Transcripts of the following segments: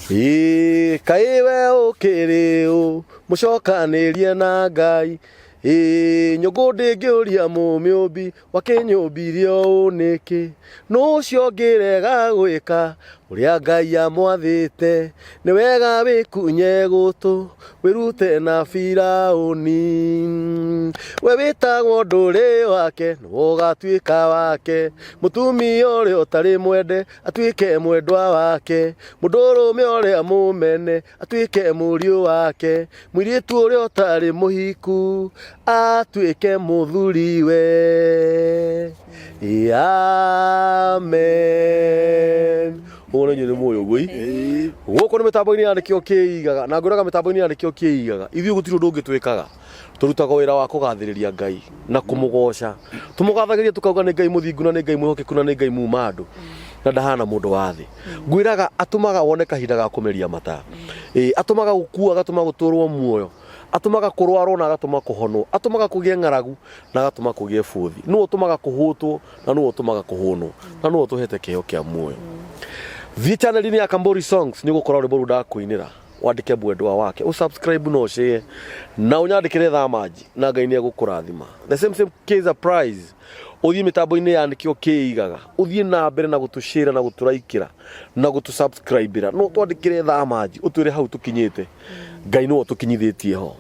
Kaiwe ukiriu mucokanĩrie na Ngai. Nyũngũ ndĩngĩũria mũmĩũmbi wakĩnyũmbirie ũũ nĩkĩ. Nũcio ngĩrega gwĩka ũrĩa Ngai amwathĩte. Nĩ wega wĩkunye gũtũ wĩrute na Firaũni. We wĩtagwo ndũrĩ wake nĩwe ũgatuĩka wake. Mũtumia ũrĩa ũtarĩ mwende atuĩke mwendwa wake. Mũndũrũme ũrĩa mũmene atuĩke mũriũ wake. Mũirĩtu ũrĩa ũtarĩ mũhiku atuĩke mũthuriwe. Amen. Ũguo nĩ muoyo gũi. Gũkũ nĩ mĩtambo-inĩ ya nĩkĩo kĩigaga. Na ngwĩraga mĩtambo-inĩ ya nĩkĩo kĩigaga. Ithuĩ gũtirĩ ũndũ ũngĩ twĩkaga. Tũrutaga wĩra wa kũgathĩrĩria Ngai na kũmũgoca. Tũmũgathagĩria tũkauga nĩ Ngai mũthingu na nĩ Ngai mwĩhokeku na nĩ Ngai muuma andũ. Na ndahana mũndũ wa thĩ. Ngwĩraga atũmaga wone kahinda ga kũmeria mata. Atũmaga gũkua agatũma gũtũrwo muoyo. Atũmaga kũrwarwo na agatũma kũhonwo. Atũmaga kũgĩe ng'aragu na agatũma kũgĩe bũthi. Nĩwe ũtũmaga kũhũtwo na nĩwe ũtũmaga kũhũnwo. Na nĩwe ũtũhete kĩheo kĩa muoyo. Thiĩ channel-inĩ ya Kamburi Songs nĩ ũgũkora rwĩmbo rũu ndakũinĩra. Wandĩke mwendwa wake. Ũsubscribe na ũshare. Na ũnyandĩkĩre thamaji na Ngai nĩ egũkũrathima. The same case applies. Ũthiĩ mĩtambo-inĩ ya nĩkĩo kĩigaga. Ũthiĩ na mbere na gũtũshare na gũtũraikĩra na gũtũsubscribe-ĩra. No twandĩkĩre thamaji ũtwĩre hau tũkinyĩte. Ngai nĩwe ũtũkinyithĩtie ho.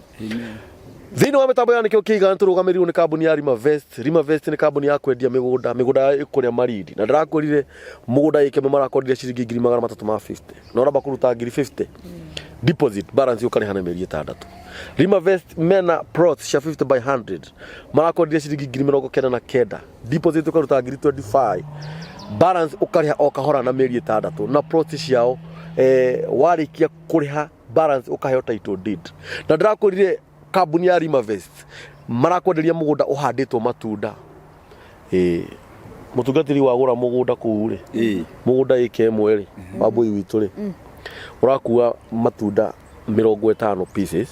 Thĩinĩ wa mĩtambo ya nĩkĩo kĩigaga nĩ tũrũgamĩrĩirwo nĩ kambuni ya Rimavest. Rimavest nĩ kambuni ya kwendia mĩgũnda ĩkũrĩa Marindi. Na ndĩrakwĩrire mũgũnda ĩke marakwendia ciringi 350. Na ũramba kũruta 50. Deposit balance ũkarĩha na mĩeri 6. Rimavest mena plots cia 50 by 100. Marakwendia ciringi 99. Deposit ũkaruta 25. Balance ũkarĩha o kahora na mĩeri 6. Na plots ciao warĩkia kũrĩha balance ũkaheo title deed. Na ndĩrakwĩrire kambuni ya Rimavest marakwenderia mũgũnda ũhandĩtwo matunda. Mũtungatĩri wagũra mũgũnda kũu rĩ. Mũgũnda ĩka ĩmwe rĩ. Wambui witũ rĩ. Ũrakua matunda 50 pieces.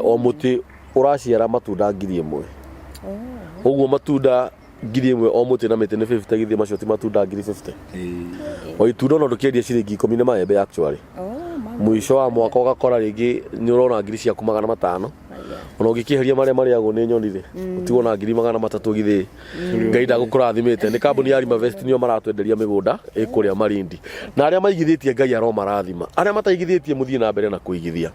O mũtĩ ũraciara matunda 1000. Ũguo matunda 1000 o mũtĩ na mĩtĩ nĩ 50 githĩ macio ti matunda 50. O itunda no ndũkĩendia ciringi 10 nĩ maembe actually. Mũico wa mwaka ũgakora rĩngĩ nĩ ũrona ngiri ciaku 500. Ona ũngĩkĩeheria marĩa marĩagwo nĩ nyoni rĩ. Ũtigwo na ngiri 300 githĩ. Ngai ndagũkũrathimĩte. Nĩ kambuni ya Rimavest nĩo maratwenderia mĩgũnda ĩkũrĩa Marindi. Na arĩa maigithĩtie Ngai aromarathima. Arĩa mataigithĩtie mũthiĩ na mbere na kũigithia.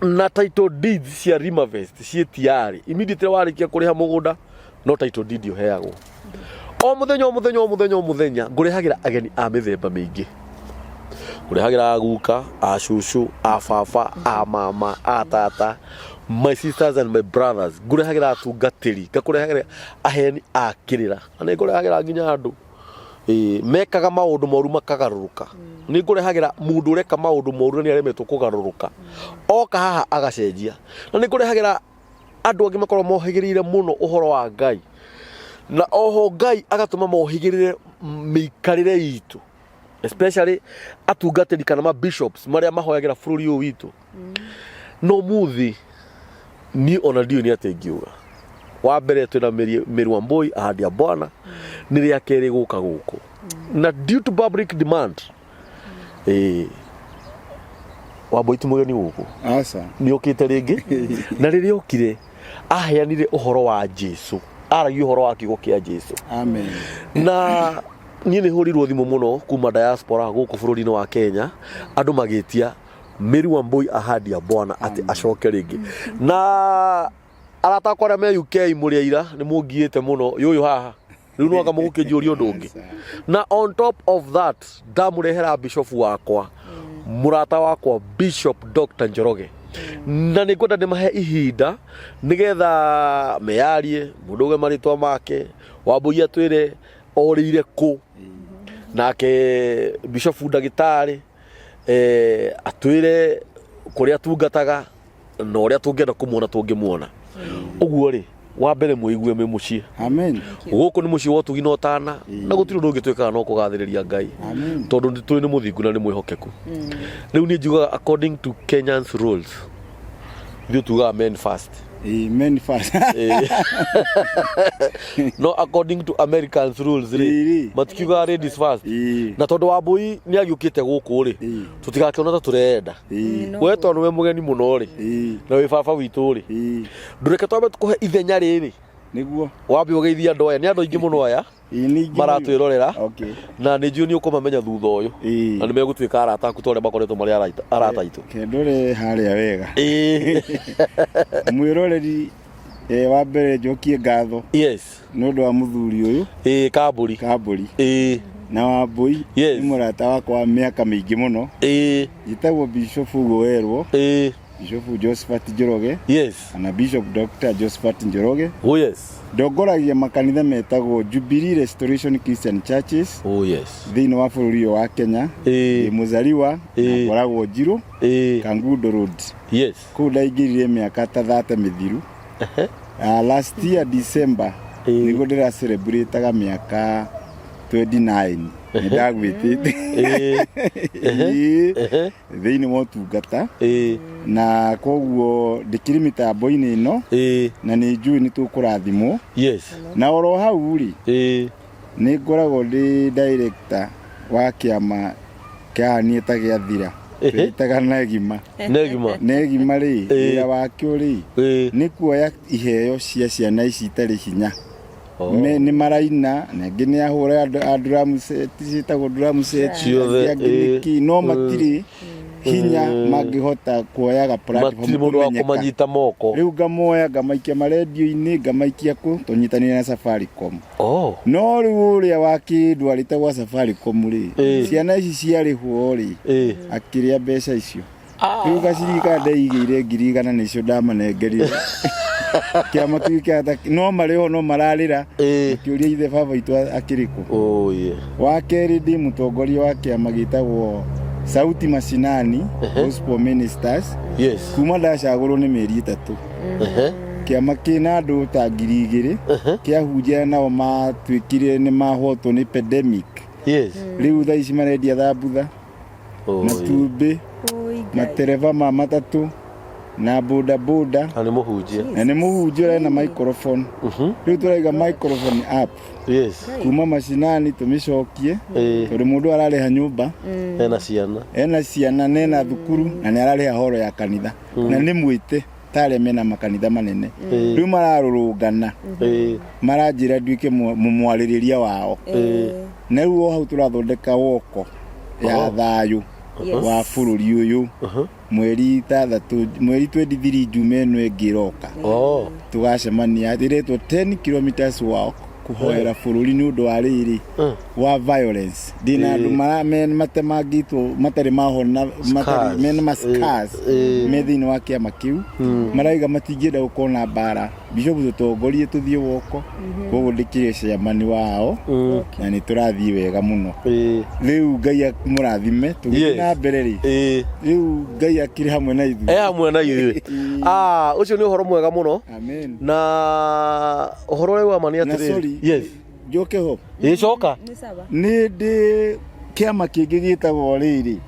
Na title deeds cia Rimavest ciĩ tiari. Immediately warĩkia kũrĩha mũgũnda no title deed ũheagwo. O mũthenya ngũrĩhagĩra ageni a mĩthemba mĩingĩ. Ngũrĩhagĩra aguka, acucu, ababa, amama, atata, my sisters and my brothers. Ngũrĩhagĩra atungatĩri, ngakũrĩhagĩra aheni a kĩrĩra. Na nĩ ngũrĩhagĩra nginya andũ mekaga maũndũ moru makagarũrũka. Nĩ ngũrĩhagĩra mũndũ ũreka maũndũ moru na nĩ aremetwo kũgarũrũka. Oka haha agacenjia. Na nĩ ngũrĩhagĩra andũ angĩ makorwo mohĩgĩrĩire mũno ũhoro wa Ngai. Na oho Ngai agatũma mohĩgĩrĩre mĩikarĩre itũ. Especially atungatĩri kana ma bishops marĩa mahoyagĩra bũrũri ũyũ witũ. No muthi ni ona ndio ni atengiuga. Wa mbere twina Wambui Ahadi ya Bwana nĩ rĩa kerĩ gũka gũkũ. Na due to public demand Wambui ti mũgeni gũkũ. Asa. Nĩ okĩte rĩngĩ. Na rĩrĩa okire aheanire ũhoro wa Jesũ. Aragia ũhoro wa kiugo kĩa Jesũ. Amen. Na niĩ nĩ hũrirwo thimũ mũno kuma diaspora gũkũ bũrũri-inĩ wa Kenya. Andũ magĩtia Wambui Ahadi ya Bwana atĩ acoke rĩngĩ. Na arata akwa arĩa me UK mũrĩ aira nĩ mũngiĩte mũno yũyũ haha. Rĩu no anga mũgũkĩnjũria ũndũ ũngĩ. Na on top of that ndamũrehera bishop wakwa mũrata wakwa Bishop Dr. Njoroge. Na nĩ ngwenda ndĩmahe ihinda nĩgetha meyarie mũndũ ũge marĩtwa make Wambui atwĩre orĩire kũ. Nake Bishop ndagĩtarĩ atwĩre kũrĩa atungataga na ũrĩa tũngĩenda kũmuona tũngĩmuona. Ũguo rĩ wa mbere mũigue me mũciĩ. Amen. Gũkũ nĩ mũciĩ wa ũtugi na ũtana na gũtirĩ ũndũ ũngĩtwĩkaga no kũgathĩrĩria Ngai. Tondũ nĩ nĩ mũthingu na nĩ mwĩhokeku. Rĩu niĩ njugaga according to Kenyans rules. Ithuĩ tugaga men first. Men first. No, according to Americans rules matikiuga ladies first. Na tondu Wambui ni agiukite guku ri tutigakiona ta turenda we tondu we mugeni muno ri na we baba witu ri ndureke twambe tukuhe ithenya riri niguo wambi ugeithia andu aya ni andu aingi muno aya maratwirorera na ni njui ni ukumamenya thutha uyu na ni megutwika arata aku tore makoretwo mari arata itu kendore haria wega mwiroreri wa mbere njokie ngatho nundu wa muthuri uyu kamburi na Wambui ni murata wakwa wa miaka mingi muno yitagwo Bishop Werwo Bishop Josephat Njoroge na Bishop Dr. Josephat Njoroge ndongoragia makanitha metagwo Jubilee Restoration Christian Churches thiini wa bururi wa Kenya muzaliwa ngoragwo Njiru Kangundo Road kuu ndaingirire miaka ta 30 mithiru last year December niguo ndira celebrate miaka 29 ndagwitite thiini wa utungata na koguo ndikiri mitambo-ini ino na ni njui ni tukurathimwo na oro hau ri ni ngoragwo ndi director wa kiama kia nieta gia thira itaga negima ri wira wakio ri ni kuoya iheo cia ciana ici itari hinya ni maraina na ngine ahura drum set citagwo drum set ciothe no matiri hinya mangihota kuoyaga platform mundu wa kumanyita moko riu ngamoya ngamaikia maredio-ini ngamaikia ku tunyitanire na Safaricom no riu uria wakindu aritagwo Safaricom ri ciana ici ciarihwo ri akiria mbeca icio riu gacirika ndaigire 100,000 nicio ndamanengerire kiama tuikia no mariho no mararira kiuria ithe baba itu akiriku wa keri ndi mutongoria wa kiama gitagwo Sauti Mashinani Gospel Ministers kuma ndacagurwo ni mieri 3 kiama kina andu ta 2,000 kiahunjia nao matwikire ni mahotwo ni pandemic riu tha ici marendia thambutha matumbi matereva ma matatu na boda na ni muhunjia na microphone riu turaiga microphone app kuma mashinani tumicokie turi mundu arariha nyumba ena ciana nena thukuru na ni arariha horo ya kanitha na ni mwite tare mena makanitha manene riu mararurungana maranjira nduike mumwaririria wao na riu hau turathondeka woko ya thayu wa bururi uyu mweri 23 Jume no egiroka tugacemania ndiretwo 10 kilometers walk kuhoera bururi ni undu wa riri wa violence dina andu matemagitwo matari mahona matari mena mascars methini wa kiama kiu maraiga matingienda gukona bara Bishop tutongorie tuthie woko koguo ndikire ciamani wao na ni turathie wega muno riu Ngai murathime tugie na mbere ri riu Ngai akiri hamwe na ithuĩ ucio ni uhoro mwega muno na uhoro rĩu amani atiri njoke ho coka ni ndi kiama kingi gitagwo riri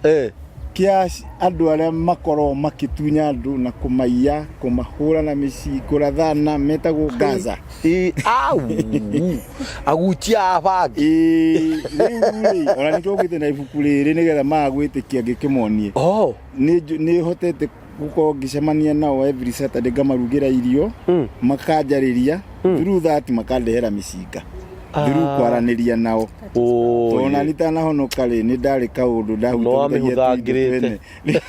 kia andu aria makoro makitunya andu na kumaiya kumahura na mĩci kurathana metagwo Gaza agutia bangi ona ni tugite na ibuku riri nigetha magwitikia ngikimonie ni hotete guko ngicemania nao every Saturday ngamarugira irio makanjariria through that makandehera mĩcinga through kwaraniria nao tona nitanahonoka ri ni ndari kaundu ndahutagirite riu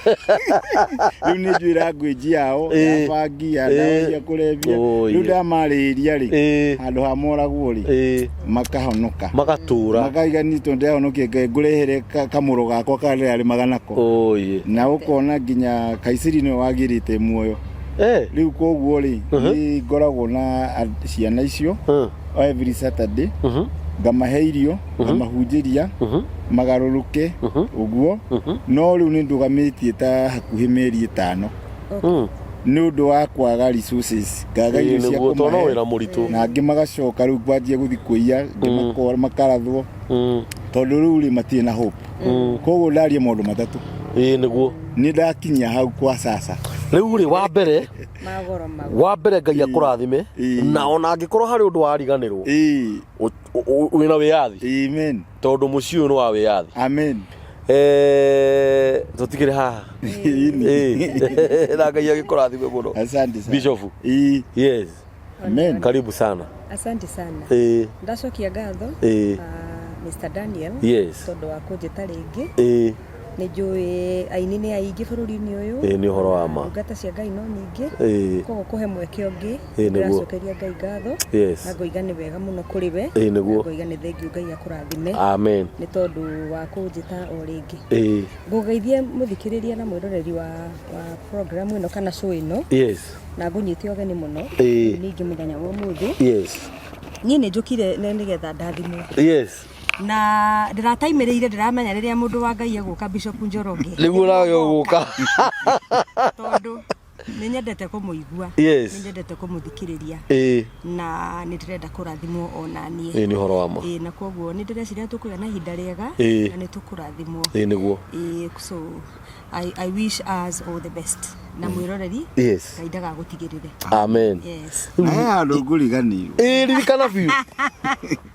ni njwira ngwiji yao ya bangi ya ndawa cia kurebia riu ndamariria ri handu ha moragwo ri makahonoka magatura makaiga ni tondu ndahonokie Ngai ngurehere kamuro gakwa kare ari maganako na ukona nginya Kaisiri ni wagirite muoyo riu koguo ri ni ngoragwo na ciana icio every Saturday ngamahe irio ngamahunjiria magaruruke uguo no riu ni ndugamitie ta hakuhi meri 5 ni undu wa kwaga resources ngaga irio cia kumahe na angi magacoka riu ngwanjia guthi kuiya ngimakora makarathwo tondu riu ri matie na hope koguo ndaria maundu matatu niguo ni ndakinya hau kwa sasa riu ri wa mbere magoro mau wa mbere Ngai akurathime na ona angikorwo hari undu wariganirwo wina wiathi Amen. tondu muciĩ ũyũ nĩ wa wiathi Amen. tutikire haha na Ngai agikurathime muno. Asante sana Bishop. Yes. Amen. Karibu sana. Asante sana. Ndacokia ngatho Mr. Daniel. Yes. Tondu wa kunjita ringi. Nĩ njũĩ aini nĩ aingĩ bũrũri-inĩ ũyũ. Nĩ ũhoro wa ma. Ngata cia Ngai no nyingĩ. Koguo kũhe mweke ũngĩ. Ndĩracokeria Ngai ngatho. Na ngoiga nĩ wega mũno kũrĩ we. Ngoiga nĩ thengiũ Ngai akũrathime. Amen. Nĩ tondũ wa kũnjĩta o rĩngĩ. Ngũgeithie mũthikĩrĩria na mwĩroreri wa program ĩno kana show ĩno. Yes. Na ngũnyite ũgeni mũno. Ningĩ mũthenya wa ũmũthĩ. Yes. Niĩ nĩ njũkire nĩgetha ndathimwo. Yes. Na ndirataimĩrĩire ndiramenya rĩrĩa mũndũ wa Ngai egũka Bishop Njoroge nĩguo nawe ũgũka tondũ nĩ nyendete kũmũigua nĩ nyendete kũmũthikĩrĩria na nĩ ndĩrenda kũrathimwo ona niĩ nĩ ũhoro wa ma na koguo nĩ ndĩreciria tũkũgĩa na ihinda rĩega na nĩ tũkũrathimwo nĩguo so I wish us all the best na mwĩroreri Ngai ndagagũtigĩrĩre. Amen. Aya andũ ngũriganĩirwo ririkana biũ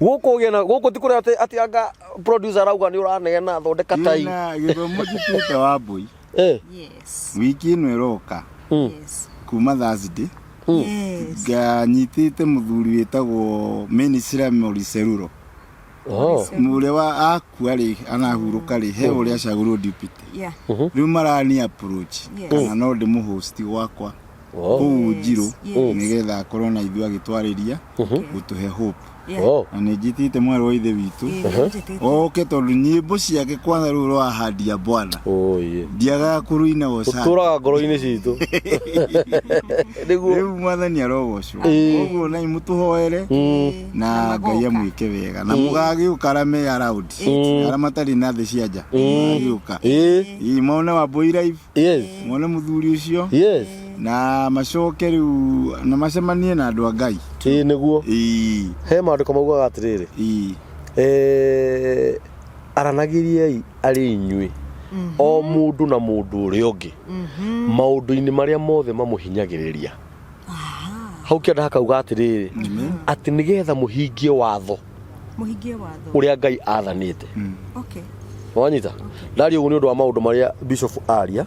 gũkũ ti kũrĩa atĩ anga producer arauga nĩ ũranegena thondeka tai na gĩthomo njĩtĩte Wambui wiki ĩno ĩroka kuma Thursday nganyitĩte mũthuri wĩtagwo Minister Moriseruro mũrĩa wa akua rĩ anahurũka rĩ he ũrĩa acagũrwo deputy rĩu marani approach kana no ndĩmũhost gwakwa kũu Njiru nĩgetha akorwo na ithuĩ agĩtwarĩria gũtũhe hope na nĩ njĩtĩte mwarĩ wa ithe witũ oke tondũ nyĩmbo ciake kwanza rũu rwa Ahadi ya Bwana ndiagaga kũrũina gũca ũtũraga ngoro-inĩ citũ rĩu mwathani arogocwo ũguo na imũtũhoere na Ngai amwĩke wega na mũgagĩũka arame around arĩa matarĩ na thĩ cia nja agĩũka mone Wambui live mone mũthuri ũcio na macoke rĩu na macemanie na andũ a Ngai nĩguo he maandĩko maugaga atĩrĩrĩ aranagĩriai arĩ inyuĩ o mũndũ na mũndũ ũrĩa ũngĩ maũndũ-inĩ marĩa mothe mamũhinyagĩrĩria hau kĩanda hakauga atĩrĩrĩ atĩ nĩgetha mũhingie watho ũrĩa Ngai athanĩte wanyita ndaria ũguo nĩ ũndũ wa maũndũ marĩa Bishop aria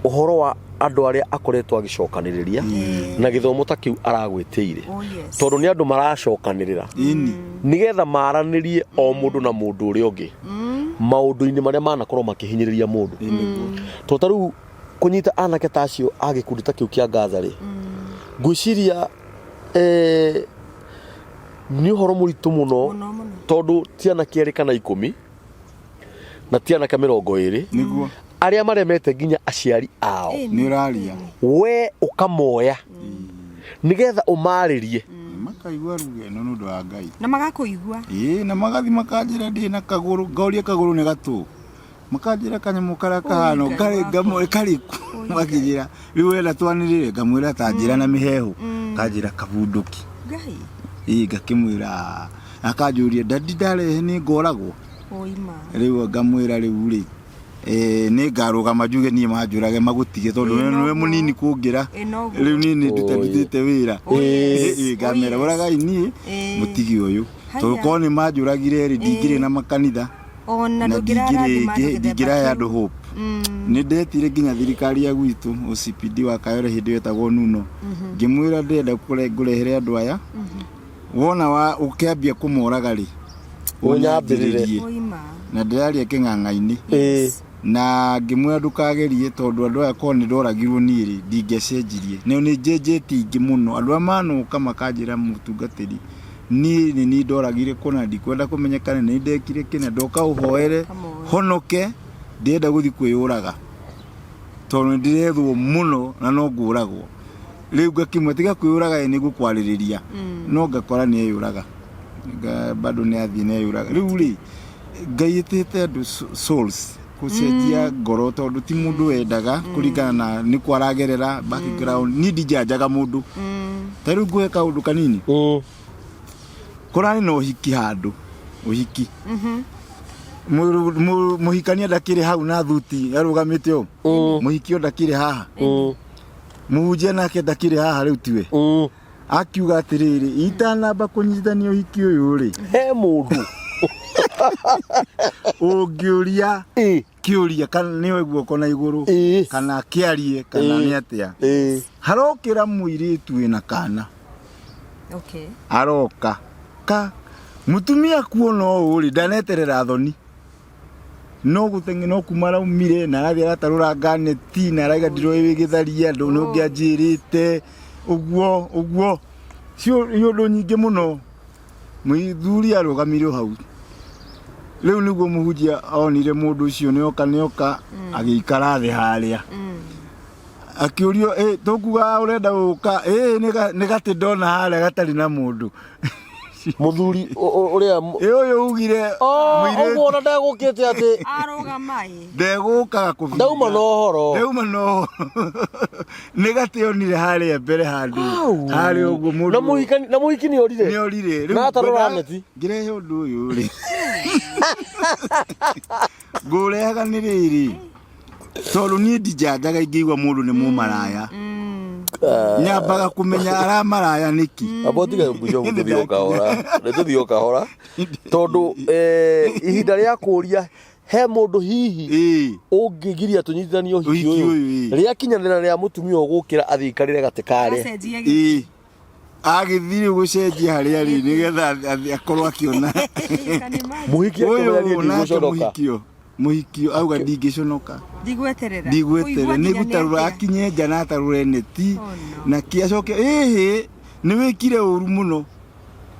ũhoro wa andũ arĩa akoretwo agĩcokanĩrĩria na gĩthomo ta kĩu aragwĩtĩire tondũ nĩ andũ maracokanĩrĩra nĩgetha maranĩrie o mũndũ na mũndũ ũrĩa ũngĩ maũndũ-inĩ marĩa manakorwo makĩhinyĩrĩria mũndũ to tarĩu kũnyita anake ta acio a gĩkundi ta kĩu kĩa Gaza rĩ ngwĩciria nĩ ũhoro mũritũ mũno tondũ ti anake erĩ kana 10 na ti anake 20 nĩguo arĩa maremete nginya aciari ao nĩ ũraria we ũkamoya nĩgetha ũmarĩrie makaigua rugeno nĩ ũndũ wa Ngai na magakũigua na magathi makanjĩra ndĩ na kagũrũ ngaũria kagũrũ nĩ gatũ makanjĩra kanyamũ karĩa kahano ngamwĩra kariku makĩnjĩra rĩu wenda twanĩrĩre ngamwĩra ta njĩra na mĩhehu kanjĩra kabunduki Ngai ngakĩmwĩra akanjũria ndadi ndarehe nĩ ngoragwo rĩu ngamwĩra rĩu rĩ nĩ ngarũgama njuge niĩ manjũrage magũtige tondũ nĩwe mũnini kũngĩra rĩu niĩ ndutĩte wĩra ngamera ũragai niĩ mũtigi ũyũ tondũ korwo nĩ manjũragire rĩ ndingĩrĩ na makanitha na ndingĩrahe andũ hope nĩ ndetire nginya thirikari ya gwitũ OCPD wa Kayore hĩndĩ wetagwo Nuno ngĩmwĩra ndĩrenda ngũrehere andũ aya wona ũkĩambia kũmoraga rĩ ũnyambĩrĩrie na ndĩraria kĩng'ang'a-inĩ na ngĩmwĩra ndũkagerie tondũ andũ aya korwo nĩ ndoragirwo niĩ rĩ ndingĩcenjirie nĩo nĩ njĩnjĩtie ingĩ mũno andũ aya manoka makanjĩra mũtungatĩri niĩ ndoragire kũna ndikwenda kũmenyekana nĩ ndekire kĩna ndoka ũhoere honoke ndĩrenda gũthiĩ kwĩyũraga tondũ ndirethwo mũno na no ngũragwo rĩu ngakĩmwe tiga kwĩyũraga nĩ gũkwarĩrĩria no ngakora nĩ eyũraga bado nĩ athiĩ nĩ eyũraga rĩu rĩ Ngai ĩtĩte andũ souls gũcenjia ngoro tondũ ti mũndũ wendaga kũringana na nĩ kwaragerera background ni ndijanjaga mũndũ ta rĩu ngũhe kaũndũ kanini kũrarĩ na ũhiki handũ ũhiki mũhikania ndakĩrĩ hau na thuti arũgamĩte ũũ mũhiki ndakĩrĩ haha muhunjia nake ndakire haha riu tiwe akiuga atiriri itanamba kunyitithania uhiki uyu ri he mundu ungiuria kiuria kana niwe guoko na iguru kana kiarie kana ni atia harokira muiritu ina kana aroka ka mutumia kuona uri ndaneterera thoni no gutengi no kumara umire na rathi aratarura ganeti na raiga ndiro igitharia ndu no ngianjirite uguo cio yodo nyinge muno muithuri arugamire hau riu niguo muhunjia onire mundu ucio nioka agikara thi haria akiurio tukuga urenda uka ni gati ndona haria gatari na mundu muthuri uria uyu ugire muire uguo ndagukite ati arugamai ndeguka kubi ndauma no horo ni gati onire haria mbere handu haria uguo mundu na muhiki ni orire na atarora neti ngirehe undu uyu ri ngurehaga ni riri tondu ni ndijanjaga ingĩigua mundu ni mumaraya nyambaga kumenya aramaraya niki abotiga mbujo muthio kahora tondu ihinda ria kuria he mundu hihi ungigiria tunyitithanie uhiki uyu ria kinyanira ria mutumia ugukira athikarire gatikare agithiri gucenjia haria ri nigetha akorwo akiona muhiki akomerania muhikio auga ndingiconoka ndigweterera nigutarura akinye njana atarure neti na kiacoke ni wikire uru muno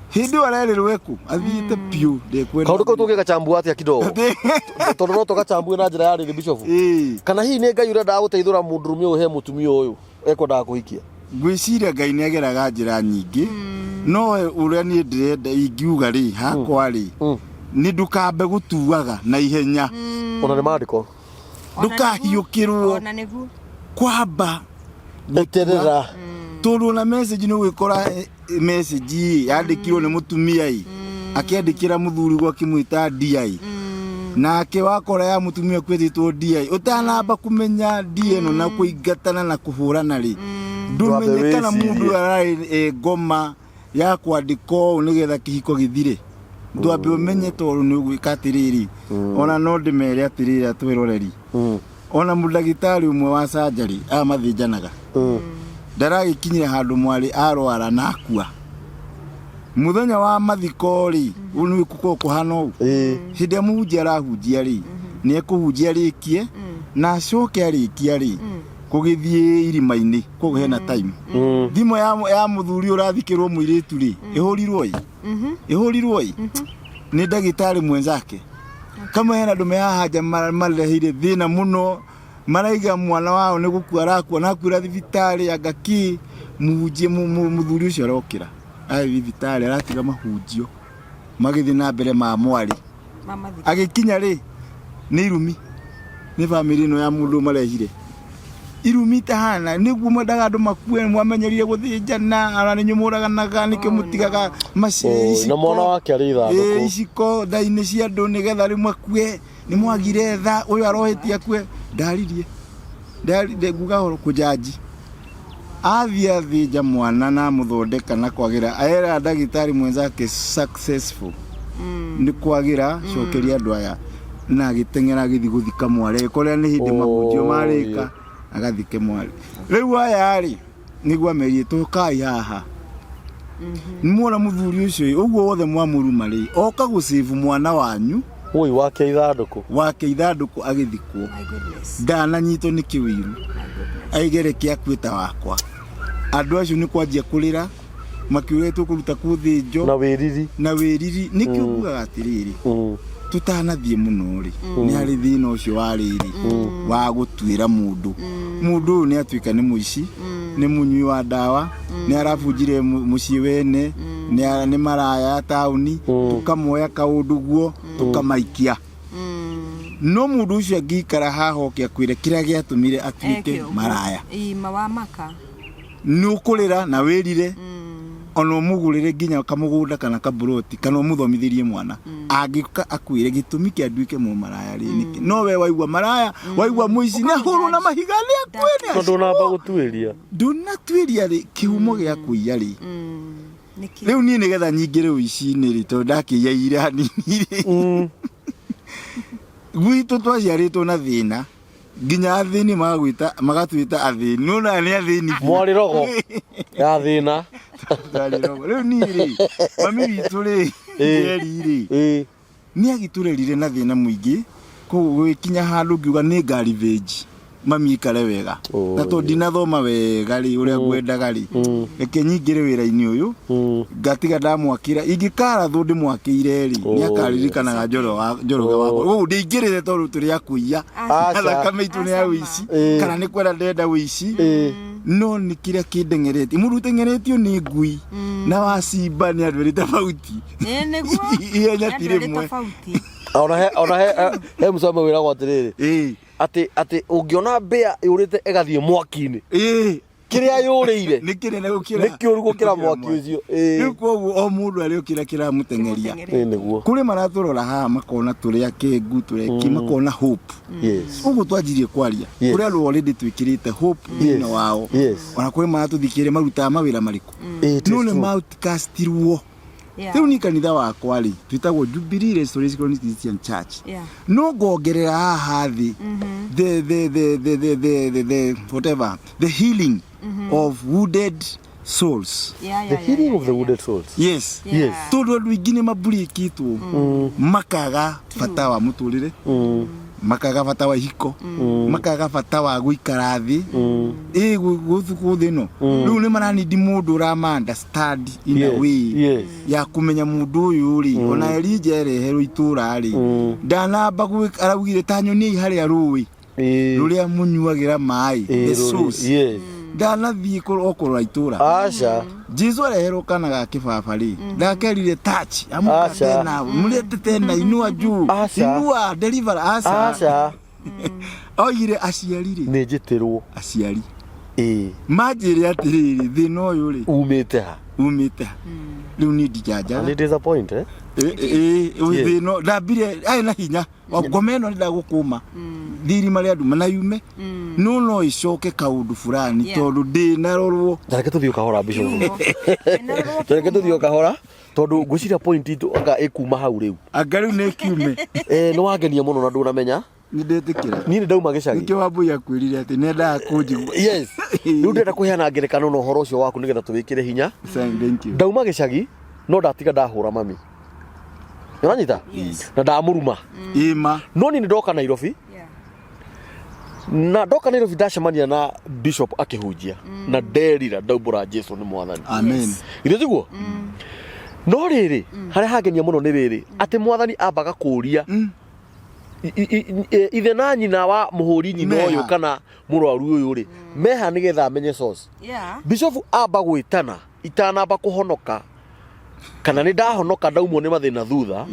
hindi warerirwe ku athiite piu ndekwenda kaundu tuge gachambu atia kidogo tondu no tugachambu na njira ya ri bishop kana hi ni ngai urenda guteithura mundurume uyu he mutumia uyu ekwendaga kuhikia gwiciria ngai ni ageraga njira nyingi no uria ni ndirenda ingiuga ri hakwa ri ni ndukambe gutuaga na ihenya ona ni maandiko ndukahiukirwo ona nigu kwamba eterera tondu na message no gwikora message yandikirwo ni mutumia akiandikira muthuri gwa kimwita DI nake wakora ya mutumia kwetitwo DI utanamba kumenya DI no na kuingatana na kuhurana ri ndumenyekana mundu arari ngoma ya kwandiko nigetha kihiko githire ndwambe umenye tondu ni gwika atiriri ona no ndimere atiriri atwiroreri ona mudagitari umwe wa surgery amathinjanaga ndaragikinyira handu mwari arwara na akua muthenya wa mathikori unu ikuko kuhana u hinde muhunjia arahunjia ri ni ekuhunjia rikie na acoke arikia ri kugithie irima-ini kuguhe na time thimo ya muthuri urathikirwo muiritu ri ihurirwo ni ndagitari mwenzake kama hena ndume haja marehire thina muno maraiga mwana wao ni gukua arakua na kwira thibitari agaki muhunjie muthuri ucio arokira ai thibitari aratiga mahunjio magithi na mbere ma mwari agikinya ri ni irumi ni family no ya mundu marehire irumita hana niguo mwendaga andu makue mwamenyerire guthinjana ara ni nyumuraganaga nike mutigaga macii na mwana wake aritha nduku iciko ndaini cia andu nigetha ri makue ni mwagire tha uyu arohetie akue ndaririe nguga horo kujaji athia thinja mwana na muthondeka na kwagira aera ndagitari mwenzake successful ni kwagira cokeria andu aya na gitengera githi guthika mware koria ni hindi mahunjio marika agathike mwari riu aya ri niguo merie tukai haha muona muthuri ucio uguo wothe mwamuruma ri oka gucivu mwana wanyu oi wake ithanduku agithikwo ndananyitwo ni kiwiru aigere kiakwita wakwa andu acio ni kwanjia kurira makiuretwo kuruta kuthinjo na wiriri nikiugaga atiriri tutanathie muno ri ni hari thina ucio wariri wa gutwira mundu ni atwika ni muici ni munyui wa dawa ni arabunjire mucii wene ni maraya tauni tukamoya kaundu guo tukamaikia no mundu ucio angikara hahoke akwire kiria giatumire atwike maraya mawamaka nukurira na wirire ono mugurire ginya kamugunda kana kaburoti kana muthomithirie mwana angika akwire gitumi kia nduike mu maraya riniki no we waigwa maraya waigwa muici ne huru na mahigani akwene ndo namba gutwiria ndunatwiria ri kihumo gia kuiya ri riu ni nigetha nyingire uici-ini ri to ndakiyaire hanini ri gwitu twaciaritwo na thina ginya athini magatwita athini nona ni athini mwari rogo ya thina riu ni ri mami witu ri ri ni agiturerire na thina muingi gwikinya handu ngiuga ni ngari vege mami ikare wega na to ndinathoma wega ri uria ngwendaga ri reke nyingire wira-ini uyu ngatiga ndamwakira ingikara thu ndimwakire ri ni akaririkanaga Njoroge wakwa u ndingirire tondu turi akuiya thakame itu ni ya wici kana ni kwenda ndenda wici no ni kiria kindengereti mundu tengeretio ni ngui na wacimba ni andu eri tofauti niguo iya nyatire mwe ona he msome wira gwa atiriri ati ungiona mbea yurite egathie mwaki-ini kiria yuriire ni kinene gukira ni kiuru gukira mwaki ucio ni koguo o mundu ari ukira kiramutengeria niguo kuri maraturora haha makona turi akengu tureki makona hope uguo twanjirie kwaria kuri andu already twikirite hope thina wao ona kuri maratuthikiire maruta mawira mariku no ne outcastirwo riu ni kanitha wakwa ri twitagwo Jubilee Restoration Christian Church no ngongerera haha thi the whatever the healing of wounded souls. The healing of the wounded souls. Yes. Todo andu ingine maburikitwo makaga bata wa muturire makaga bata wa hiko makaga bata wa guikara thi guthuku thino riu ni maranidi mundu rama understand in a way ya kumenya mundu uyu ri ona erije ereherwo itura ri ndanamba aragire tanyoni hari arui ruria munyuagira mai the source ndanathie okorora itura aca Jesu areherwo kana ga kibaba ri ndakerire touch amuka na muretete na inua juu inua deliver aca oire aciari ri ni njitirwo aciari majire atiriri thina uyu ri umite riu ni ndijaja ni disappoint thina ndambire ai na hinya ngomeno ndagukuma thiri maria andu manayume no icoke kaundu fulani tondu ndina rorwo ndareke tuthio kahora bisho ndareke tuthio kahora tondu ngwiciria point itu anga ikuma hau riu anga riu ne kiume no wangenia muno na ndunamenya ni ndetikira ni ndauma gicagi nikio Wambui akwirire ati nenda kunjigwa riu ndenda kuheana ngerekano no horo ucio waku nigetha tuwikire hinya thank you ndauma gicagi no ndatiga ndahura mami uranyita na ndamuruma ima no ni ndoka Nairobi na ndoka Nairobi ndacemania na bishop akihunjia na nderira ndaumbura Jesu ni mwathani amen irithiguo no riri haria hangenia muno ni riri ati mwathani ambaga kuria ithe na nyina wa muhuri nyina uyu kana murwaru uyu ri meha nigetha amenye source bishop amba gwitana itanamba kuhonoka kana ni ndahonoka ndaumwo ni mathina thutha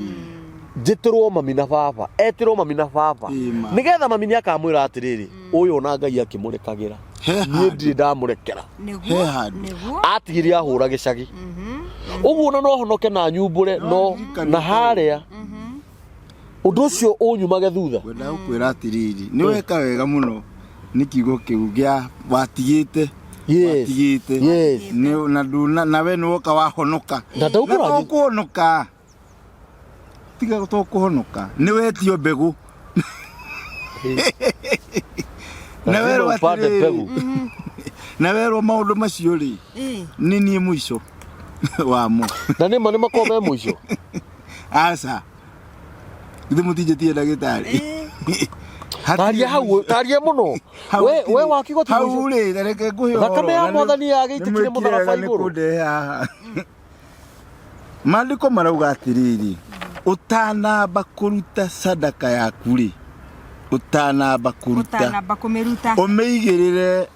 njitirwo mami na baba etirwo mami na baba nigetha mami ni akamwira atiriri uyu na Ngai akimurekagira ni ndiri ndamurekera niguo atigiria ahura gicagi uguo no honoke na nyumbure no na haria undu ucio unyumage thutha wenda ukwira atiriri ni weka wega muno ni kigo kiu gia watigite ni na nduna na we no ka wahonoka na ndaukura kuhonoka tiga to kuhonoka ni wetio mbegu na wero upande mbegu na wero maundu macio ri ni ni mwisho wamo na ni mani makome mwisho asa ndi mutijetie ndagitari taria hau taria muno we wakigo tu hau ri reke kuhio thakame ya mwathani yageitikire mutharaba iguru Maandiko marauga atiriri utanamba kuruta sadaka yaku ri utanamba kumiruta umeigirire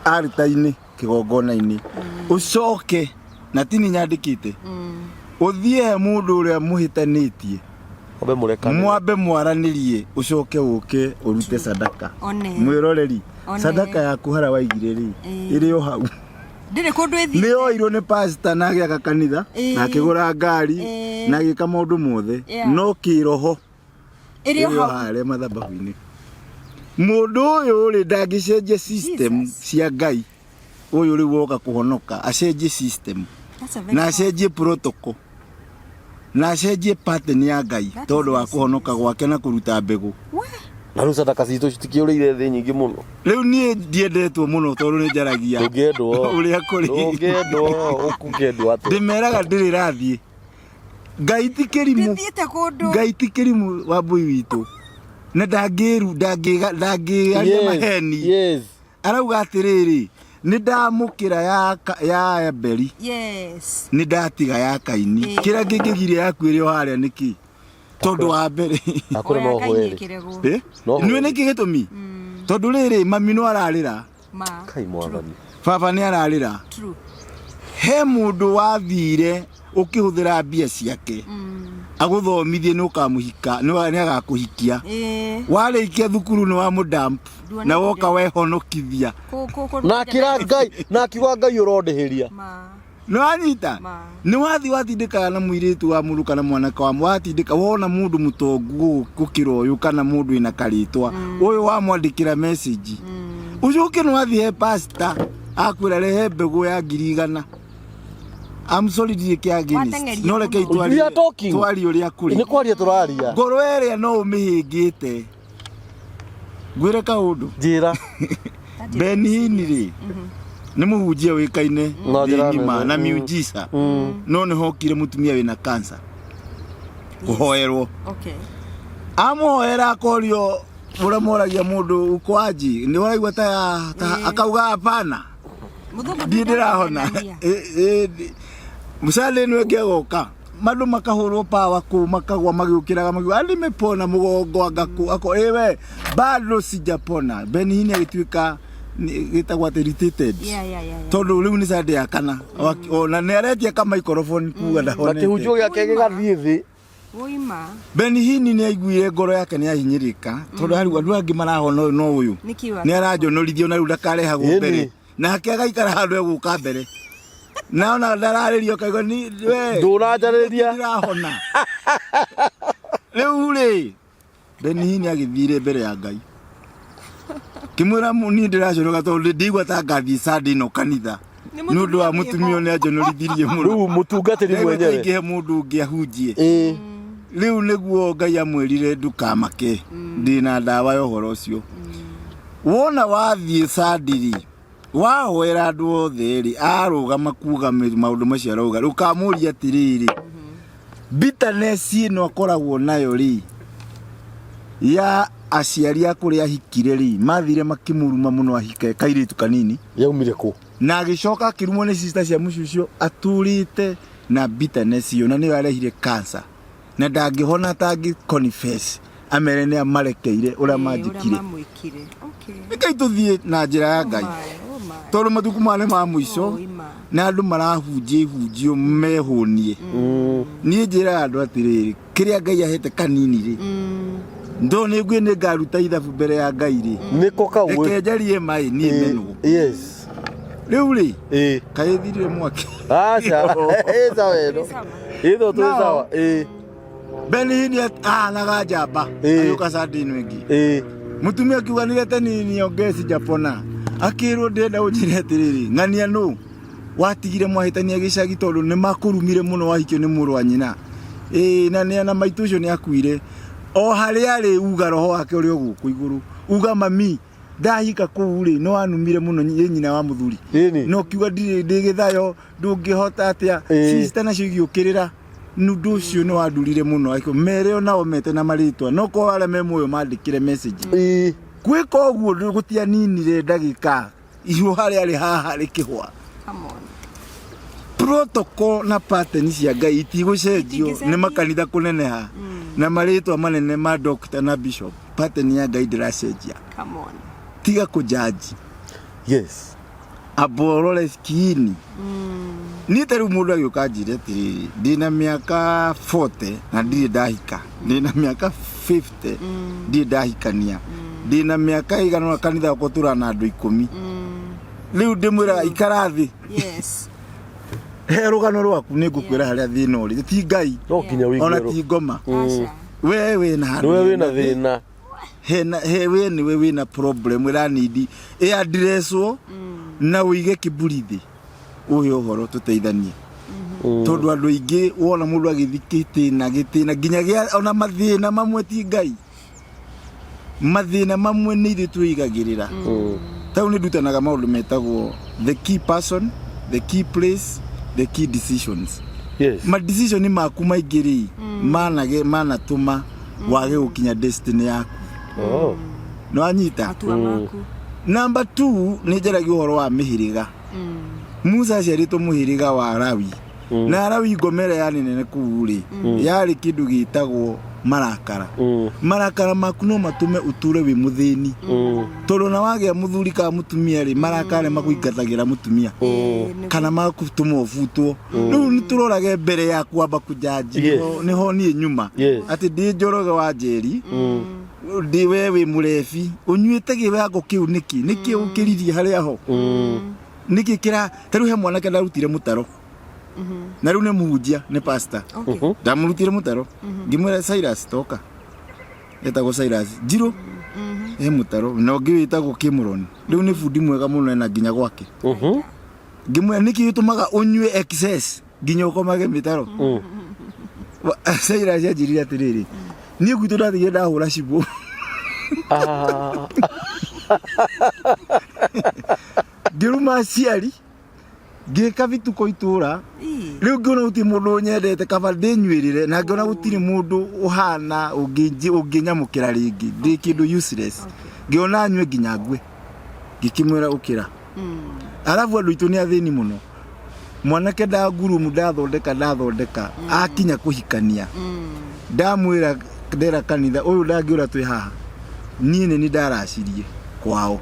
altar-ini kigongona-ini ucoke na tini nyandikite uthie mundu uria muhitanitie mwambe mwaranirie ucoke uke urute sadaka mwiroreri sadaka yaku hara waigire ri iri o hau ndire kundu ithi ni oirwo ni pastor na agĩaka kanitha na akĩgũra ngari na agĩka maũndũ mothe no kĩroho ĩrĩ harĩa mathabahu-inĩ. Mũndũ ũyũ rĩ ndangĩcenjia system cia Ngai ũyũ rĩu woka kũhonoka acenjie system na acenjie protocol na acenjie pattern ya Ngai tondũ wa kũhonoka gwake na kũruta mbegũ. Na rĩu sadaka citũ citikĩũrĩire thĩ nyingĩ mũno. Rĩu niĩ ndiendetwo mũno tondũ nĩ njaragia ũrĩa kũrĩ ũkũngĩendwo atĩ ndĩmeraga ndĩrĩ rathiĩ Ngai ti kĩrimũ Ngai ti kĩrimũ Wambui witũ na ndangĩaria maheni. Arauga atĩrĩrĩ nĩ ndamũkĩra ya Abeli nĩ ndatiga ya Kaini kĩrĩa kĩngĩgiria yaku ĩrĩ o harĩa nĩkĩ tondũ wa mbere akũrĩ no hwere nĩ nĩkĩ gĩtũmi tondũ rĩrĩ mami no ararĩra Kai mwathani baba nĩ ararĩra he mũndũ wathire ũkĩhũthĩra mbia ciake agũthomithie nĩ ũkamũhika nĩ agakũhikia warĩkia thukuru nĩ wa mũdamp na woka wehonokithia na kĩra Ngai na kiuga Ngai ũrondĩhĩria nĩ wanyita nĩ wathi watindĩkaga na mũirĩtu wa mũndũ kana mwanake wa watindĩka wona mũndũ mũtongu gũkĩra ũyũ kana mũndũ ina karĩtwa ũyũ wamwandĩkĩra message ũcoke nĩ wathi he pastor akwĩra rehe mbegũ ya 100,000. I'm sorry ndiye kia against no reke itwari ũrĩa kũrĩ nĩ kwaria tũraria ngoro ĩrĩa no ũmĩhĩngĩte ngwĩre kaũndũ njĩra Benihini rĩ nĩ mũhunjia wĩkaine ng'ima na miujiza no nĩ hokire mũtumia wĩna cancer kũhoerwo amũhoera akorio mũra moragia mũndũ ukwaji nĩ waraigua ta akauga hapana ndĩrahona musale nĩ ngĩgoka mandu makahũrwo pawa ku makagwa magĩũkĩraga magiũka nimepona mũgongo ngaku ako ewe bado sijapona. Benihini agĩtuĩka gĩtagwo irritated tondũ rĩu nĩ sande ya kana ona nĩ aretia ka microphone kuga ndahonete na kĩhunjio gĩake gĩgathiĩ thĩ. Benihini nĩ aiguire ngoro yake nĩ yahinyĩrĩka tondũ hari andũ angĩ marahona no ũyũ nĩ aranjonorithio na rĩu ndakarehagwo mbere nake agaikara handũ egũka mbere na ona ndararĩrio kaigua ni we ndũranjarĩria ndirahona rĩu rĩ Benihini agĩthire mbere ya Ngai kimwĩra ni ndĩraconoka tondũ ndigua ta ngathiĩ Sunday no kanitha nĩ ũndũ wa mũtumia nĩ anjonorithirie mũno rĩu mũtungatĩri mwenyewe ingĩ mũndũ ũngĩ ahunjie rĩu nĩguo Ngai amwĩrire ndukamake ndina ndawa ya ũhoro ũcio wona wathiĩ Sunday wahoera andũ othe rĩ arũgama kuga maũndũ macio arauga ũkamũria atĩrĩrĩ bitterness ĩno akoragwo nayo rĩ ya aciari akũrĩa ahikire rĩ mathire makimuruma mũno ahike kairĩtu kanini yaumire kũ na agĩcoka akĩrumwo nĩ sister cia mũcucio aturĩte na bitterness ĩyo na nĩyo arehire cancer na ndangĩhona atangĩ confess amere nĩ amarekeire ũrĩa manjikire nĩkai tũthiĩ na njĩra ya Ngai tondũ matuku mane ma mũico na andũ marahunjio mehũnie niĩ njĩra andũ atĩrĩrĩ kĩrĩa Ngai ahete kanini rĩ ndo nĩ ngwĩ nĩ ngaruta ithabu mbere ya Ngai rĩ nĩko kaũ ekenjarie mai niĩ menwo yes rĩu rĩ kaĩ thirire mwaki acha sawa ĩno ĩtho tu sawa Benihini naga njamba ayũka Sunday ĩno ĩngĩ mũtumia akiuga nĩrete nini ongeci Japona akĩrwo ndenda ũnjĩre atĩrĩrĩ ng'ania nũ watigire mwahĩtania gĩcagi tondũ nĩ makũrumire mũno wahikio nĩ mũrũ wa nyina na nĩ na maitũ ũcio nĩ akuire o harĩa rĩ uga roho wake ũrĩ gũkũ igũrũ uga mami ndahika kũu rĩ no anumire mũno nyina wa mũthuri no kiuga ndĩ gĩthayo ndũngĩhota atĩa sister nacio igĩũkĩrĩra nũndũ ũcio nĩ wandurire mũno akĩo mere ona omete na marĩtwa no ko arĩa me muoyo mandĩkire message gwĩka ũguo gũtianinire ndagĩka ihu harĩa rĩ haha rĩ kĩhwa protocol na pattern cia Ngai itigũcenjio nĩ makanitha kũneneha na marĩtwa manene ma doctor na bishop pattern ya Ngai ndĩracenjia tiga kũjaji yes aborore skini ni teru mũndũ agĩũka njĩre atĩrĩrĩ ndĩna mĩaka 40 na ndirĩ ndahika ndĩna mĩaka 50 ndirĩ ndahikania ndĩna mĩaka ĩigana na kanitha gũtura na andũ 10 riu ndimwira ikarathi yes he rugano rwaku nigukwira haria thina uri ti ngai no kinya wigero ona ti ngoma we na thina he we ni we na problem ira need addresswo na uige kiburithi uyo horo tuteithanie tondu andu ingi wona mundu agithikite na gitina nginya ona mathina mamwe ti ngai mathina mamwe ni ithu tuigagirira tau ni ndutanaga maundu metagwo the key person, the key place, the key decisions. Yes. Ma decision maku maingiri manatuma wage gukinya destiny yaku. Oh. No anyita. Atua maku. Number 2 ni njeragia uhoro wa mihiriga. Musa aciarĩtwo muhiriga wa Lawi. Na Lawi ngomere ya nene kuuri. Yari kindu gitagwo marakara. Marakara maku no matume uture wi muthini. Tondu na wagĩa muthuri ka mutumia ri marakara makuingatagira mutumia. Kana makutuma ofutwo. Riu ni turorage mbere ya kwamba kujaji. Niho ni nyuma. Ati ndi Njoroge wa Njeri. Ndi wewe murefi. Unyuite giwako kiu niki ukiririe haria ho. Niki kira taru he mwanake ndarutire mutaro. Na riu ne muhunjia ne pastor. Ndamurutire mutaro. Ngimwira Cyrus toka. Etagwo Cyrus. Njiru. Mutaro. No ngiwitagwo Kimuroni. Riu ni fundi mwega muno na nginya gwake. Ngimwira niki gitumaga unyue excess nginya ukomage mitaro. Cyrus ajirira atiriri. Ni gwitu ndathire ndahura cibo. Ngiruma ciari ngika vituko itura riu ngiona guti mundu nyendete kaba ndinyuirire na ngiona gutiri mundu uhana unginyamukira ringi ndi kindu useless ngiona nywe nginya ngwe ngikimwira ukira arafu andu itu ni athini muno mwanake ndagurumu ndathondeka akinya kuhikania ndamwira ndera kanitha uyu ndangiura twi haha nie ni ndaracirie kwao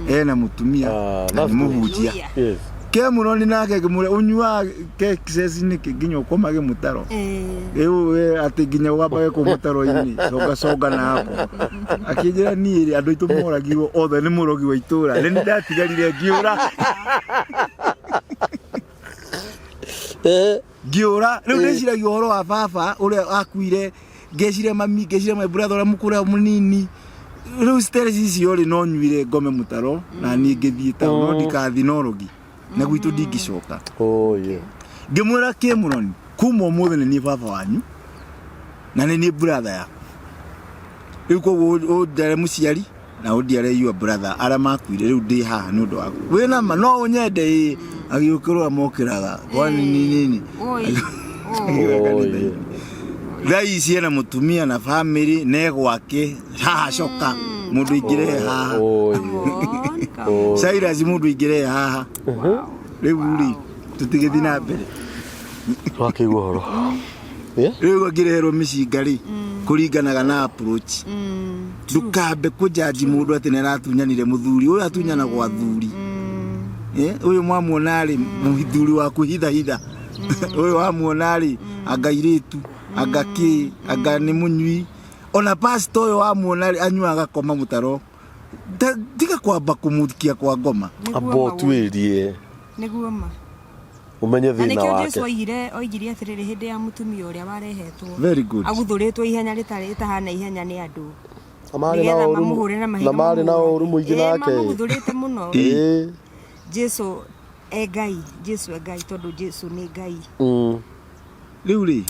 ena mutumia na muhunjia ke muroni nake ngimure unyua ke kisesi ni kinyo komage mutaro eu ati ginya wabage ku mutaro ini soga na hapo akijira ni andu itu moragiwo othe ni murogi wa itura ni ndatigarire ngiura ngiura riu ndiciragia uhoro wa baba uria akuire ngecire mami ngecire my brother ura mukura munini riu stress ici ori no nyuire ngome mutaro na ni ngithiita no ndikathi norogi na gwitu ndingicoka ngimwira Kimuroni kuma umuthi ni baba wanyu na ni brother ya riu ko ndare muciari na undiare your brother ara makwire riu ndi haha ni undu waku wina ma no unyende agiukirwa mokiraga kwani nini Gai ciana mutumia na family ne gwake haha coka mundu ingire haha Cyrus mundu ingire haha riu ri tutigithi na mbere wakigwa horo riu ngirehero micingari kuringanaga na approach ndukambe kujaji mundu ati neratunyanire muthuri uyu atunyana gwa thuri uyu mwamuona ri muthuri wa kuhitha uyu wamuona ri agairitu aga ni munyui ona pastor uyu wamuona ri anyuaga koma mutaro diga kwamba kumuthkia kwa ngoma abo twirie niguo ma umenye thina wake anike Jesu oigire atiriri hindi ya mutumia uria warehetwo very good aguthuritwo ihenya ritahana ihenya ni andu amari na uru muingi nake maguthurite muno Jesu Ngai Jesu Ngai tondu Jesu ni Ngai riu ri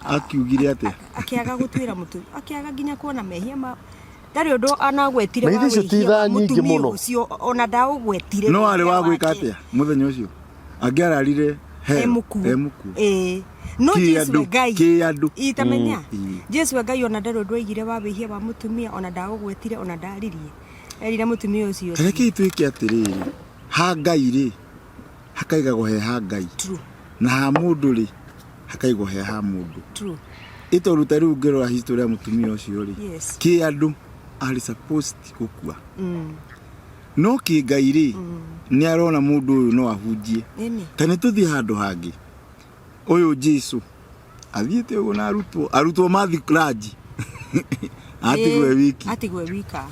akiugire ate akiaga gutwira mutu akiaga nginya kuona mehia ma ndari undu anagwetire wa wihia nyingi muno ucio ona ndaugwetire no ari wa gwika atia muthenya ucio angiararire emuku no Jesu Ngai kiandu itamenya Jesu Ngai ona ndari undu aigire wa wihia wa mutumia ona ndaugwetire ona ndaririe erire mutumia ucio reke itwike atiriri ha Ngai ri hakaigagwo he ha Ngai na ha mundu ri hakaigwo he ha mundu itoruta riu ngirora history ya mutumia ucio ri kiandu ari supposed gukua no ki Ngai ri ni arona mundu uyu no ahunjie tani tuthi handu hangi uyu Jesu athiete ugu na arutwo mathi klaji atigwe wika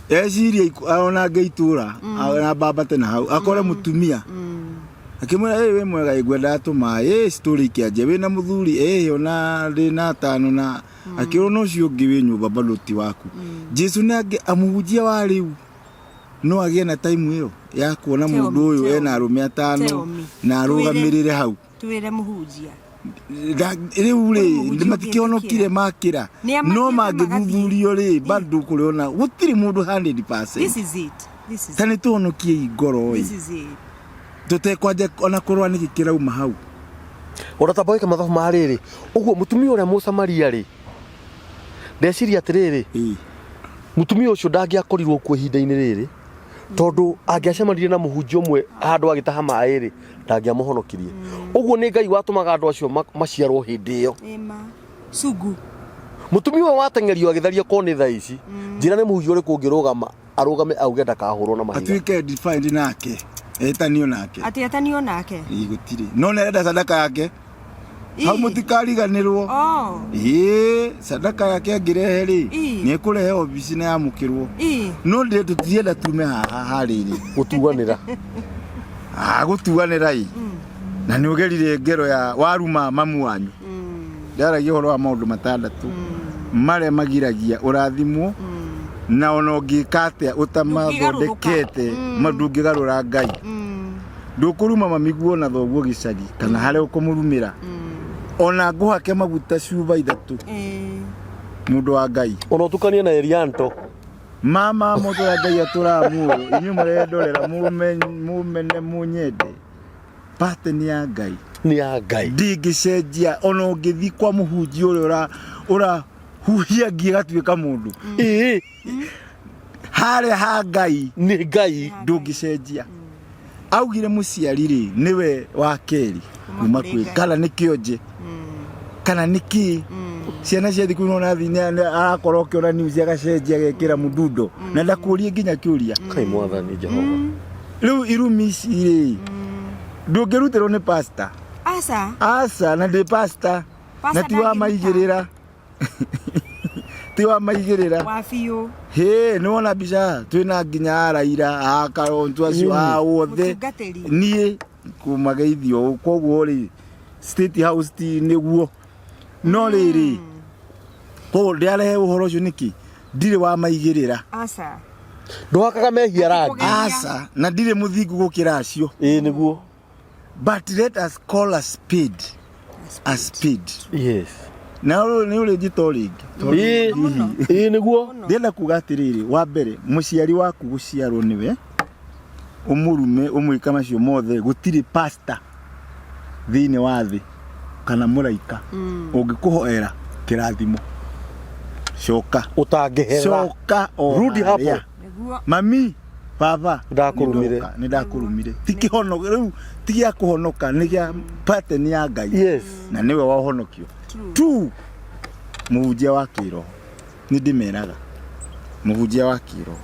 eciria ona ngeitura na baba tena hau akore mutumia akimwira we mwega igwenda tuma story kiaje we na muthuri ona ndina tano na akiro no cio ngi we nyumba baluti waku Jesu nage amuhujia wa riu no agie na time iyo ya kuona mundu uyu ena arume atano na arugamirire hau tuwire muhujia riu ri matikionokire makira no mangithuthurio ri bado kuriona gutiri mundu 100%. This is it tani tuonokie igoro this is it tutekwaje ona kurwa niki kirauma hau urataboika mathafu mariri uguo mutumia uria Musamaria ri ndeciria atiriri mutumia ucio ndangiakorirwo ku ihinda-ini riri tondu angiacemanirie na muhunjia umwe handu agitaha mai ri ndangiamuhonokirie uguo ni Ngai watumaga andu acio maciarwo hindi iyo sugu mutumia watengerio agitharia koni tha ici njira ni muhunjia uri kungirugama arugame auge ndakahurwo na mahiga atuike defined nake etanio nake etanio nake igutiri no nerenda sadaka yake hau mutikariganirwo sadaka yake angirehe ri ni kurehe obisi na yamukirwo no ndi tutienda tume haha riri gutuganira gutuganira na ni ugerire ngero ya waruma mamu wanyu ndaragia horo wa maundu matandatu mare magiragia urathimwo na ono ngikate utamathondekete mandungigarura Ngai ndukuruma mamiguo na thoguo gicagi kana hare ukumurumira ona nguhake maguta cuba ithatu mundu wa Ngai ona tukanie na Elianto mama mundu wa Ngai aturamu inyu marendorera mumene munyende pate ni ya Ngai ndigicenjia ona ungithi kwa muhunji ura huhia ngigatuika mundu hare ha Ngai ni Ngai ndungicenjia augire muciari ri niwe wa keri kuma kwi kana nikionje kana niki ciana cia thiku no na thine arakorwo kiona news agacenjia gekira mudundo na ndakurie nginya kiuria kai mwathani Jehova riu irumisi ri ndungirutirwo ni pastor asa na ndi pastor na tiwa maigirira tiwa maigirira wafio no na bica twina nginya araira akarontu acio awothe nie kumageithio koguo ri state house ti niguo no riri ko ndiarehe uhoro ucio niki ndire wa maigirira nduhakaga mehia rangi na ndire muthingu gukira acio niguo but let us call a speed yes na ni uri gitori niguo ndenda kuga atiriri wa mbere muciari waku guciarwo niwe umurume umwika macio mothe gutiri pastor thine wa thi kana muraika ungikuhoera kirathimo coka utangehera rudi hapo mami baba ndakurumire tikihono riu tigia kuhonoka nigia pattern ya Ngai na niwe wahonokio tu muhunjia wa kiroho ni ndimeraga muhunjia wa kiroho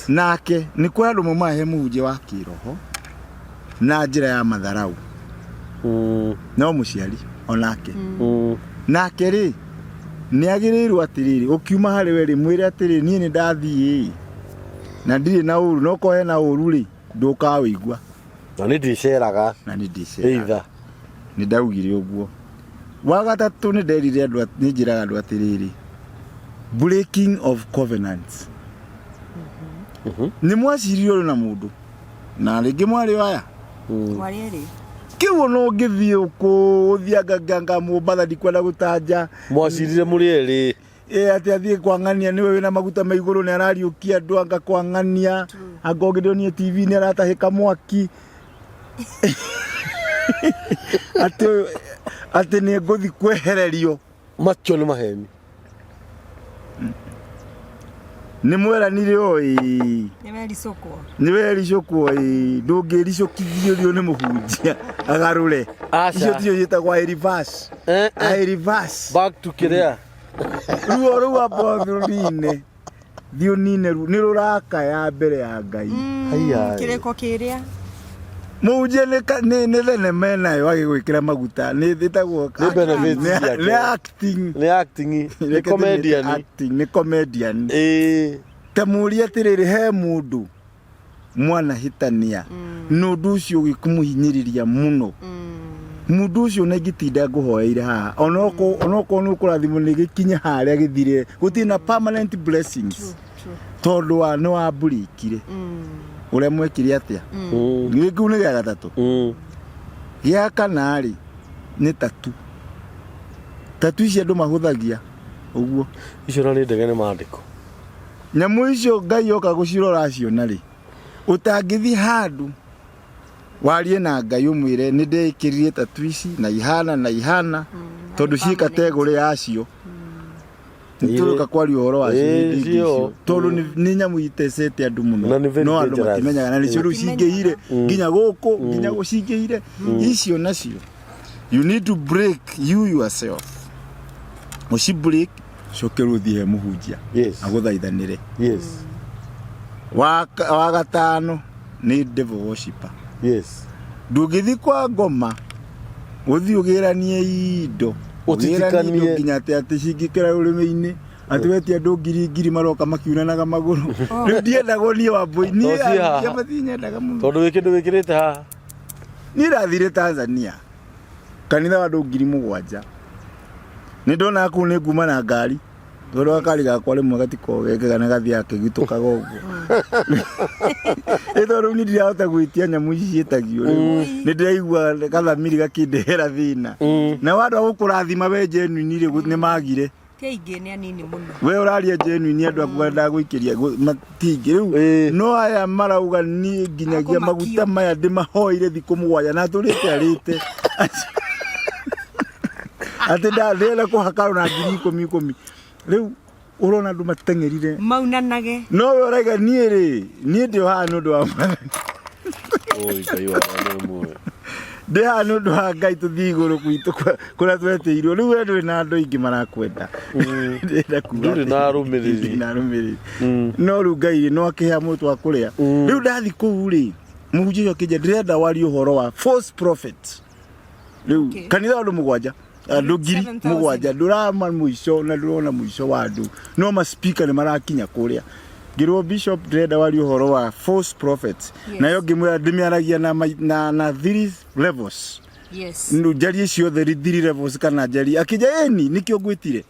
nake ni kwa andu mumahe muhunjia wa kiroho na njira ya matharau no muciari onake nake ri ni agirirwo atiriri ukiuma hari we ri mwire atiriri ni ndathii na ndiri na uru no kohe na uru ri ndukawigua na ni ndiceraga either ni ndaugire uguo wa gatatu ni nderire andu ni njiraga andu atiriri breaking of covenants ni mwaciririo na mundu na ringi mwari waya mwari kiwo no ngithie ukuthianga mumbatha ndikwenda gutanja mwacirire muri eri ati athie kwangania niwe wina maguta maiguru ni arariukia andu anga kwangania angongidonie TV ni aratahika mwaki ati ni nguthi kwehererio macho ni maheni ni mwera nire oi ni weri soko ndungiri cokithio ni muhunjia agarure icio tio yitagwa reverse reverse back to kiria ruo abothuline dio nine ni ruraka ya mbere ya Ngai haya kireko kiria muhunjia ni thene menayo agigwikira maguta ni thitagwo ni benefits ni acting ni comedian ni comedian tamuria tiriri he mundu mwana hitania nundu ucio gikumuhinyiriria muno mundu ucio na gitinda nguhoeire haha onoko nukurathimo ni gikinya haria githire gutina permanent blessings tondu wa no aburikire uria mwekire atia giku ni gya gatatu gya kanari ni tatu icio andu mahuthagia uguo icio na ni ndege ni maandiko nyamu icio Ngai oka gucirora acio nari utangithi handu warie na Ngai umwire ni ndekiririe tatu ici na ihana tondu ci kategori yacio nituruka kwari uhoro wacio tondu ni nyamu itecete andu muno no andu matimenyaga na nicio riu cingeire nginya guku nginya gucingeire icio nacio you need to break you yourself muci break cokeru thihe muhunjia aguthaithanire wa gatano ni devil worshipper ndugithi kwa ngoma uthi ugiranie indo utitikanie nginya ati cingikira urimi-ini ati wetia andu ngiri maroka makiunanaga maguru riu ndiendagwo nie Wambui nie nyamatinyendaga muno tondu wikindu wikirite haha ni rathire Tanzania kanitha wa andu 7,000 ni ndona ku ni nguma na ngari tondu akari gakwa rimwe gatikogekega na gathia akigitukaga uguo ithoro ni ndirahota gwitia nyamu ici cietagio ni ndiraigua gathamiri gakindehera thina na wandu agukurathima we genuine ni magire keige ni anini muno we uraria genuine andu akwenda guikiria matingi riu no aya marauga ni nginyagia maguta maya ndimahoire thiku 7 na turite arite ati ndela kuhakaro na 10,000 riu urona andu matengerire maunanage no we uraiga nie ndio haha nundu wa oi Ngai wa mwe de haha nundu wa Ngai tuthii iguru kwitu kuria twetirwo riu we nduri na andu ingi marakwenda nduri na arumiriri no riu Ngai no akihea mutu wa kuria riu ndathi kuu ri muhunjia ucio kija ndirenda wari uhoro wa false prophet riu kanitha andu 7 andu 7,000 ndurama muico na ndurona muico wa andu no ma speaker ni marakinya kuria ngirwo bishop ndirenda wari uhoro wa false prophets nayo ngimwira ndimiaragia na 3 levels ndu njari ciothe 3 levels kana njari akija nikio ngwitire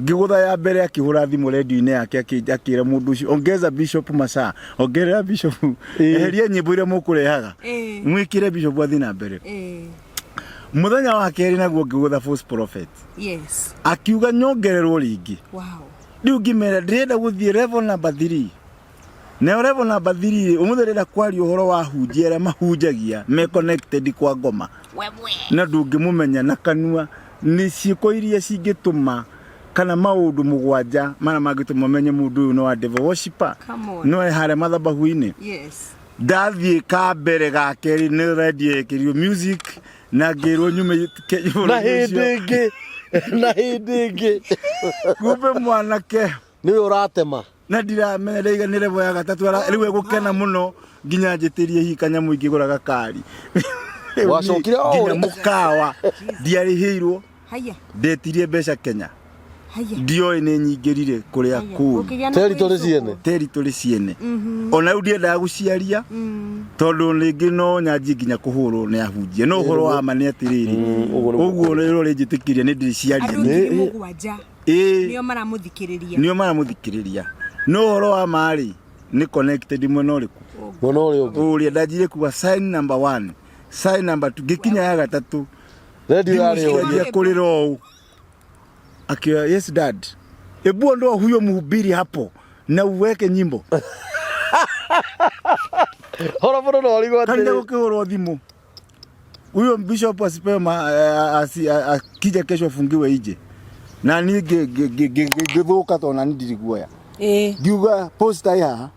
ngigutha ya mbere akihura thimu radio-ini yake akira mundu ucio ongeza bishop masaa ongerera bishop eheria nyimbo iria mukurehaga mwikire bishop athi na mbere muthenya wa keri naguo ngigutha false prophet akiuga nyongererwo ringi riu ngimera ndirenda guthie level number 3 na level number 3 umutherera kwari uhoro wa hunjia aria mahunjagia me connected kwa ngoma na ndungimumenya na kanua ni ciiko iria cingituma kana maundu 7 mana mangituma menye mundu uyu no wa devil worshipper no ehare mathabahu-ini ndathie ka mbere ga keri ni radio ekirio music na ngirwo nyume na hindi kumbe mwanake niwe uratema na ndiramenya ndaiga ni level ya gatatu riu egukena muno nginya njitirie hikanya muingi gura gakari wacokire nginya mukawa ndiarihirwo ndetirie mbeca Kenya ndio ni nyingirire kuria ku territory ciene ona riu ndiendaga guciaria tondu ringi no nyanji nginya kuhurwo ni ahunjia no uhoro wa mani atiriri uguo rero rinjitikiria ni ndiciaria nio maramuthikiriria no uhoro wa mari ni connected mwena uriku uria ndajire kuwa sign number 1 sign number 2 gikinya ya gatatu radio yari kuriro akiwa yes dad ebu ndo huyo mhubiri hapo na uweke nyimbo hora bora no aligo tande ukihoro thimu huyo bishop asipema akija kesho afungiwe ije na ni githuka tona ndiriguoya ngiuga poster ya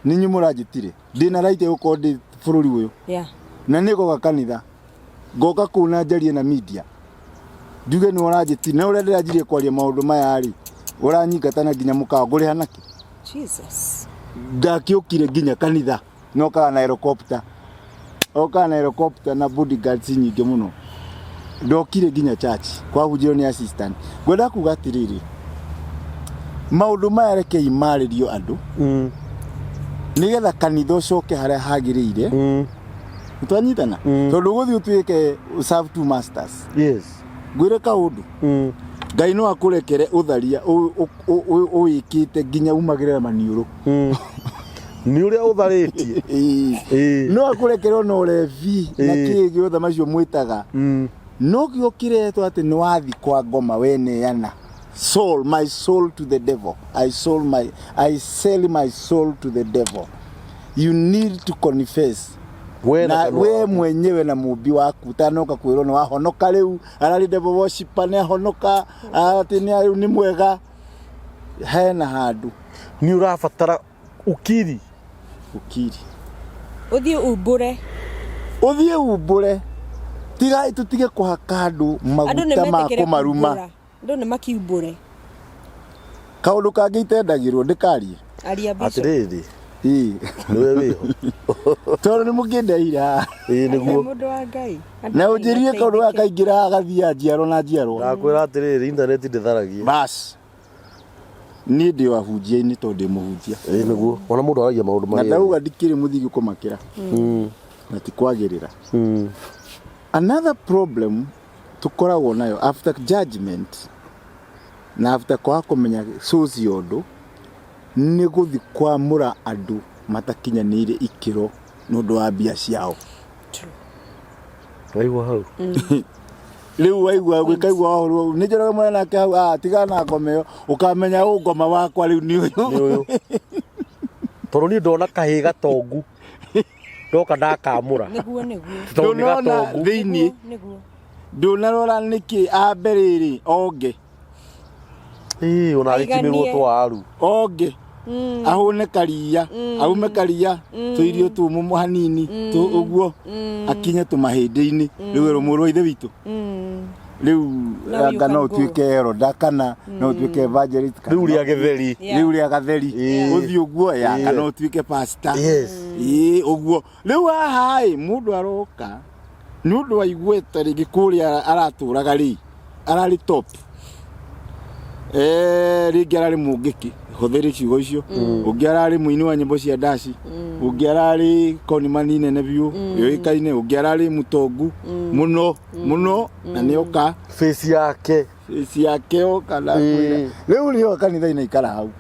ninyi murajitire ndina right uko ndi bururi uyu na niko gakanitha goka kuna njarie na media nduge ni urajiti na ure ndirajirie kwaria maundu maya ari uranyingatana nginya mukawa nguri hanaki ndakiukire nginya kanitha noka na helicopter na bodyguards nyingi muno ndokire nginya church kwa hujiro ni assistant gwenda kuga atiriri maundu maya reke imaririo andu nigetha kanitha ucoke haria hagirire twanyitana tondu guthi utuike serve two masters. Yes, gwire kaundu Ngai no akurekere utharia uikite nginya umagirira maniuru ni uria utharitie no akurekere no revi na kigi othe macio mwitaga no giokiretwo ati ni wathi kwa ngoma wene yana soul, my soul to the devil. I sell my soul to the devil. You need to confess. Na we mwenyewe na mubi waku tanoka kwiro no wahonoka riu arari devil worship ne honoka ati ni mwega hena handu ni urafatara ukiri uthie ubure tiga tutige kuhaka andu maguta ma kumaruma andu ni makiumbure kaundu kangi itendagirwo ndikarie atiriri niwe wiho tondu ni mukindeira niguo mundu wa Ngai na unjirie kaundu akaingira agathia njiaro na njiaro ndakwira atiriri internet nditharagia bas ni ndi wahunjia-ini tondu muhunjia niguo ona mundu aragia maundu na ndauga ndikiri muthigi kumakira na tikwagirira another problem tukoragwo nayo after judgment na after kwa kumenya source yondu ni guthi kwamura andu matakinyanire ikiro nundu wa bia ciao waigua hau riu waigua gwikaigua horo ni Njoroge mwana nake hau tigana ngomeo ukamenya ngoma wakwa riu ni uyu tondu ni ndona kahiga tongu ndoka ndakamura niguo ndona thiini ndunarora niki amberiri onge ona arikimirwo twaru onge ahune karia aume karia tuirio tumu hanini tu uguo akinya tumahindi-ini riu rumurwo ithe witu riu anga no tuike eroda kana no tuike evangelist riu ria gatheri uthi uguo anga no tuike pastor uguo riu haha mundu aroka nundu waiguete rigi kuria araturaga ri arari top rigi arari mungiki huthiri ciugo icio ungi arari muini wa nyimbo cia ndaci ungi arari koni manine ne biu yoikaine ungi arari mutongu muno na nioka face yake okana kwira riu rio kanitha ina ikara hau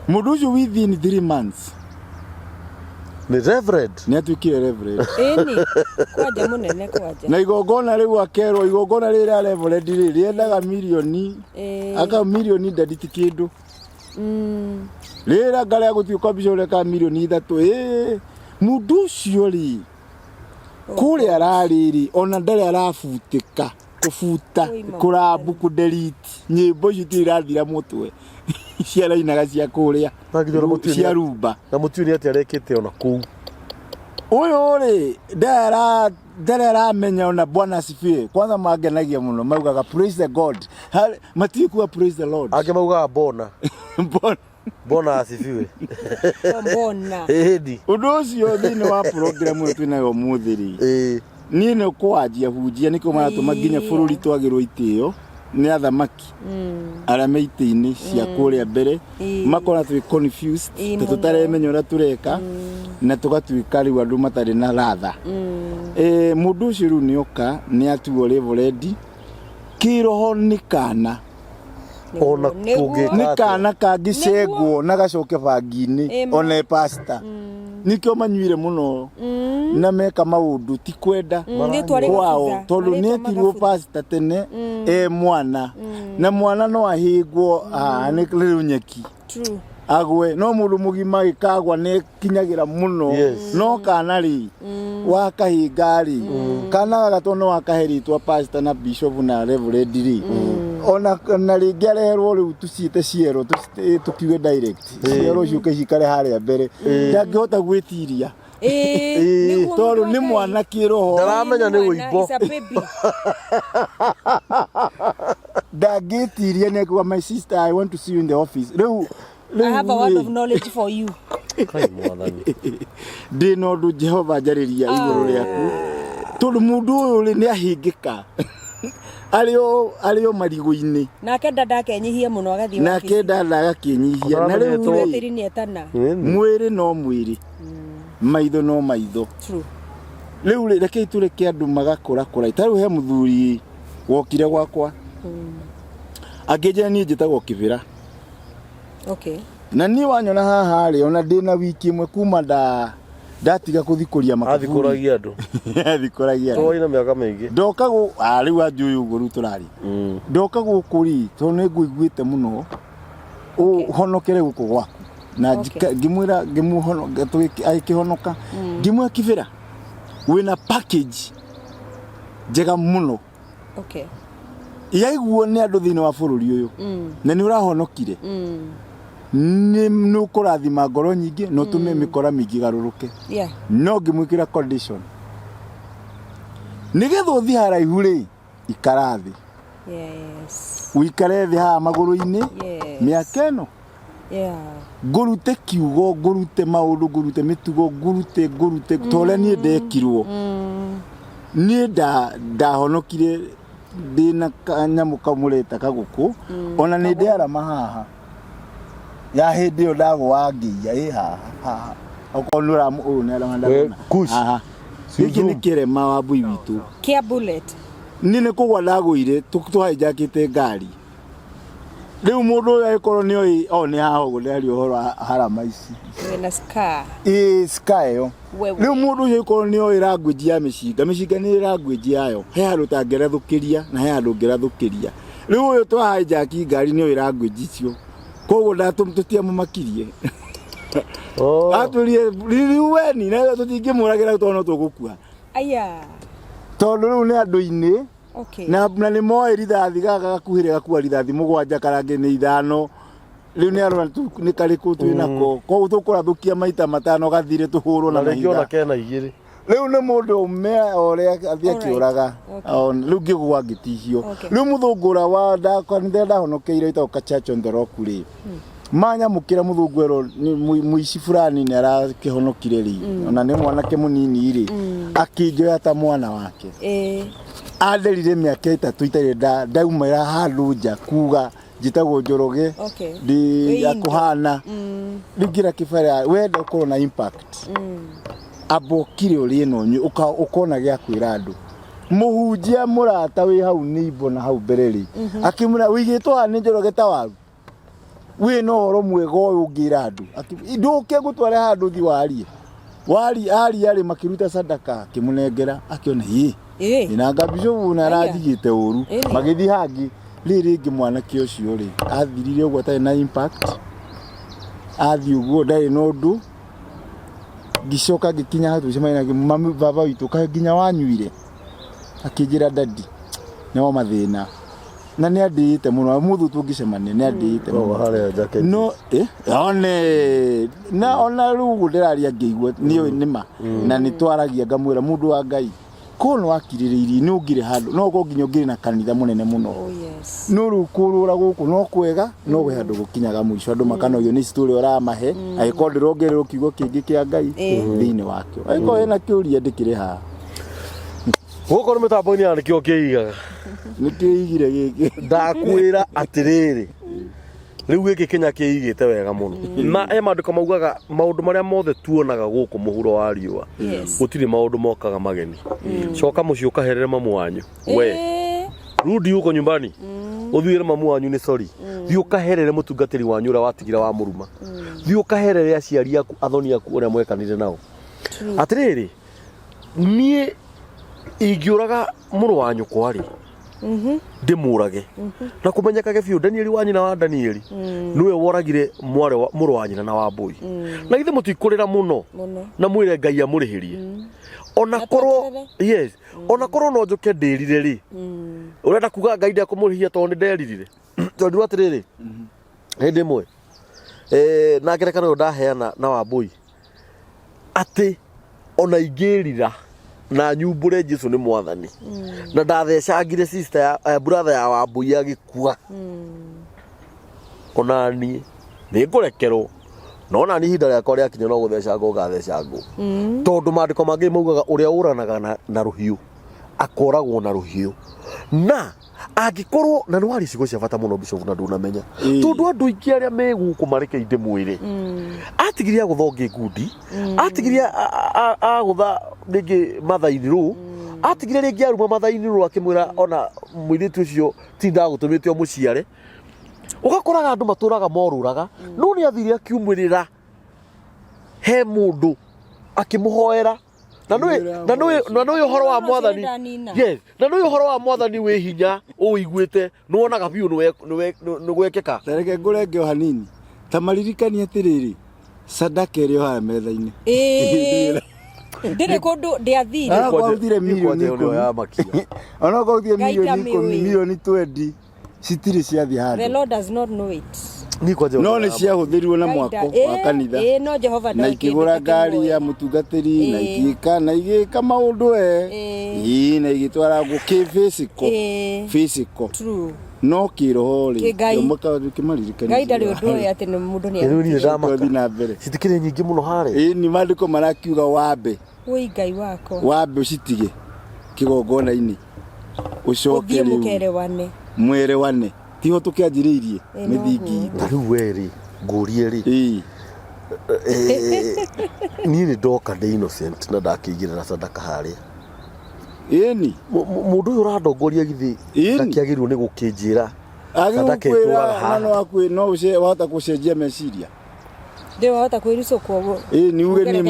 mundu ucio within 3 months ni reverend ni atuikire reverend ni kwaja munene kwaja na igongona riu akerwo igongona riri reverend riri endaga milioni aka milioni ndaditi kindu rira ngare gutuika bishore ka milioni 3 mundu ucio ri kuri arariri ona ndare arafutika kufuta kurabu kudelete nyimbo citirathira mutwe ciara inaga cia kuria cia rumba na mutuni ati arekete ona kuu uyu ri ndara menya ona Bwana asifiwe kwanza magenagia muno maugaga praise the God matikuwa praise the Lord ake maugaga Bwana asifiwe edi undu ucio thini wa program yetu nayo muthiri ni no kwanjia hunjia niko maratuma nginya bururi twagirwo itio ni athamaki ara meiti-ini cia kuria mbere makona twi confused tutaremenya ura tureka na tugatuika riu andu matari na ratha mundu ucio riu nioka ni atuo reverend kiroho nikana ona kuge nikana kangicegwo na gacoke bangi-ini ona pastor nikyo manyuire muno na meka maundu ti kwenda kwao tondu ni etirwo pastor tene mwana na mwana no ahingwo ni riu nyeki agwe no mundu mugima ikagwa ne kinyagira muno no kana ri wakahingari kana gatono wakaheritwa pastor na bishop na reverend ri ona na ringi arerwo riu tuciite ciero tukiwe direct ciero ciuke cikare haria mbere ndangihota gwitiria tondu ni mwana kiroho ndaramenya ni uimbo ndangitiria ne kwa my sister I want to see you in the office riu I have a word of knowledge for you kai mwathani ndi no ndu Jehova njariria iguru riaku tondu mundu uyu ni ahingika Alio marigo-ini. Nake ndakanyihie muno agathie. Nake ndagakinyihia. Na riu ni etana. Mwiri no mwiri. Maitho no maitho. True. Riu reke tureke andu magakura kura. Tariu he muthuri wokire gwakwa. Akeje ni njitagwo Kibira. Okay. Na ni wanyona haha ri ona ndina wiki imwe kuma ndatiga kuthikuria makaburi. Athikuragia andu. Athikuragia. To ina miaka mingi. Ndoka gu riu anjuyu guru turari. Ndoka gukuri to ne nguiguite muno. Honokere guku gwaku. Na ngimwira ngimuhono aikihonoka. Ngimwe Kibira. Wina package njega muno. Okay. Yaiguo ni andu thini wa bururi uyu. Na ni urahonokire. Ni nukurathima ngoro nyingi no tume mikora mingi garuruke. Yeah. No ngimwikira condition. Nigetha uthi haraihu ri ikarathi. Yes. Uikare thi ha maguru-ini. Yes. Miaka ino. Yeah. Ngurute kiugo, ngurute maundu, ngurute mitugo, ngurute tole ni ndekirwo. Ni ndahonokire ndina kanyamu kamureta kaguku ona ni ndiara mahaha ya hindi yo ndagwa ngiya haha okonura une alamanda aha iki ni kirema Wambui witu kia bullet nine kugwa ndagwire tuhijakite ngari riu mundu aikoro ni oi oni haho gudari ohoro harama ici wena scar scar yo riu mundu aikoro ni oi language ya mishiga ni language yayo he handu tangerathukiria na he handu ngerathukiria riu uyu twahijaki ngari ni oi language icio koguo ndatumtutia mumakirie aturie riu weni na tutingimuragira tono tugukua aya tondu riu ni andu-ini. Okay. Na ni moe rithathi gaga gakuhire gakua rithathi mugwanja karange ni ithano riu ni arona ni kariku twinako ko tukurathukia maita matano gathire tuhurwo na mahiga na kena igiri riu ni mundu ume oria athia kiuraga riu ngigwa ngitihio riu muthungura wa ndakonithe ndahonokeire itoka church on the rock ri manya mukira muthungwero ni muici fulani ni arakihonokire ri ona ni mwanake munini ri akinjoya ta mwana wake aderire miaka 3 itari ndaumira handu nja kuga njitagwo Njoroge ndi yakuhana ngira Kibira wenda ukorwo na impact abokire uri no ukona gya kwira andu muhunjia murata wi hau nibo na hau bereri akimura wigitwa ni Njoroge ta waru wi no horo mwega uyu ngira andu nduke gutware handu thi wari ari makiruta sadaka kimunengera akiona ina ngabisho na rajigite uru magithi hangi riri ngi mwana kio cio ri athirire ugo tari na impact athi ugo ndari no ndu gicoka gikinya hatu cemaina mami baba witu ka ginya wanyuire akijira dadi no mathina na ni andite muno muthu tungicemania ni andite no one na ona rugu ndiraria ngiigwa ni nima na ni twaragia ngamwira mundu wa Ngai kono akiriririe ni ugire handu no go nginyo ngire na kanitha munene muno no rukurura guku no kwega no gwe handu gukinyaga mwisho andu makanogio ni story oramahe aiko ndirongerero kiugo kingi kia Ngai thiini wakio aiko ena kiuria ndikire ha guko ni mitambo-ini andikio kiigaga nikiigire giki ndakwira atiriri riu giki Kenya kiigite wega muno na he maandiko maugaga maundu maria mothe tuonaga guku muhuro wa riua gutiri maundu mokaga mageni coka muci ukaherere mamu wanyu we rudi uko nyumbani uthiire mamu wanyu ni sorry thi ukaherere mutungatiri wanyu ura watigira wa muruma thi ukaherere aciari aku athoni aku uria mwekanire nao atiriri nie ingiuraga muru wanyu kwari ndimurage na kumenyekage biu Danieli wanyina wa Danieli niwe woragire muru wanyina na Wambui na githe mutikurira muno na mwire Ngai amurihirie ona korwo ona korwo no njuke ndirire ri urenda kuga Ngai ndakumurihia to ni nderirire tondu atiriri hindi mwe na ngerekano ndaheana na Wambui ati ona ingirira na nyumbure Jesu ni mwathani na ndathecangire sister ya brother ya Wambui agikua ona ni ngurekerwo no na ni hinda yakwa ria kinya no guthecangwo gathecangwo tondu maandiko mangi maugaga uria uranaga na ruhiu akoragwo na ruhiu na angikorwo na nwari cigo cia bata muno Bishop na ndunamenya tondu andu ingi aria meguku marekeinde mwiri atigiria guthonge ngundi atigiria agutha ringi mathaini ru atigiria ringi aruma mathaini ru akimwira ona mwiritu ucio tinda gutumite muciare ugakoraga andu maturaga moruraga no ni athiri akiumwirira he mundu akimuhoera na no horo wa mwathani yes na no horo wa mwathani we hinya uiguite no onaga biu no gwekeka tareke ngurenge o hanini tamaririkani atiriri sadaka iri ha metha-ini ndire kundu ndiathire kwa uthire milioni ya makia ona kwa uthire milioni 20 citiri ciathi handu the Lord does not know it no ni ciahuthirirwo na mwako wa kanitha no Jehova na ikigura ngari ya mutungatiri na igika na igika maundu na igitwara guki physical true no kiroho ri yomuka kimaririkana ngai ndari undu ati ni mundu ni na mbere citikire nyingi muno hari ni mandiko marakiuga wambe wi ngai wako wambe ucitige kigongona-ini ucoke riu mwerewane tiho tukianjiriirie mithingi tariu weri ngurie ri ni ndoka de innocent na ndakiigirira sadaka haria ni mundu uyu uradongoria githi ndakiagirwo ni gukinjira sadaka ituraga ha no akwi no uce wahota kucenjia meciria ndio wahota kwiriso kwa ni uge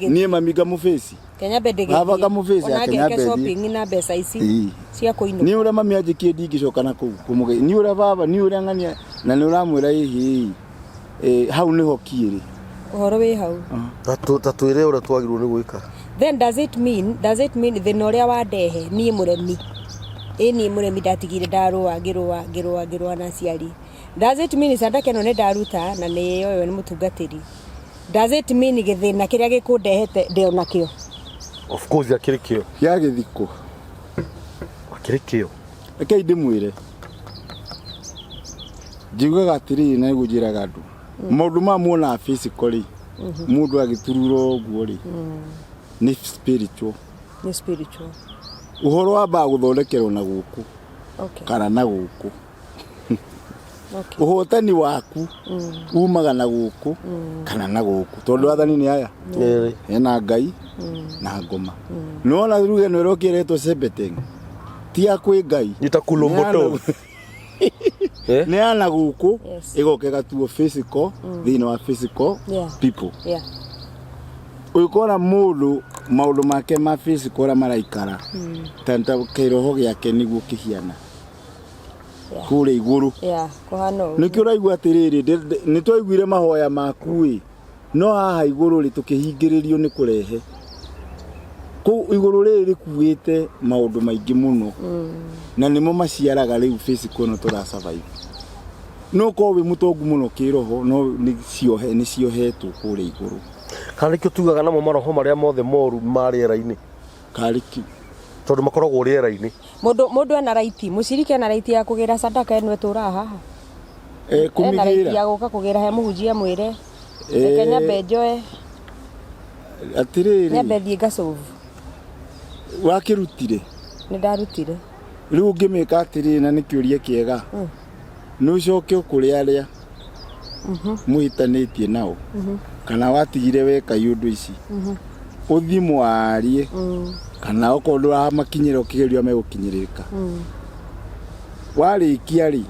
ni mami gamufeci Kenya bedege ava gamufeci Kenya bedege shopping na pesa ici cia kuinu ni ura mami ajikie ndigicoka na kumuge ni ura baba ni ura ngania na ni uramwira hihi hau niho kiiri uhoro wi hau tatwire ura twagirwo ni gwika then does it mean thina uria wandehe ni muremi ni muremi ndatigire ndarua ngirwa na ciari does it mean sadaka no ne ndaruta na ni yoyo ni mutungatiri does it mean githina kiria gikundehete ndio nakio of course akirikio ya githiko akirikio eke ndimwire njiugaga atiri na gujira gandu maundu ma muona physically mundu agitururo guo ri ni spiritual uhoro wa ba guthondekerwo na guku kana na guku uhotani waku umaga na guku kana na guku tondu athani ni aya ena ngai na ngoma nona ruge no rokiretwo sebeteng ti akwi ngai nitakulomboto ne ana guku igokega tuo physical thina wa physical people ukora mundu maundu make ma physical ra maraikara tanta kiroho giake niguo kihiana kure iguru kuhano nikio raigua atiriri ni twaiguire mahoya maku no haha iguru ri tukihingiririo ni kurehe ku iguru riri kuite maundu maingi muno na nimo maciaraga riu physical no tura survive no ko wi mutongu muno kiroho no ni ciohetwo kure iguru kana kio tugaga namo maroho maria mothe moru mariera-ini kariki tondu makoragwo riera-ini mundu ana raiti muciriki ana raiti ya kugira sadaka eno etura haha kumigira ya guka kugira he muhujia mwire Kenya bejoe atiriri nyambe thie gacovu wakirutire ni ndarutire riu ngimika atiri na nikiuria kiega no coke ukuri aria muhitanitie nao kana watigire weka yundu ici uthimo arie kana okondo amakinyira ukigerio megukinyirika warikia ri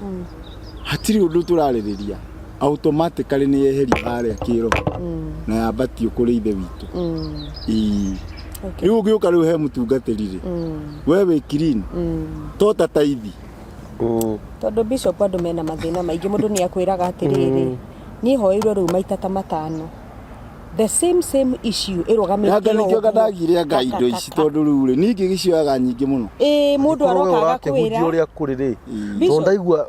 hatiri undu turaririria automatically ni yeheri aria kiro na yabati ukuri ithe witu riu ugiuka riu he mutungatirire wewe clean tota taithi tondu Bishop andu mena mathina maingi mundu ni akwiraga atiriri ni hoirwo riu maita ta matano the same issue irugamite yaga nikio gadagire ngai indo ici tondu riu ri ningi gicioaga nyingi muno mundu arokaga kwira uria kuriri tondaigua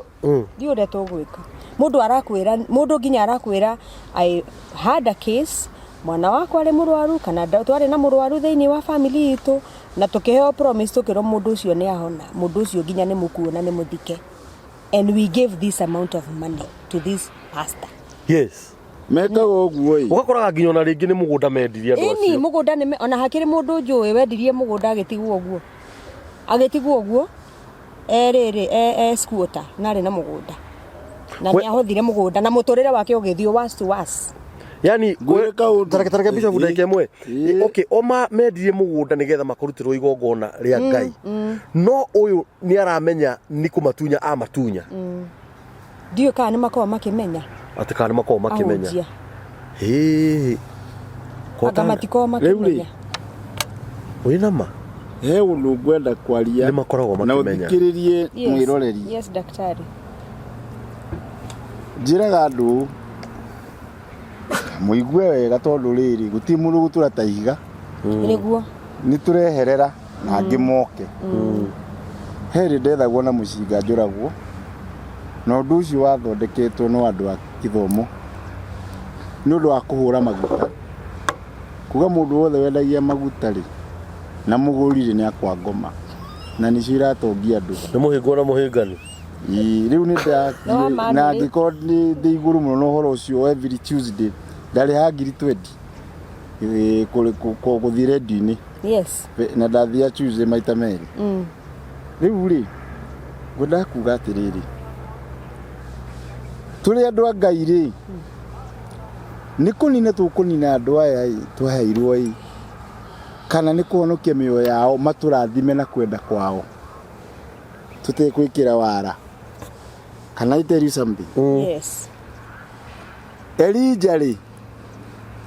ndi uria tugwika mundu arakwira mundu nginya arakwira I had a case mwana wakwa ari murwaru kana twari na murwaru thiini wa family itu na tukiheo promise tukiro mundu ucio ni ahona mundu ucio nginya ni mukuona ni muthike and we gave this amount of money to this pastor yes meka oguo ugakoraga nginya na ringi ni mugunda mendirie andu acio ni mugunda ni ona hakiri mundu njui wendirie mugunda agitigwo oguo Agetigwo guo squatter nari na mugunda na ni ahothire mugunda na muturire wake ugithio was to was. Yani tareke bishop ndake mwe okay oma medie mugunda nigetha makurutirwo igongona ria Ngai no uyu ni aramenya ni kumatunya amatunya dio kana ni makoma makimenya ati kana makoma makimenya kota matiko makimenya wina ma undu ngwenda kwaria ni makoragwo makimenya na uthikiririe mwiroreri. Yes daktari, njiraga andu muigue wega tondu riri guti mundu gutura ta ihiga niguo ni tureherera na ngimoke heri ndethagwo na mucinga njuragwo na undu ucio wathondeketwo no andu a kithomo ni undu wa kuhura maguta kuga mundu wothe wendagia maguta ri na mugurire ni akwa ngoma na ni cira tongia andu ni muhingo na muhingani riu ni na ngiko ni iguru muno no horo ucio every Tuesday ndari ha ngiri 20 ko guthire radio-ini. Yes na ndathia Tuesday maita meri riu ri ngwenda kuga atiriri turi andu a Ngai ri ni kunina tukunina andu aya tweheirwo kana ni kuhonokia mioyo yao maturathime na kwenda kwao tutekwikira wara. Can I tell you something? Yes. Elijah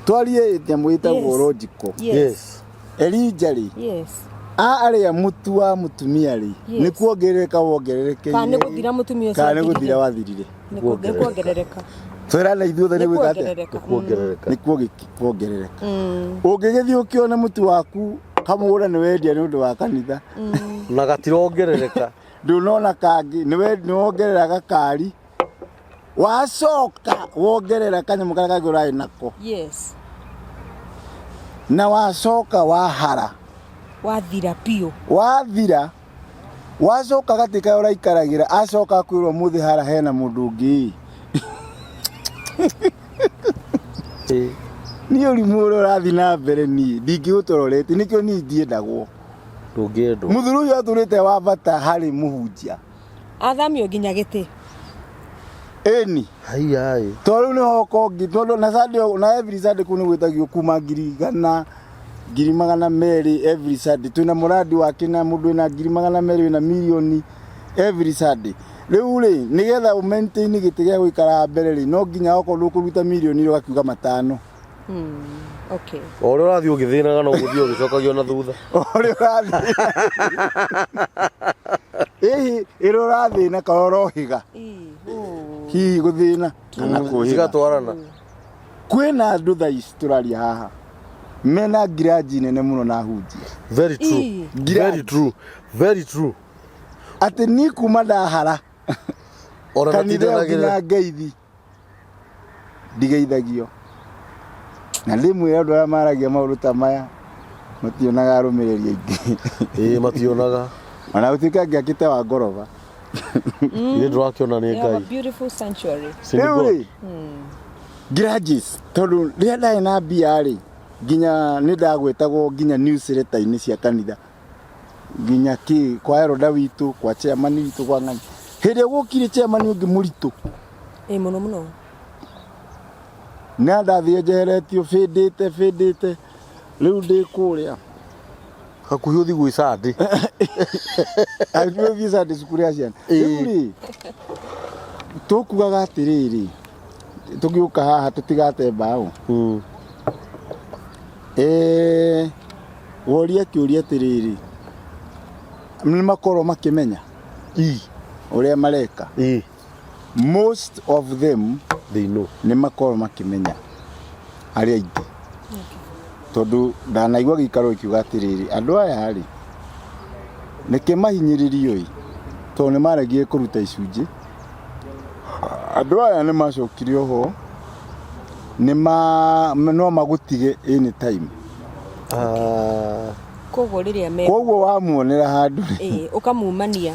twarie nyamuita logical. Yes. Elijah yes aria mutu wa mutumia ri ni kuongerereka wongerereke kana guthira mutumia ucio kana guthira wathirire ni kuongerereka twira na ithuothe ni gwikate kuongerereka ni kuongerereka ungigithii ukiona mutu waku kamura ni wendia ni undu wa kanitha na gatirongerereka ndunona kangi ni wongereraga kari wacoka wongerera kanyamu karia kangĩ ũrarĩ nako. Yes. Na wacoka wahara wathira piũ wathira wacoka gatika ũraikaragĩra acoka kwĩrwo mũthĩ hara hena mũndũ ũngĩ ni ũrimũ ũrĩa ũrathiĩ na mbere niĩ ndingĩũtororete nĩkĩo niĩ ndiendagwo ndũngĩendwo mũthuri ũyũ atũrĩte wa bata harĩ mũhunjia athamio nginya gĩtĩ eni ai tondũ nĩ hokongi tondũ na Sunday na every Sunday kũnĩ gwĩtagio kuma 100 200 every Sunday twĩna mũradi wake na mũndũ wĩna 200 wĩna milioni every Sunday rĩu rĩ nĩgetha u maintain gĩtĩ gĩa gũikara mbere rĩ no nginya okorwo ũkũruta milioni ĩyo gakiuga 5 okay ore ũrathiĩ ũgĩthĩnaga no gũthiĩ ũgĩcokagio na thutha ore ũrathiĩ ĩrorathĩna karorohiga hi guthina kana kuhiga twarana kwina andu thaa ici turaria haha mena ngiraji nene muno na hunjia very true very true ati ni kuma ndahara ora natithagĩra ngeithi ndigeithagio na rimwe andu arĩa maragia maũndũ ta maya mationaga arũmĩrĩri aingĩ mationaga ona gũtuĩka ngĩakĩte wa ngoroba ni ndũrakĩona nĩ Ngai beautiful sanctuary graduates tondu ria ndaĩ na mbia rĩ nginya nĩ ndagwetagwo nginya newsletter-inĩ cia kanitha nginya kwa eroda witũ kwa chairman witũ kwa ng'ani hĩndĩ gũkire chairman ũngĩ mũritũ mũno mũno na ndathie njeheretio fĩndĩte rĩu ndĩ kũrĩa hakuhĩ ũthi gwĩ Sunday hakuhĩ Sunday cukuru ya ciana rĩu rĩ tũkugaga atĩrĩrĩ tũgĩũka haha tũtigate mbaũ woria kĩũria atĩrĩrĩ nĩ makorwo makĩmenya ũrĩa mareka most of them they know nĩ makorwo makĩmenya arĩa aingĩ tondu ndanaigua gĩikaro kiuga atĩrĩrĩ andũ aya rĩ nĩkĩ mahinyĩrĩrio tondũ nĩ maregire kũruta icunjĩ andũ aya nĩ macokirio ho no magũtige anytime koguo rĩrĩa me koguo wamuonera handũ ũkamumania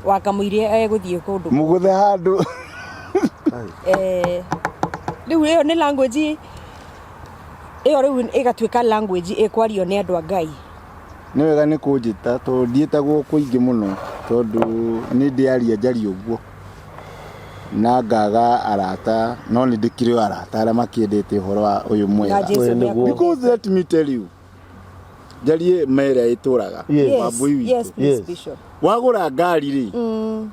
wakamũirie egũthiĩ kũndũ mũgũthe handũ rĩu ĩyo nĩ language ĩyo rĩu ĩgatuĩka language ĩkwario nĩ andũ a Ngai nĩ wega nĩ kũnjĩta tondũ ndiĩtagwo kũingĩ mũno tondũ nĩ ndĩaria njari ũguo na ngaga arata no nĩ ndĩkĩrĩ arata arĩa makĩendete ũhoro wa ũyũ mwega because let me tell you njari mere itũraga Wambui witũ wagũra ngari rĩ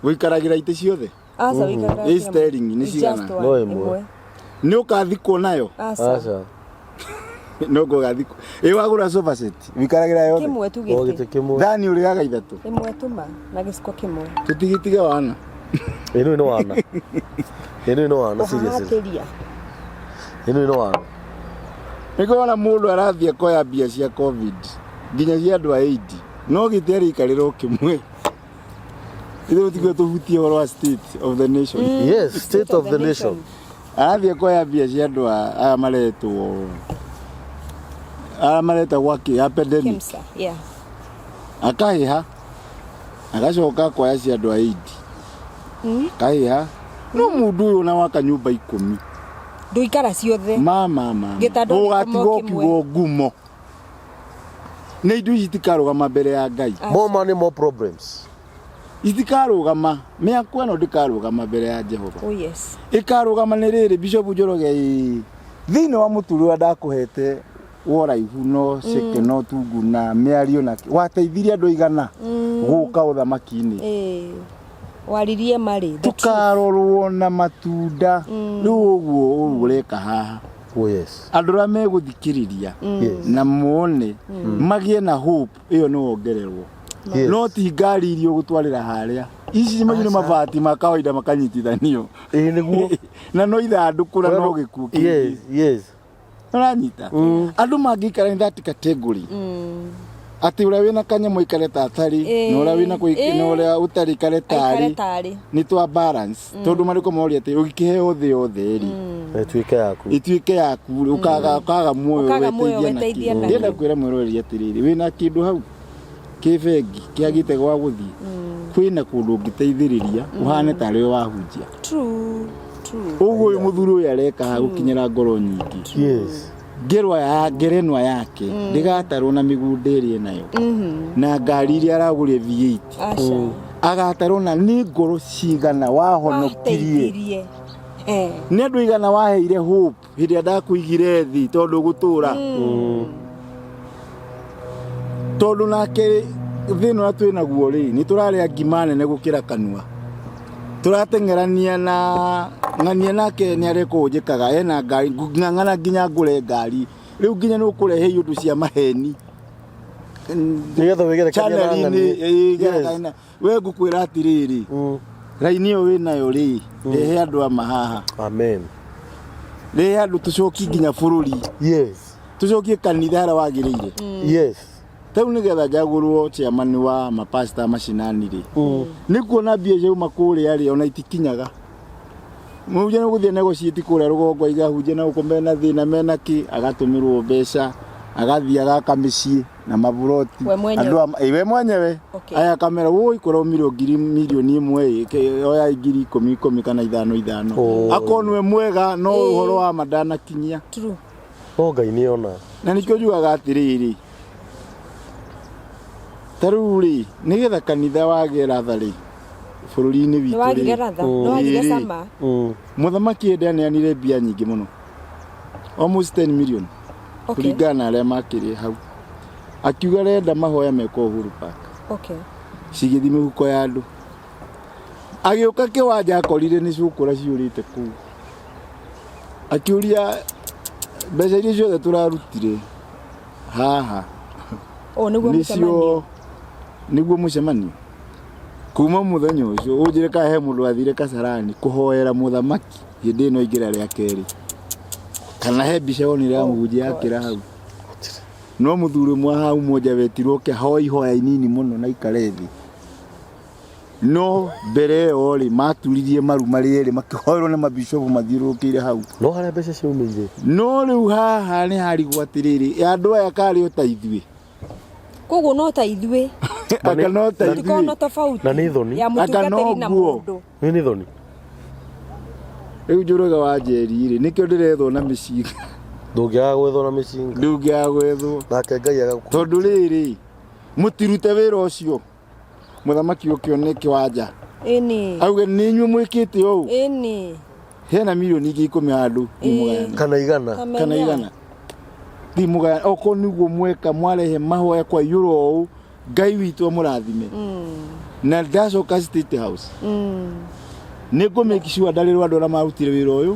wĩikaragĩra itĩ ciothe steering nĩ cigana no ĩmwe nĩ ũkathikwo nayo aca no ngathikwo wagũra sofa set wĩikaragĩra yothe kimwe tu gĩtĩ thani ũrĩaga ithatũ ĩmwe tuma na gĩciko kĩmwe tũtigitige wana ĩno ĩno wana seriously ĩno wana nĩkũona mũndũ arathiĩ koya mbia cia covid nginya cia andũ a aid no gĩtĩ arĩikarĩrwo kĩmwe ithuĩ tiguo tũhutie ũhoro wa state of the nation yes state of the nation arathiĩ koya mbia cia andũ aya maretwo gwakĩ epidemic akahiha agacoka koya cia andũ a aid kahiha no mũndũ ũyũ na waka nyũmba 10 ndũikara ciothe ũgatigwo kiugo ngumo nĩ indo ici itikarũgama mbere ya Ngai more money more problems itikarũgama mĩako ĩno ndĩkarũgama mbere ya Jehova oh yes ikarũgama nĩ rĩrĩ Bishop Njoroge thĩinĩ wa mũtũrĩre ndakũhete woraihu no ceke no tunguna mĩario na wateithirie andũ igana gũka ũthamaki-inĩ waririe marĩ tukarorwo na matunda rĩu ũguo ũreka haha oh yes andũ arĩa megũthikĩrĩria na mone magĩe na hope ĩyo nĩ wongererwo no ti ngari irio gũtwarĩra harĩa ici nĩ mabati ma kawaida makanyitithanio nĩguo na no ithandũkũ na no gĩkuũ yes ũranyita andũ mangĩikara in that category ati ũrĩa wĩna kanyamũ ikare tatari na ũrĩa wĩna na ũrĩa ũtarĩ ikare tari nĩ twa balance tondũ marĩko moria atĩ ũgĩkĩheo thĩ yothe ri ituĩke yaku ũkaga muoyo weteithia na ndĩenda kwĩra mwĩroreri atĩrĩrĩ wĩna kĩndũ hau kĩbengi kĩagĩte gwa gũthiĩ kwĩna kũndũ ũngĩteithĩrĩria ũhane tarĩ wahunjia ũguo ũyũ mũthuri ũyũ areka gũkinyĩra ngoro nyingĩ yes ngerenwa yake ndigatarwo na migunda ĩrĩa nayo na ngari iria aragũrire V8 agatarwo na nĩ ngoro cigana wahonokirie nĩ andũ igana waheire hope hĩndĩ ndakũigire thĩ tondũ gũtũra tondũ nake thĩno twĩna guo rĩ nĩ tũrarĩa ngima nene gũkĩra kanua tũrateng'erania na ng'ania nake nĩ arekũnjĩkaga ena ngari ng'ang'ana nginya ngũre ngari rĩu nginya nĩ ũkũrehe indo cia maheni nĩgetha wĩgethe kanyana we ngũkwĩra atĩrĩrĩ raini ĩyo wĩnayo rĩ rehe andũ a mahaha amen rehe andũ tũcokie nginya bũrũri yes tũcokie kanitha harĩa wagĩrĩire yes tau nĩgetha njagũrwo chairman wa mapasta macinani rĩ nĩ kuona mbia icio makũrĩa rĩ ona itikinyaga mũhunjia nĩ gũthiĩ negotiate kũrĩa rũgongo igahunjia na gũkũ mena thĩna mena kĩ agatũmĩrwo mbeca agathiĩ agaka mĩciĩ na maburoti andũ we mwenyewe aya kamera woi korwo milioni ĩmwe oya ngiri 10 kana 5 akonwe mwega no ũhoro wa madana kinyia Ngai nĩ ona na nĩkĩo njugaga atĩrĩrĩ taruri nĩgetha kanitha wagera tharĩ bũrũri-inĩ witũ nĩ wagire ratha no wagire sama mũthamaki ndeanire mbia nyingĩ mũno almost 10 million kũringana arĩa makĩrĩ hau akiuga renda mahoya meko Uhuru Park cigĩthi mĩhuko ya andũ agĩũka kĩwanja akorire nĩ cukũra ciũrĩte kũu akiuria mbeca iria ciothe tũrarutire haha nĩguo mũcemanio kuma mũthenya ũcio ũnjĩre kahe mũndũ athire Kasarani kũhoera mũthamaki hĩndĩ ĩno ingĩra rĩa kerĩ kana he mbica onire ya mũhunjia akĩra hau no mũthuri mwa hau moja wetirwo kĩhoi hoya inini mũno na ikare thĩ no mbere ĩyo rĩ maturirie maru marĩ erĩ makĩhoerwo nĩ mabishopu mathiũrũrũkĩire hau no harĩa mbeca ciaumĩire no rĩu haha nĩ harigwo atĩrĩrĩ andũ aya karĩ o ta ithuĩ koguo no ta ithuĩ no ta ithuĩ na nĩ thoni ya mũtungatĩri na mũndũ nĩ thoni rĩu Njoroge wa njeri rĩ nĩkĩo ndĩrethwo na mĩcinga ndũngĩaga gwethwo na mĩcinga ndũngĩaga gwethwo nake Ngai agagũkũra tondũ rĩrĩ mutirute wira ucio muthamaki ukione kiwanja auge ni nyu mwikite ou hena milioni 10 handu kana igana Timuga oko niguo mweka mwarehe mahoya kwa euro ou Ngai witu amurathime na ndacoka State House niko make sure ndarĩrwo andũ arĩa marutire wĩra ũyũ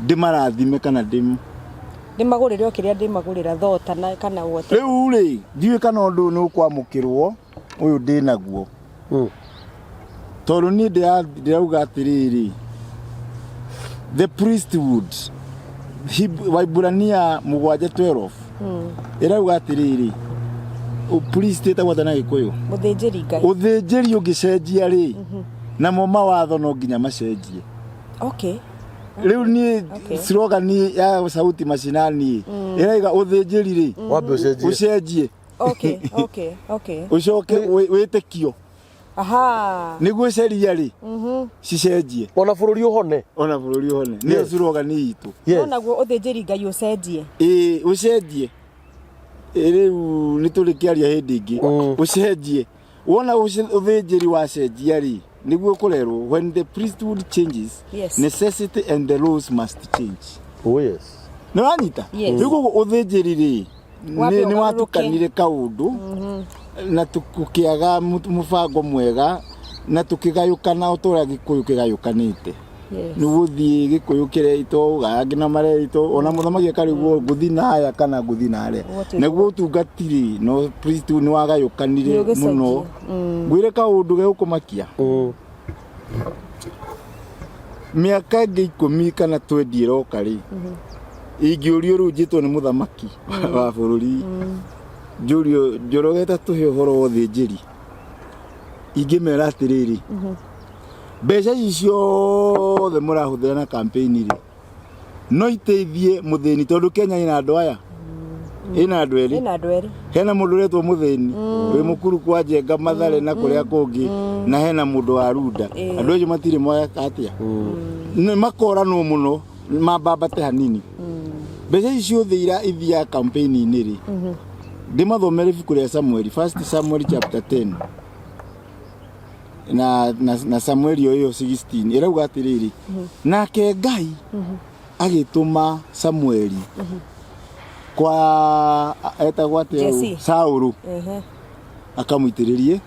ndĩmarathime kana ndĩmagũrĩre okĩrĩa ndĩmagũrĩra thota na kana wote rĩu rĩ ndiũĩ kana ũndũ nĩ ũkwamũkĩrwo ũyũ ndĩnaguo tondũ niĩ ndĩrauga atĩrĩrĩ the priesthood Waiburania 7:12 ĩrauga atĩrĩrĩ priest etagwo na Gĩkũyũ mũthĩnjĩri Ngai ũthĩnjĩri ũngĩcenjia rĩ na mo mawatho no nginya macenjie rĩu niĩ slogan ya sauti mashinani ĩraiga ũthĩnjĩri rĩ wambe ũcenjie ucoke wĩtĩkio nĩguo ceria rĩ cicenjie ona bũrũri ũhone nĩyo slogan itũ onaguo ũthĩnjĩri Ngai ũcenjie ũcenjie rĩu nĩtũrĩkĩaria hĩndĩ ĩngĩ ũcenjie wona ũthĩnjĩri wacenjia rĩ nĩguo kũrerwo when the priesthood changes necessity and the laws must change nĩ wanyita rĩu ũthĩnjĩri rĩ nĩ watukanire kaũndũ na tũkĩaga mũbango mwega na tũkĩgayũkana ũtũra Gĩkũyũ kĩgayũkanĩte nĩgũthiĩ Gĩkũyũ kĩreitwo gangĩ na mareitwo ona mũthamaki akarigwo ngũthi naya kana ngũthi narĩa nĩguo ũtungatiri no priesthood nĩ wagayũkanire mũno ngwĩre kaũndũ gegũkũmakia mĩaka ĩngĩ 10 kana 20 ĩroka rĩ ingĩũrio rĩu njĩtwo nĩ mũthamaki wa bũrũri njũrio Njoroge tũhe ũhoro wa ũthĩnjĩri ingĩmera atĩrĩrĩ mbeca icio mũrahũthĩra na campaign rĩ no iteithie mũthĩni tondũ Kenya ĩna andũ aya ĩna andũ erĩ hena mũndũ ũretwo mũthĩni wĩ mũkuru kwa Njenga Mathare na kũrĩa kũngĩ na hena mũndũ wa Runda andũ acio matirĩ moya atĩa makoranwo mũno mambambate hanini mbeca icio ithia campaign-inĩ rĩ ndĩmathomere ibuku rĩa Samuel 1 Samuel chapter 10 na Samuel yoyo 16 ĩrauga atĩrĩrĩ nake Ngai agĩtũma Samuel kwa etagwo atĩa Saũlũ akamũitĩrĩrie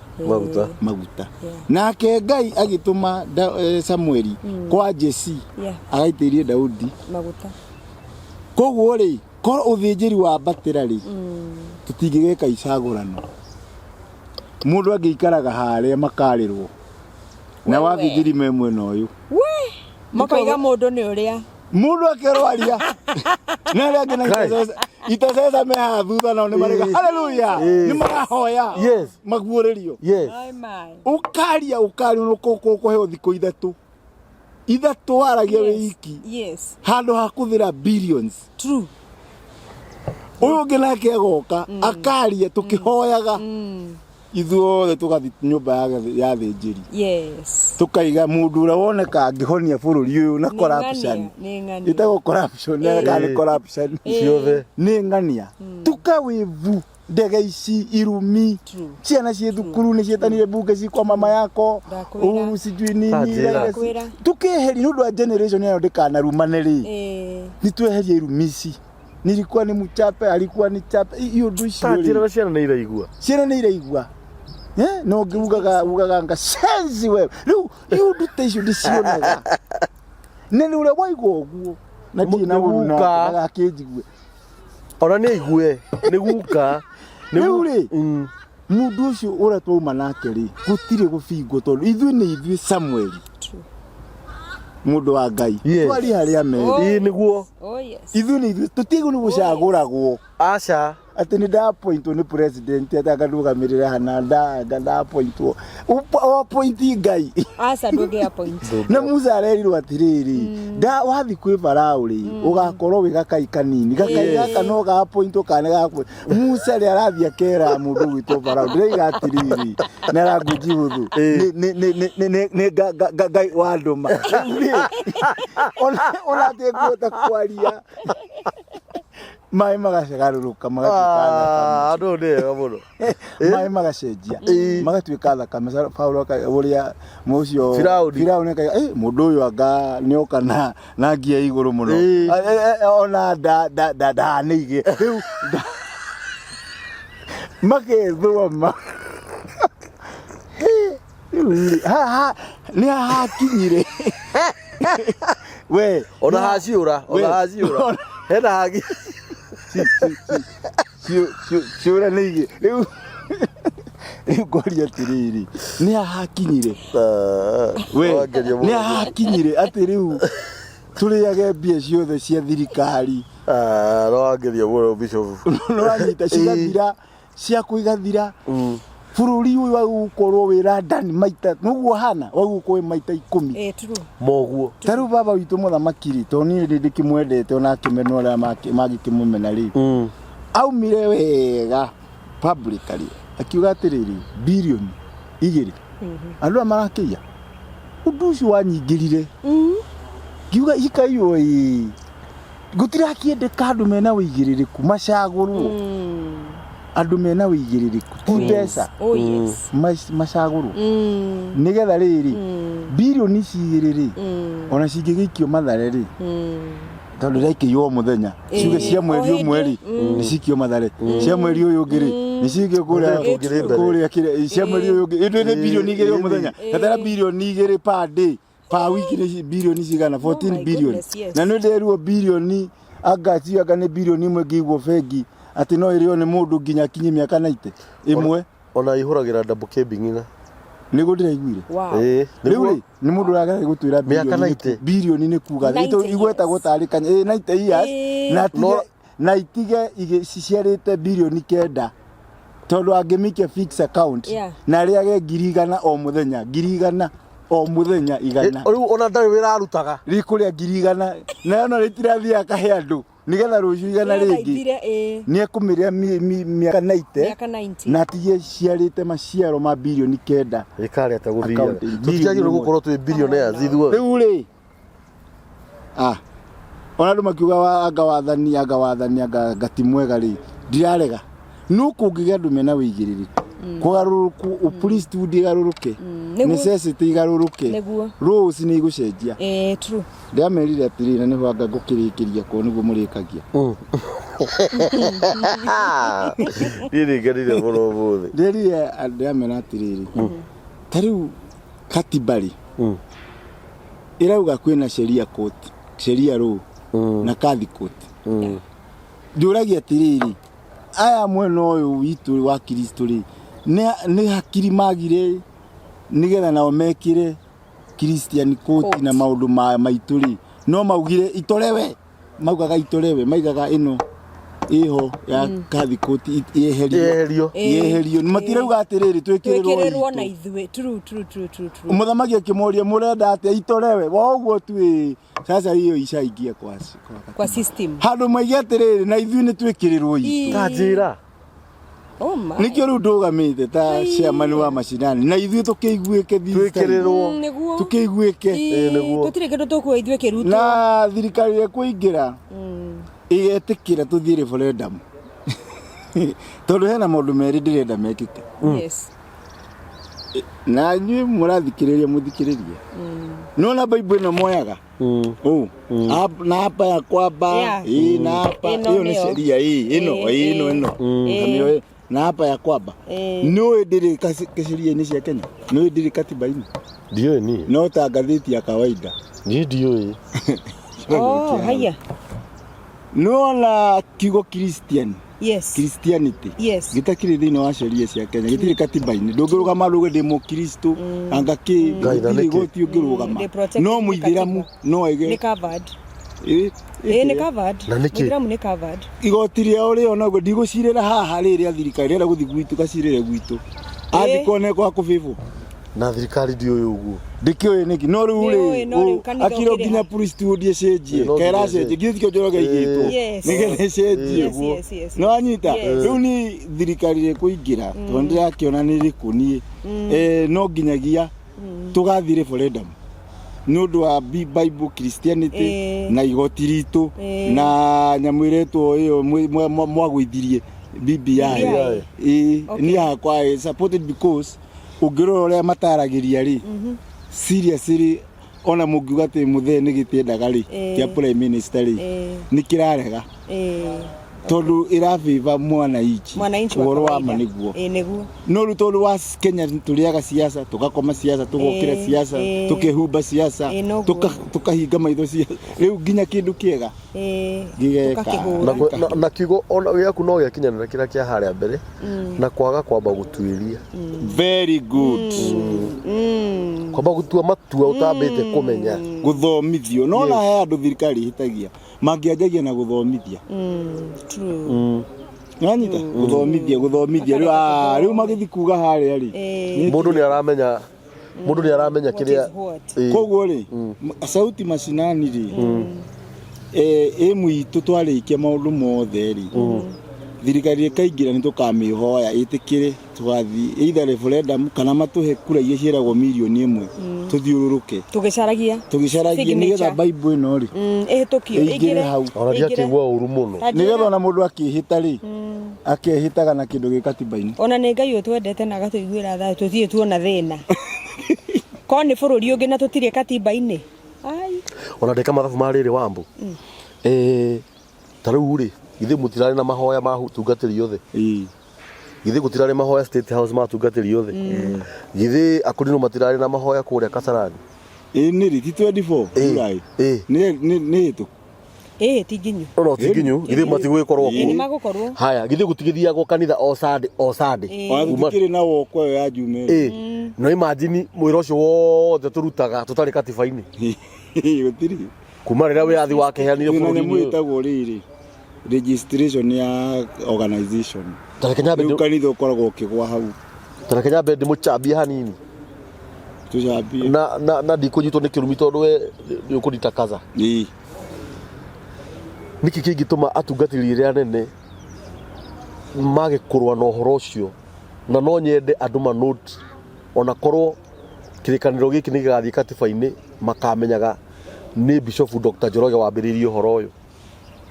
maguta nake Ngai agĩtũma Samuel kwa Jesse agaitĩrĩrie Daudi maguta koguo rĩ korwo ũthĩnjĩri wa mbatĩra rĩ tũtingĩgeka icagũrano mũndũ angĩikaraga harĩa makarĩrwo na wathĩnjĩri me mwena ũyũ makaiga mũndũ nĩ ũrĩa mũndũ akĩrwaria na rĩa ngina itaceza me haha thutha nao nĩ marega haleluya nĩ marahoya maguũrĩrio ũkaria ũkũheo thikũ ithatũ waragia wiki handũ ha kũthĩra billions ũyũ ũngĩ nake agoka akaria tũkĩhoyaga ithuothe tũgathi nyũmba ya thĩnjĩri tũkaiga mũndũ ũrĩa woneka angĩhonia bũrũri ũyũ na corruption ĩtagwo corruption nĩ corruption ciothe nĩ ng'ania tukawĩvu ndege ici irumi ciana ciĩ thukuru nĩ ciĩtanire mbunge cikwa mama yako ũhuru sijui nini tukĩeheria nĩ ũndũ wa generation yayo ndĩkanarumane rĩ nĩtweherie irumi ici nilikuwa ni mchape alikuwa ni chape hiyo ndushi hiyo ciana nĩ iraigua no ngiugaga nga senzi wewe riu ndute icio ndicionaga nene ule waigwo guo na ndina guka gakĩnjigue ona nĩ igue nĩ guka nĩ uri mundu ucio ũrĩa twauma nake rĩ gũtirĩ gũbingwo tondũ ithuĩ Samuel mundu wa Ngai twari harĩa me nĩguo ithuĩ tũtigũ nĩ gũcagũragwo aca atĩ nĩ ndapointwo nĩ president atakarũgamĩrĩra hana ndapointwo appointi Ngai aca ndũngĩ appoint na Musa arerirwo atĩrĩrĩ wathi kwĩ Farao rĩ ũgakorwo wĩ gakai kanini gakai gaka no ga appointwo kana gakwe Musa rĩ arathia kera mũndũ gwĩtwo Farao ndĩraiga atĩrĩrĩ na ranguji hũthũ nĩ Ngai wa ndũma ona tekuota kwaria mai magacegaruruka magatuika andu ndega muno mai magacenjia magatuika thakame Paulo uria mucio Firauni kai mundu uyu anga nioka na ngia iguru muno ona da neige riu magethoma ha ni hakinyire we ona haciura hena hagi ciura neige riu ngoria tiriri ni hakinyire we ni hakinyire ati riu turiage mbia ciothe cia thirikari no angeria muno bishop no anyita cigathira cia kuigathira bururi uyu wagukorwo wira ndani maita nuguo hana wagukorwo maita 10 true moguo taru baba witu muthamakiri to ni ndikimwendete ona akimeno ria magikimumena ri aumire wega publicly akiuga atiriri bilioni 2 andu amarakia undu ucio wanyingirire kiuga ikayo gutira kiendeka andu mena wigiririku macaguru andu mena wigiririku ti mbeca macaguru nigetha riri bilioni cigiriri ona cingigikio mathare ri tondu raikio muthenya ciuge cia mweri umwe ni cikio mathare cia mweri uyu ngiri ni cikio kuria cia mweri uyu ngi ni bilioni 2 muthenya katara bilioni 2 per day pa wiki ni bilioni cigana 14 bilioni na no nderuo bilioni agati aga ni bilioni imwe ngiguo bengi ati no irio ni mundu nginya kinyi miaka 90 imwe ona ihuragira double cabing ina nigo ndiraiguire riu ni mundu uragera gutwira bilioni ni kuga ito igweta gutarikanya 90 years na itige ciciarite bilioni 9 tondu angimikia fix account na riage 100 o muthenya 100 o muthenya igana riu ona ndari wirarutaga rikuria 100 na ona ritirathi akahe andu nigetha rucio igana ringi ni ekumiria miaka 90 na tiye ciarite maciaro ma bilioni 9 ikari ataguthia tutiagire gukorwo twi billionaires ithuo riu ri ona andu makiuga anga wathani anga gatimwega ri ndirarega nuku ngigia andu mena wigiriri kugaruruku upolice tu ndigaruruke necessity igaruruke rules ni igucenjia true ndiamerire atirina ni hwanga ngukirikiria ko niguo murikagia ndiri ngarire muno muthi ndiri ndiamera atiriri tariu katibari irauga kwina sheria court sheria ru na kadhi court nduragia atiriri aya mweno uyu witu wa Kristo ri ni hakiri magire nigetha nao mekire Christian court na maundu maituri no maugire itorewe maugaga itorewe maigaga ino iho ya kadhi court yeherio matirauga atiriri twikirerwo na ithuĩ true muthamaki akimoria murenda ati itorewe woguo tu sasa hiyo ishaingia kwa system handu maigia atiriri na ithuĩ ni twikirirwo kanjira nikio riu ndugamite ta chairman wa macinani na ithuĩ tukiguike twikirirwo tukiguike niguo tutire kindu tukua ithuĩ kiruto na thirikari ya kuingira igetikira tuthii referendum tondu hena maundu meri ndirenda mekike yes na nyue murathikiriria muthikiririe nona bible ino moyaga na hapa ya kwamba na hapa hiyo ni sheria ino na hapa ya kwamba no ndiri sheria ni cia Kenya no ndiri katiba ino ndio ni no ta gatheti ya kawaida ndio haya no la kigo Christian Christianity gitakiri thino wa sheria cia Kenya gitiri katiba ino ndungirugama ruge ndi mu Kristo angaki goti ungirugama no muithiramu no ege ni covered ni covered muithiramu ni covered igoti ria uri ona go ndigocirira haha riria thirikari ria guthi gwitu gacirire gwitu athikone kwa kubibu na thirikari ndio uguo ndikio niki no riu ri akiro ginya priest udie cenjie kera cenjie githikio Njoroge igitwo nigethe cenjie no anyita riu ni thirikari ri kuingira tondira kiona ni rikunie no ginyagia tugathire referendum nundu wa Bible Christianity na igoti ritu na nyamuiretu iyo mwagwithirie BBI ni hakwa supported because ungirora uria mataragiria ri seriously ona mungiuga ati muthe ni gitiendaga ri kia prime minister ri ni kirarega tondu iraviva mwana ichi uhoro wa maniguo no ru tondu wa Kenya turiaga siasa tukakoma siasa tugokira siasa tukehumba siasa tukahinga maitho siasa riu nginya kindu kiega gigeka na kigo ona yaku no yakinyanira kira kia haria mbere na kwaga kwamba gutuiria very good kwamba gutua matua utambite kumenya guthomithio no na he andu thirikari hitagia mangianjagia na guthomithia Nanyita guthomithia riu magithi kuga haria ri mundu ni aramenya kiria koguo ri sauti mashinani ri mwitu twarikia maundu mothe ri thirikari kaingira ni tukamihoya itikire twathi either referendum kana matuhe kura iria ciaragwo milioni 1 tuthiururuke tugicaragia nigetha Bible ino ri ihitukio igire hau ona kigwa uru muno nigetha ona mundu akihita ri akehitaga na kindu gikatiba-ini ona ni Ngai utwendete na agatuiguira tha tuthie tuona thina ko ni bururi ungi na tutire katiba-ini ai ona ndeka mathabu mariri Wambu tariu ri ithe mutirari na mahoya matungatiri yothe githe gutirari mahoya State House matungatiri yothe githe akurino matirari na mahoya kuria Kasarani ni ri 24 ni tu tiginyu no tiginyu githe matigwikorwo ni magukorwo haya githe gutigithiagwo kanitha o Sunday wathikire na woko ya jume no imagine mwiro ucio wothe turutaga tutari katiba-ini gutiri kuma rira wiathi wake heanire bururi ni mwitagwo riri registration ya organization kanitha ukoragwo ukigwa hau Kenya bendi muchambia hanini tuchambia na ndikunyitwo ni kirumi tondu we ni ukunitakaza niki kingituma atungatiri ria nene magikurwa na uhoro ucio na no nyende andu manote ona korwo kirikaniro giki ni gigathii katiba-ini makamenyaga ni Bishop Dr. Njoroge wambiririe uhoro uyu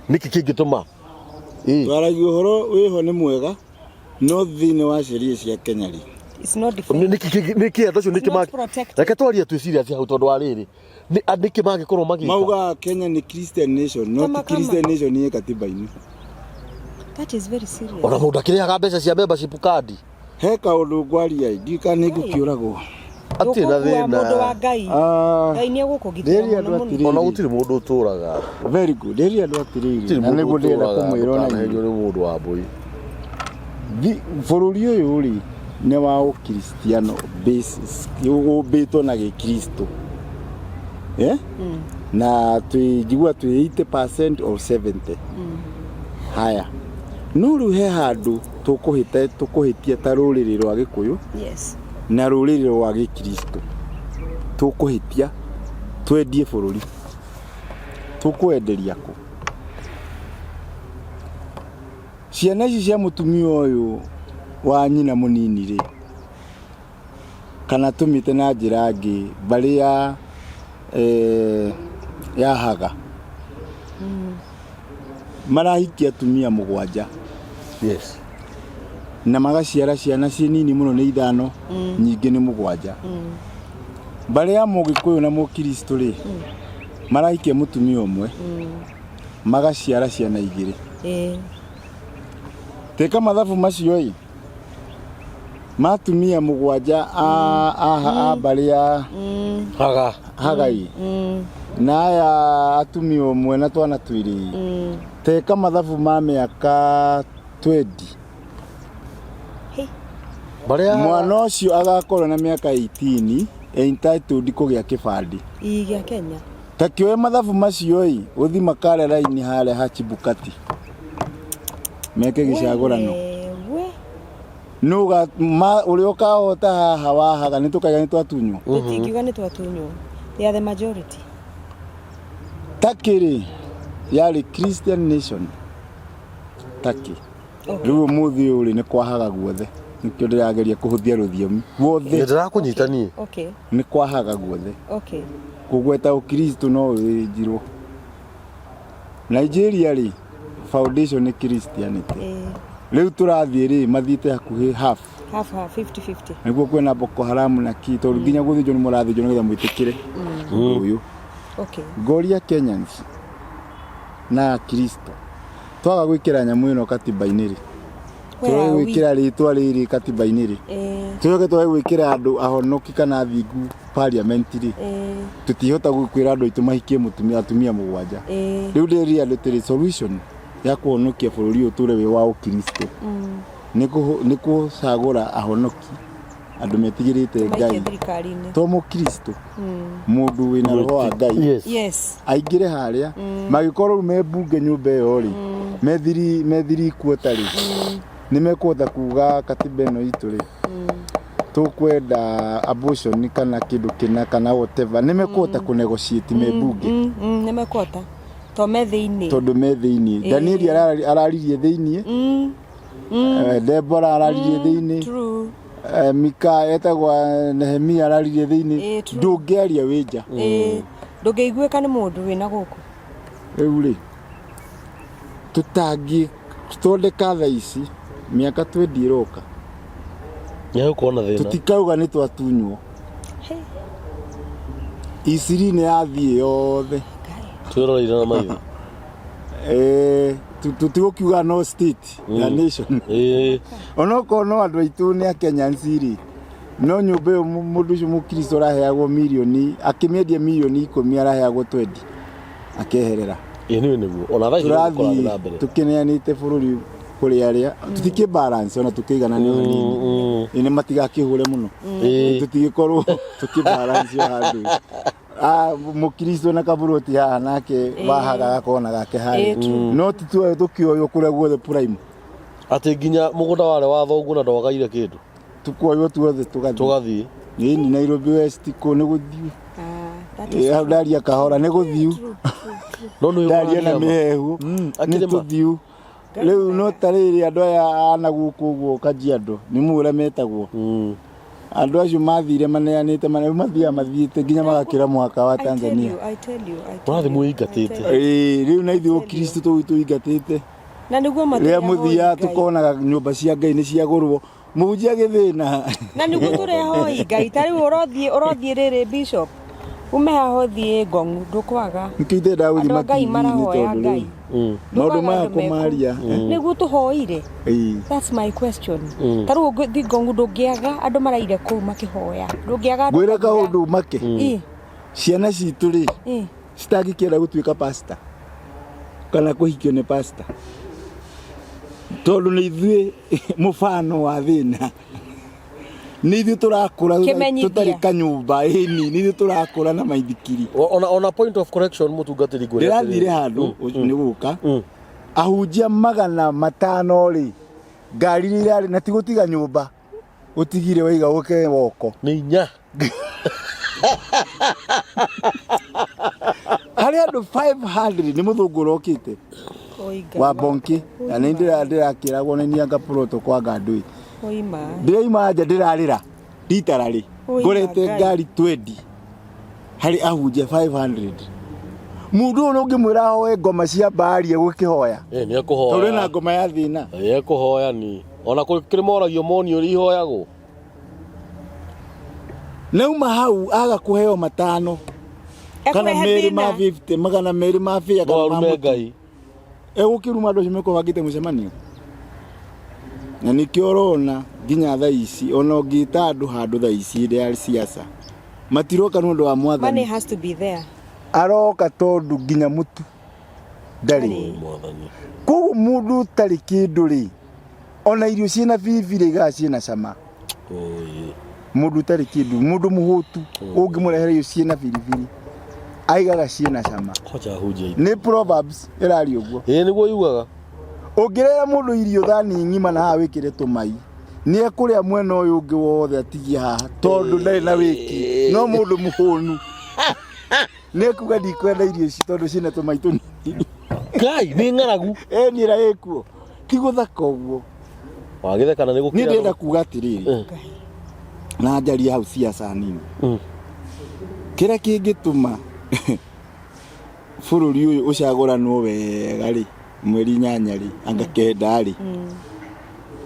niki kingituma twaragia uhoro wiho ni mwega no thini wa sheria cia Kenya ri it's not different niki andu acio niki reke twarie tu serious hau tondu wa riri ni andiki magikorwo magika mauga Kenya ni Christian nation not Christian nation ni katiba-ini that is very serious ona mundu akiriaga mbeca cia membership card he kaundu ngwaria ndika ni gukiuragwo ati na thina mundu wa Ngai ni egukugithia ona gutiri mundu uturaga very good eri andu atiriri na niguo ndenda kumwira na henyo ni mundu wa Wambui bururi uyu ri ni wa ukristiano basis ubitwo na gikristo na tujigua tu 80% or 70 haya nuru he handu tukuhitia ta ruriri rwa Gikuyu na ruriri rwa Gikristo tukuhitia twendie bururi tukwenderia ku ciana ici cia mutumia uyu wa nyina munini ri kana tumite na njira ngi bari ya haga marahikia atumia 7 na magaciara ciana cie nini muno ni 5 nyingi ni 7 bari ya Mugikuyu na Mukristo ri marahikia mutumia umwe magaciara ciana 2 teka mathabu macio matumia 7 bari ya hagai na ya atumia umwe na twana twiri teka mathabu ma miaka 20 mwana ucio agakorwo na miaka 18 entitled kugia kibandi gia Kenya takioe mathabu macio uthi makare raini hale hachibukati meke gicagurano nuga uri ukahota haha wahaga nitukaiga ni twatunywo tutingiuga ni twatunywo they are the majority takiri yari Christian nation taki riu muthi uri ni kwahaga guothe nikio ndirageria kuhuthia ruthiomi guothe ndirakunyitanie ni kwahaga guothe kugweta ukristo no Njiru. Nigeria ri foundation ni Christianity. Riu turathie ri mathite hakuhi half 50-50. Niguo kwena Boko Haram na ki tondu nginya guthijo ni murathijo nigetha mwitikire uyu. Okay. Goria Kenyans na Kristo twaga gwikira nyamu ino katiba-ini ri twaga gwikira ritwa riri katiba-ini ri twaga gwikira andu ahonoki kana thingu parliament ri tutihota gwikwira andu itu mahikie atumia mugwanja riu ndi reality solution ya kuhonokia bururi uyu ture wi wa ukristo niko sagura ahonoki andu metigirite Ngai to mukristo mundu wina roho wa Ngai yes aingire haria magikorwo me bunge nyumba iyo ri methiri kuota ri nimekuota kuga katiba ino itu ri tukwenda abortion kana kindu kina kana whatever nimekuota ku negotiate me bunge nimekuota to methiini tondu methiini Daniel araririe thiini Deborah araririe thiini true Mika etagwa Nehemia araririe thiini ndungiaria wija ndungeiguika ni mundu wina guku riu ri tutangi tondeka tha ici miaka 20 iroka ya kuona thina tutikauga ni twatunywo isiri ni athie yothe turorira na maitho tutigokiuga no state ya nation onoko no andu aitu ni Kenya nsiri no nyumba yo mundu ucio mukristo araheagwo milioni akimiedia milioni 10 araheagwo 20 akeherera ni niguo ona thaira gukora na mbere tukineanite bururi kuri aria tutike balance ona tukigana ni nini ine matigakihure muno tutigikorwo tukibalance handu mukristo na kaburoti haha nake bahaga gakona gake hari no titwe tukioyo kure guothe prime ati nginya mugunda wale wa thongu na ndogaire kindu tukuoyo tuothe tugathie ni Nairobi West ko ni guthiu ndaria kahora ni guthiu no no ndaria na mehu ni tuthiu riu no tariri andu aya ana guku guo Kajiado ni mure metagwo andu acio mathire maneanite mathiite nginya magakira mwaka wa Tanzania I tell you mwathi muingatite riu na ithuo Kristo tuingatite na niguo mathia muthia tukonaga nyumba cia Ngai ni cia gurwo mujia githina na niguo turehoi Ngai tari urothie riri bishop umehaho thie ngongu ndukwaga nkite ndaguthi Ngai marahoya Ngai maundu maya kumaria niguo tuhoire that's my question taru thi ngongu ndungiaga andu maraire kuu makihoya ndungiaga gwira kaundu make ciana citu ri citangikira gutuika pastor kana kuhikio ni pastor tondu ni ithuĩ mufano wa thina ni ithuĩ turakura tutari kanyumba ni ithuĩ turakura na maithikiri ona point of correction mutungatiri ngwe ndirathire handu ni guka ahunjia 500 ri ngari rirari na tigutiga nyumba utigire waiga uke woko ni nya hari andu 500 ni muthungu rokite wa bonki na ndirakiragwo ni anga proto kwa ngandui ndiraima nja ndirarira nditarari ngorete ngari 20 hari ahunjia 500 mundu no ngimwira hoye ngoma cia mbari egukihoya ni akuhoya tondu na ngoma ya thina ekuhoya ni ona kuri moragio monio ri hoyago nauma hau aga kuheo matano kana meri ma 50 magana meri ma fia kana Ngai egukiruma andu cimeko bagite mucemanio na nikiorona nginya tha ici ona ngita andu handu tha ici iri ya siasa matiroka nundu wa mwathani money has to be there aroka tondu nginya mutu ndari mwathani ku mundu tari kindu ri ona irio ciina biribiri ga ciina cama mundu tari kindu mundu muhutu ungimurehera irio ciina biribiri aigaga ciina cama kocha hujia ni proverbs irari uguo niguo yugaga ungirera mundu irio thani ngima na ha wikire tumai ni ekuria mwena uyu ungi wothe atigie haha tondu ndari na wiki no mundu muhunu ni kuga ndikwenda irio ci tondu cina tumai tunini Ngai ni ngaragu ni ra ekuo ti guthaka uguo wagithekana ni gukira ni ndenda kuga atiriri na njaria hau siasa nini kira kingituma bururi uyu ucaguranwo wega ri mweri 8 ri anga 9 ri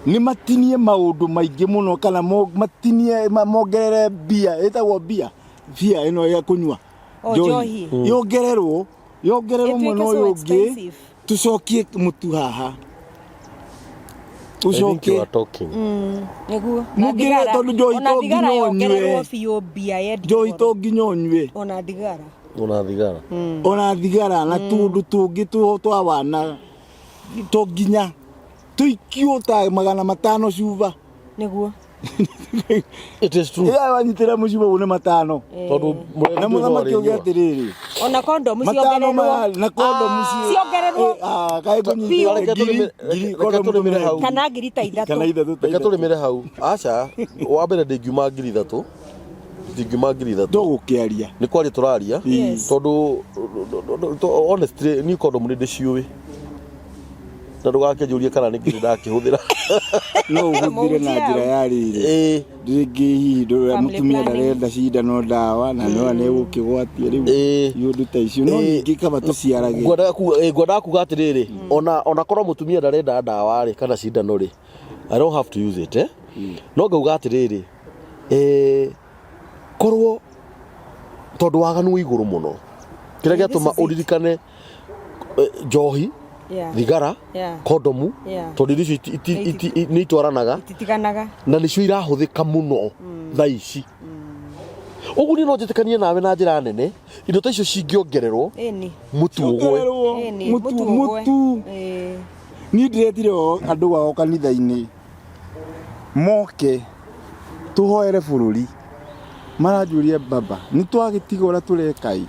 ni matinie maundu maingi muno kana matinie mongerere bia etagwo bia ino ya kunywa johi yongererwo muno uyu ungi tucokie mutu haha tucokie niguo mugire tondu johi to nginyonywe johi to nginyonywe ona thigara na tundu tungi twa wana to nginya tuikio ta 500 cuba niguo it is true wanyitira mucuba une 5 tondu na muthamaki ugi atiriri ona kondomu ciongererwo na kondomu ciongererwo kai kunyitira ngiri kondomu hau kana ngiri ta 3 reka tulimire hau acha wambere ndingiuma ngiri 3 ndogukiaria ni kwari turaria tondu honestly ni kondomu ndi ciuwi na ndugakĩnjũrie kana nĩ ngiri ndakihuthira no ũhũthire na njĩra ya rĩrĩ ndĩngĩ hihi mũtumia ndarenda cindano ndawa na no nĩgũkĩgwatia rĩu yũndũ ta icio no ningĩ kaba tũciarage ngwendaga kuga atĩrĩrĩ ona korwo mũtumia ndarenda ndawa rĩ kana cindano rĩ I don't have to use it no ngauga atĩrĩrĩ korwo tondu waganu igũrũ mũno kĩrĩa gĩatũma ũririkane njohi thigara kondomu tondu icio nĩ itwaranaga na nĩcio irahuthĩka mũno thaa ici ũguo niĩ no njĩtĩkanie nawe na njĩra nene indo ta icio cingĩongererwo mũtu ũgwe mũtu niĩ ndĩretire andũ ao kanitha-inĩ moke tũhoere bũrũri maranjũria baba nĩ twagĩtiga ũrĩa tũrekai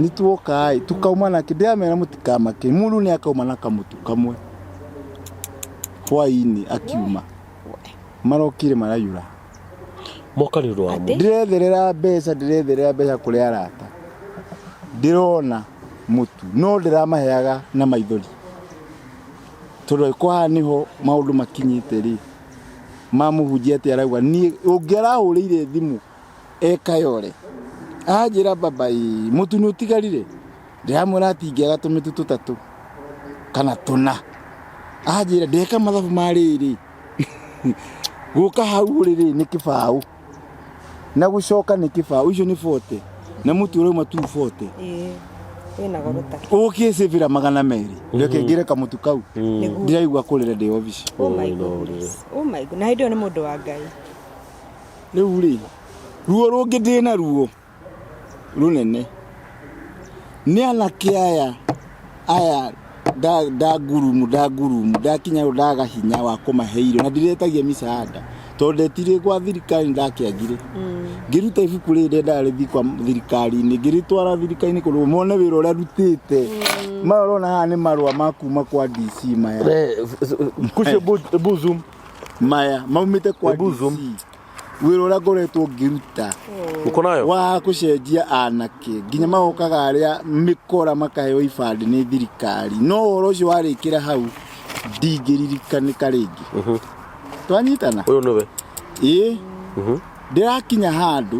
nĩ tuokai tukauma nake ndĩramera mũtikamake mũndũ nĩ akauma na kamũtu kamwe hwainĩ akiuma marokire marayũra moka nĩ ũndũ wa mo ndĩretherera mbeca kũrĩ arata ndĩrona mũtu no ndĩramaheaga na maithori tondũ kwa nĩho maũndũ makinyĩte rĩ mamũhunjia atĩ arauga niĩ ũngĩarahũrĩire thimũ ekayore ajira baba mutu nĩ ũtigarire ndĩramwĩra atingĩaga tũmĩtu 3 kana 4 ajira ndeka mathabu marĩrĩ gũka hau rĩrĩ nĩ kĩbaũ na gũcoka nĩ kĩbaũ icio nĩ 40 na mutu ũrauma 240 wĩna gorota ũkĩcĩbĩra 200 reke ngire kamutu kau ndĩraigua kũrĩra ndĩ office oh my god na hĩndĩ ĩyo nĩ mũndũ wa Ngai rĩu rĩ ruo rũngĩ ndĩna ruo runene nĩ anake aya ndagurumu ndakinya ndaga hinya wa kũmahe irio na ndiretagia misaada tondũ ndetire gwa thirikari ndakĩagire ngĩruta ibuku rĩrĩ ndenda rĩthi kwa thirikari-inĩ ngĩrĩtwara thirikari-inĩ kũrwo mone wĩra ũrĩa rutĩte marona haha nĩ marũa makuma kwa DC maya kushe buzum maya maumĩte kwa DC wĩra ũrĩa ngoretwo ngĩruta uko nayo wa gũcenjia anake nginya mahokaga arĩa mĩkora makaheo ibandĩ nĩ thirikari no ũhoro ũcio warĩkĩra hau ndingĩririkanika rĩngĩ twanyitana ũyũ nĩwe ndĩrakinya handũ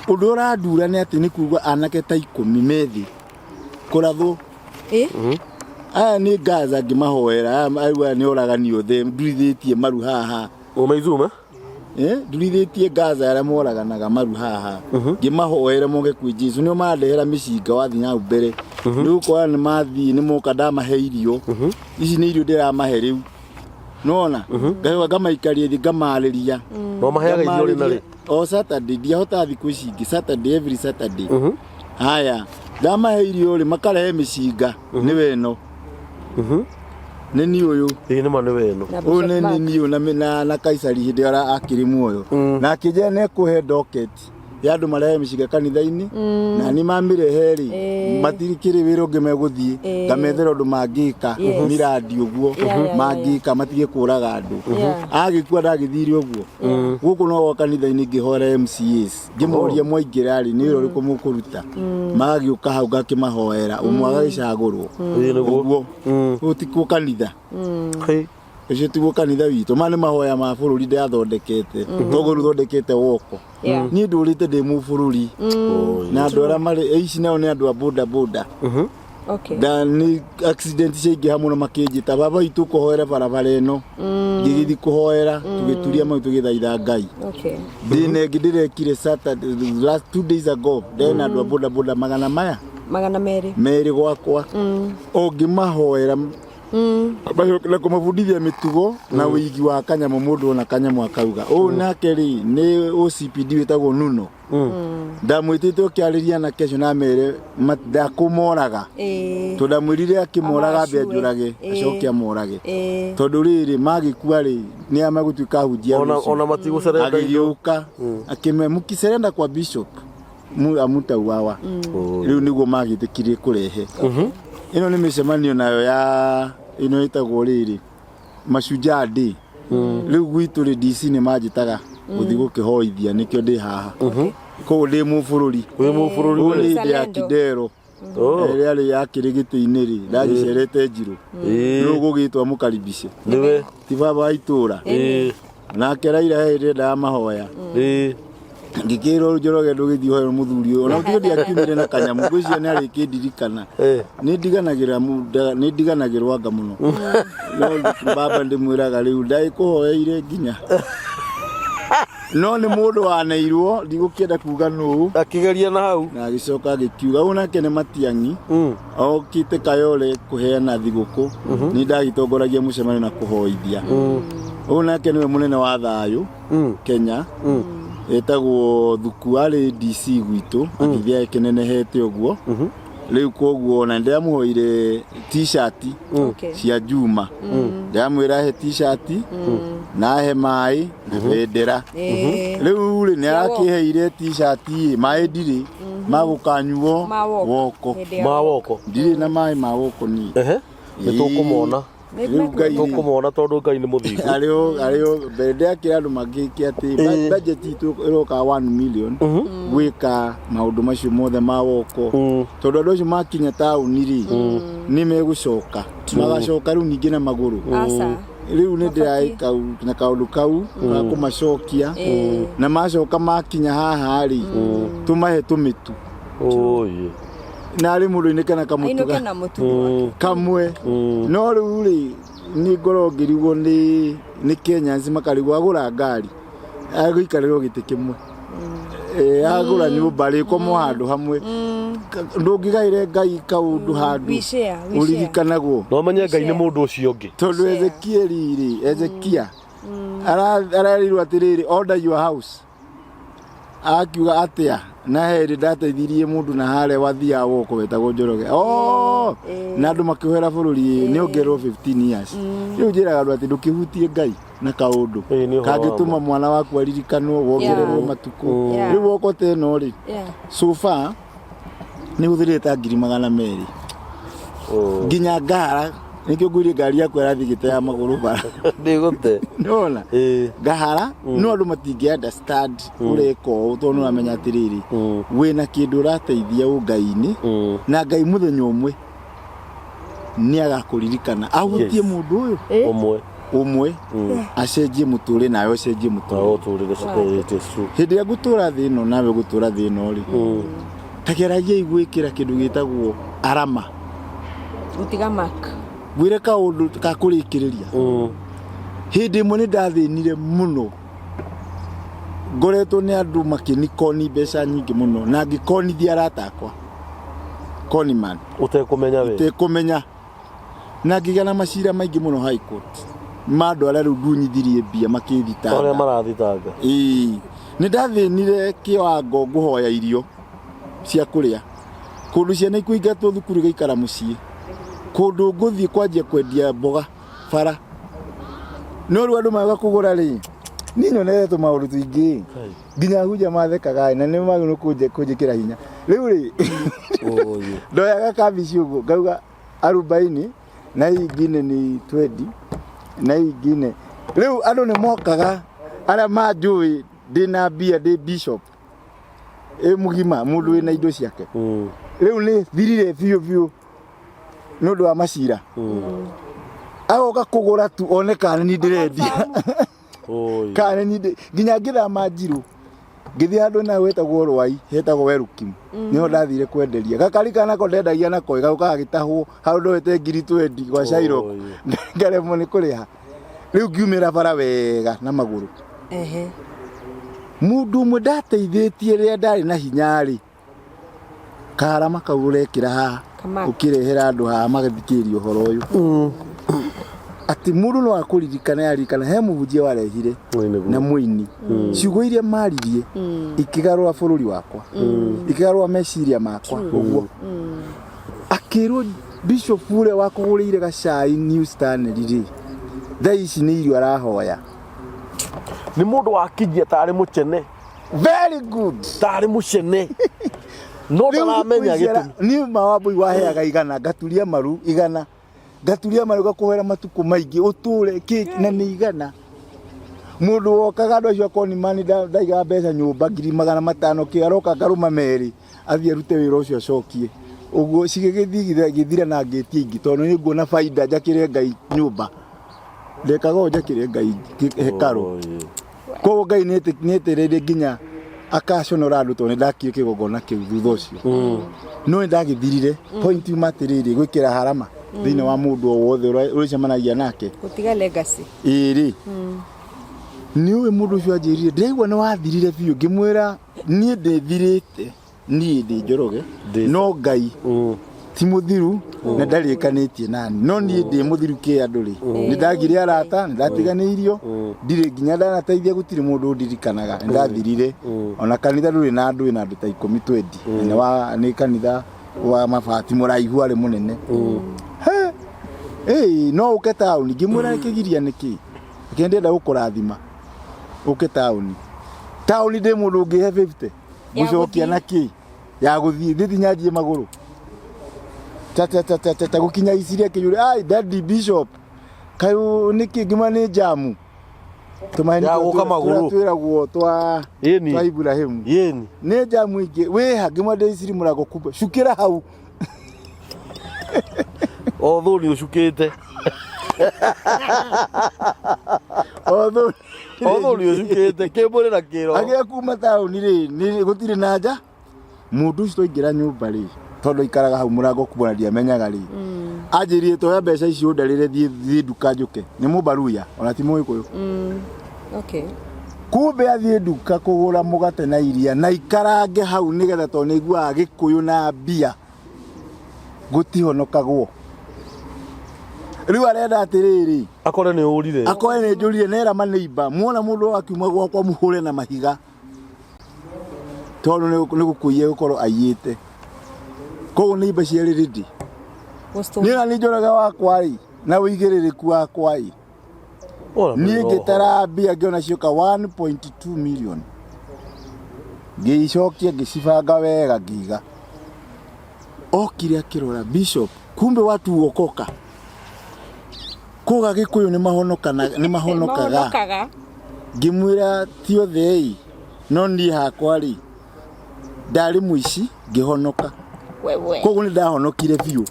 ũndũ ũrandura nĩ atĩ nĩ kuuga anake ta 10 methi kũrathwo aya nĩ Gaza ngĩmahoera aya nĩ oragani othe ndurithĩtie maru haha ũmeizume ndurithĩtie Gaza arĩa moraganaga maru haha ngĩmahoera moke kwĩ Jesũ nĩo mandehera mĩcinga wathiĩ hau mbere nĩgũkorwo nĩ mathiĩ nĩ moka ndamahe irio ici nĩ irio ndĩramahe rĩu nona ngamaikaria thĩ ngamarĩria no maheaga irio rĩ na rĩ o Saturday ndiahota thikũ ici ingĩ Saturday every Saturday haya ndamahe irio rĩ makarehe mĩcinga nĩwe ĩno nini ũyũ nĩ ma nĩwe ĩno ũyũ nĩ nini ũyũ na Kaisari hĩndĩ ara akĩrĩ muoyo na akĩnjĩra nĩ ekũhe docket ya andũ marehe mĩcinga kanitha-inĩ na nĩ mamĩrehe rĩ matirikĩrĩ wĩra ũngĩ megũthiĩ ngamethera ũndũ mangĩka miradi ũguo mangĩka matige kũraga andũ agĩkua ndagĩthire ũguo gũkũ no kanitha-inĩ ngĩhora MCAs ngĩmoria mwaingĩra rĩ nĩ wĩra ũrĩkũ mũkũruta magagĩũka hau ngakĩmahoera ũmwe agagĩcagũrwo ũguo ũtikwo kanitha Ucio tiguo kanitha witũ mane mahoya ma bũrũri ndathondekete togo ruthondekete woko ni ndũrĩte ndĩ mu bũrũri na andũ arĩa marĩ ici nao nĩ andũ a boda boda okay da ni accident ciaingĩha mũno makĩnjĩta baba itũ kũhoera barabara ĩno ngĩgĩthi kũhoera tũgĩturia mau tũgĩthaitha Ngai okay ndĩrekire Saturday last 2 days ago ndena andũ a boda boda magana merĩ gwakwa ũngĩmahoera na kũmabundithia mĩtugo na wĩigi wa kanyamũ mũndũ na kanyamũ akauga nake rĩ nĩ OCPD wĩtagwo Nuno ndamwĩtĩte ũkĩarĩria na kesho na mere ndakũmoraga tondũ ndamwĩrire akĩmoraga ambe anjũrage acoke amorage tondũ rĩrĩ magĩkua rĩ nĩ amagũtuĩka ahunjia ona matigũcerenda agĩũka mũkĩcerenda kwa bishop amutauawa rĩu nĩguo magĩtĩkirie kũrehe ĩno nĩ mĩcemanio nayo ya ino itagwo rĩrĩ Mashujaa Day rĩu gwitũ rĩ DC nĩ manjĩtaga gũthiĩ gũkĩhoithia nĩkĩo ndĩ haha koguo ndĩ mu bũrũri ndĩ ya Kidero ĩrĩa rĩ yakĩrĩ gĩtĩ-inĩ rĩ ndagĩcerete Njiru rĩu gũgĩtwa mũkaribishe ti baba wa itũra nake Raila hĩndĩ ndamahoya ngikiro Njoroge ndũgĩthiĩ hoyo mũthuri ũyũ ona ũtigĩ ndiakiumire na kanyamũ ngwĩciria nĩ arĩkĩndirikana nĩ ndiganagĩrwo anga mũno no baba ndĩmwĩraga rĩu ndagĩkũhoeire nginya no nĩ mũndũ waneirwo ndigũkĩenda kuga nũũ akĩgeria na hau na agĩcoka agĩkiuga nake nĩ Matiang'i okĩte Kayole kũheana thigũkũ nĩ ndagĩtongoragia mũcemanio na kũhoithia nake nĩwe mũnene wa thayũ Kenya etagwo thuku arĩ DC gwitũ agĩthia ekenenehete ũguo rĩu koguo na ndĩramũhoire t-shirt cia Juma ndĩramwĩra he t-shirt na he maĩ na bendera rĩu rĩ nĩ arakĩheire t-shirt maĩ ndirĩ magũkanyuo woko ndirĩ na maĩ ma woko ni nĩtũkũmona tũkũmona tondũ Ngai nĩ mũthingu arĩo mbere akĩra andũ magĩkia atĩ budget itũ ĩroka 1 million gwĩka maũndũ macio mothe ma woko tondũ andũ acio makinya taũni rĩ nĩ megũcoka magacoka rĩu ningĩ na magũrũ rĩu nĩ ndĩraĩka na kaũndũ kau ga kũmacokia na macoka makinya haha rĩ tũmahe tũmĩtu na rĩ mũndũ kana kamũtuga kamwe no rĩu rĩ nĩ ngoro ngĩrigwo nĩ Kenyans makarigwo agũra ngari agũikarĩrwo gĩtĩ kĩmwe agũra nyũmba rĩkomwo handũ hamwe ndũngĩgaĩre Ngai kaũndũ handũ ũririkanagwo no menye Ngai nĩ mũndũ ũcio ũngĩ tondũ Ezekia ararirwo atĩrĩrĩ order your house akiuga atĩa na heri ndateithirie mundu na hare wathia woko wetagwo Njoroge na andu makĩhera bũrũri nĩ ongerwo 15 years rĩu njĩraga andũ atĩ ndũkĩhutie Ngai na kaũndũ kangĩtũma mwana waku aririkanwo wongererwo matukũ rĩu woko teno rĩ so far nĩ hũthĩrĩte 200,000 nginya ngara nikio ngwĩrie ngari yakwa ĩrathigĩte ya magũrũ bara ndĩgũte nona ngahara no andũ matingĩ understand ũreka ũũ tondũ nĩũramenya atĩrĩrĩ wĩna kĩndũ ũrateithia Ngai-inĩ na Ngai mũthenya ũmwe nĩ agakũririkana ahutie mũndũ ũyũ ũmwe acenjie mũtũrĩre nawe ũcenjie mũtũrĩre hĩndĩ ĩrĩa ngũtũra thĩ ĩno nawe gũtũra thĩ ĩno rĩ takeragia igwĩkĩra kĩndũ gĩtagwo arama gũtiga mark gwire kaũndũ kakũrĩkĩrĩria hĩndĩ ĩmwe nĩ ndathĩnire mũno ngoretwo nĩ andũ makĩnikoni mbeca nyingĩ mũno na ngĩkonithia arata akwa Conman ũtekũmenya na ngĩgĩa na macira maingĩ mũno high court mandũ arĩa rĩu ndunyithirie mbia makĩthitanga arĩa marathitanga nĩ ndathĩnire kĩwango ngũhoya irio cia kũrĩa kũndũ ciana ikũingatwo thukuru igaikara mũciĩ kũndũ ngũthiĩ kwanjia kwendia mboga bara no rĩu andũ maga kũgũra rĩ niĩ nyoneretwo maũndũ tũingĩ nginya hunja mathekaga na nĩ magĩrĩirwo kũnjĩkĩra hinya rĩu rĩ ndoyaga kabici ũguo ngauga 40 na hii ingine ni 20 na hii ingine rĩu andũ nĩ mokaga arĩa manjũĩ ndĩna mbia ndĩ bishop mũgima mũndũ wĩna indo ciake rĩu nĩ thirire biũ nĩ ũndũ wa macira agoka kugura tu onekana ni ndirendia kana ni nginya ngithama Njiru ngithi andu na wetagwo rwai hetagwo werukimu niho ndathire kwenderia gakari kana ko ndendagia nako gauka gitahwo hau ndwete ngiri 20 kwa Shairok ngaremwo ni kuriha riu ngiumira bara wega na maguru mundu mwe ndateithĩtie rĩrĩa ndarĩ na hinya rĩ karama kau ũrekĩra haha ũkĩrehera andũ haha magathikĩrĩria ũhoro ũyũ ati mundu no akuririkana arikana he mũhunjia warehire na mũini ciugo iria maririe ikigarũra bũrũri wakwa ikigarũra meciria makwa ũguo akĩrwo bishop ule wakũgũrĩire gacai New Star rĩrĩ thaa ici nĩ irio arahoya ni mundu wakijia tari muchene very good tari muchene no ndaramenya gitumi ni Wambui waheaga igana ngaturia maru igana ngaturia maru gakuhera matuku maingi uture na ni igana mundu wokaga ndo cio koni mani ndaiga mbeca nyumba 500 kiaroka ngaruma meri athie rute wira ucio acokie uguo cigigithira na ngĩtie ingi tondu ni nguona faida njakire Ngai nyumba ndekaga njakire Ngai hekaru ko Ngai neterere nginya akaconora andu tondu ndakire kigongona kiu thutha ucio no ndagithirire point matiriri gwikira harama thine wa mundu o wothe uricemanagia nake gutiga legacy iri niwe mundu ucio anjirire ndiraigua ni wathirire biu ngimwira nie ndithirite nie ndi Njoroge no Ngai ti muthiru na ndarikanitie nani no nie ndi muthiru ki andu ri ni ndagire arata ndatiganeirio ndire nginya ndanateithia gutiri mundu ndirikanaga ndathirire ona kanitha nduri na andu ina andu ta 10-20 ni wa ni kanitha wa mabati muraihu ari munene no uke tauni ngimwira kigiria niki ngenda gukurathima uke tauni ndi mundu ungihe 50 gucokia naki ya guthii thithi nyanjie maguru tata gukinya isiria kiyure ai daddy bishop kayu niki ngima ni jamu tumaini guka maguru twiragwo twa Ibrahimu yeni ni jamu ingi weha ngima de isiri murago kumbe shukira hau thuri ucukite thuri ucukite kibure na kiro agia kuma tauni ri ni gutire naja mundu ucio toingira nyumba ri tondu ikaraga hau murago kubona ndiamenyaga ri anjirie toya mbeca icio ndarire thie nduka njuke ni mubaruya ona ti muikuyu okay kumbe athie nduka kugura mugate na iria na ikarange hau nigetha tondu niguaga gikuyu na mbia gutihonokagwo riu arenda atiriri akore ni urire akore ni njurire nera maneiba muona mundu akiuma gwakwa muhure na mahiga tondu ni gukuiye gukorwo ayite koguo ni imba ciari ridi ni Njoroge wakwa ri na wigiririku wakwa ri ni ngitara mbia ngiona cioka 1.2 million ngicokia ngicibanga wega ngiga okire akirora bishop kumbe watu wokoka koga gikuyu ni mahonokaga ngimwira ti othei no ni hakwa ri ndari muici ngihonoka wewe koguo ni ndahonokire biu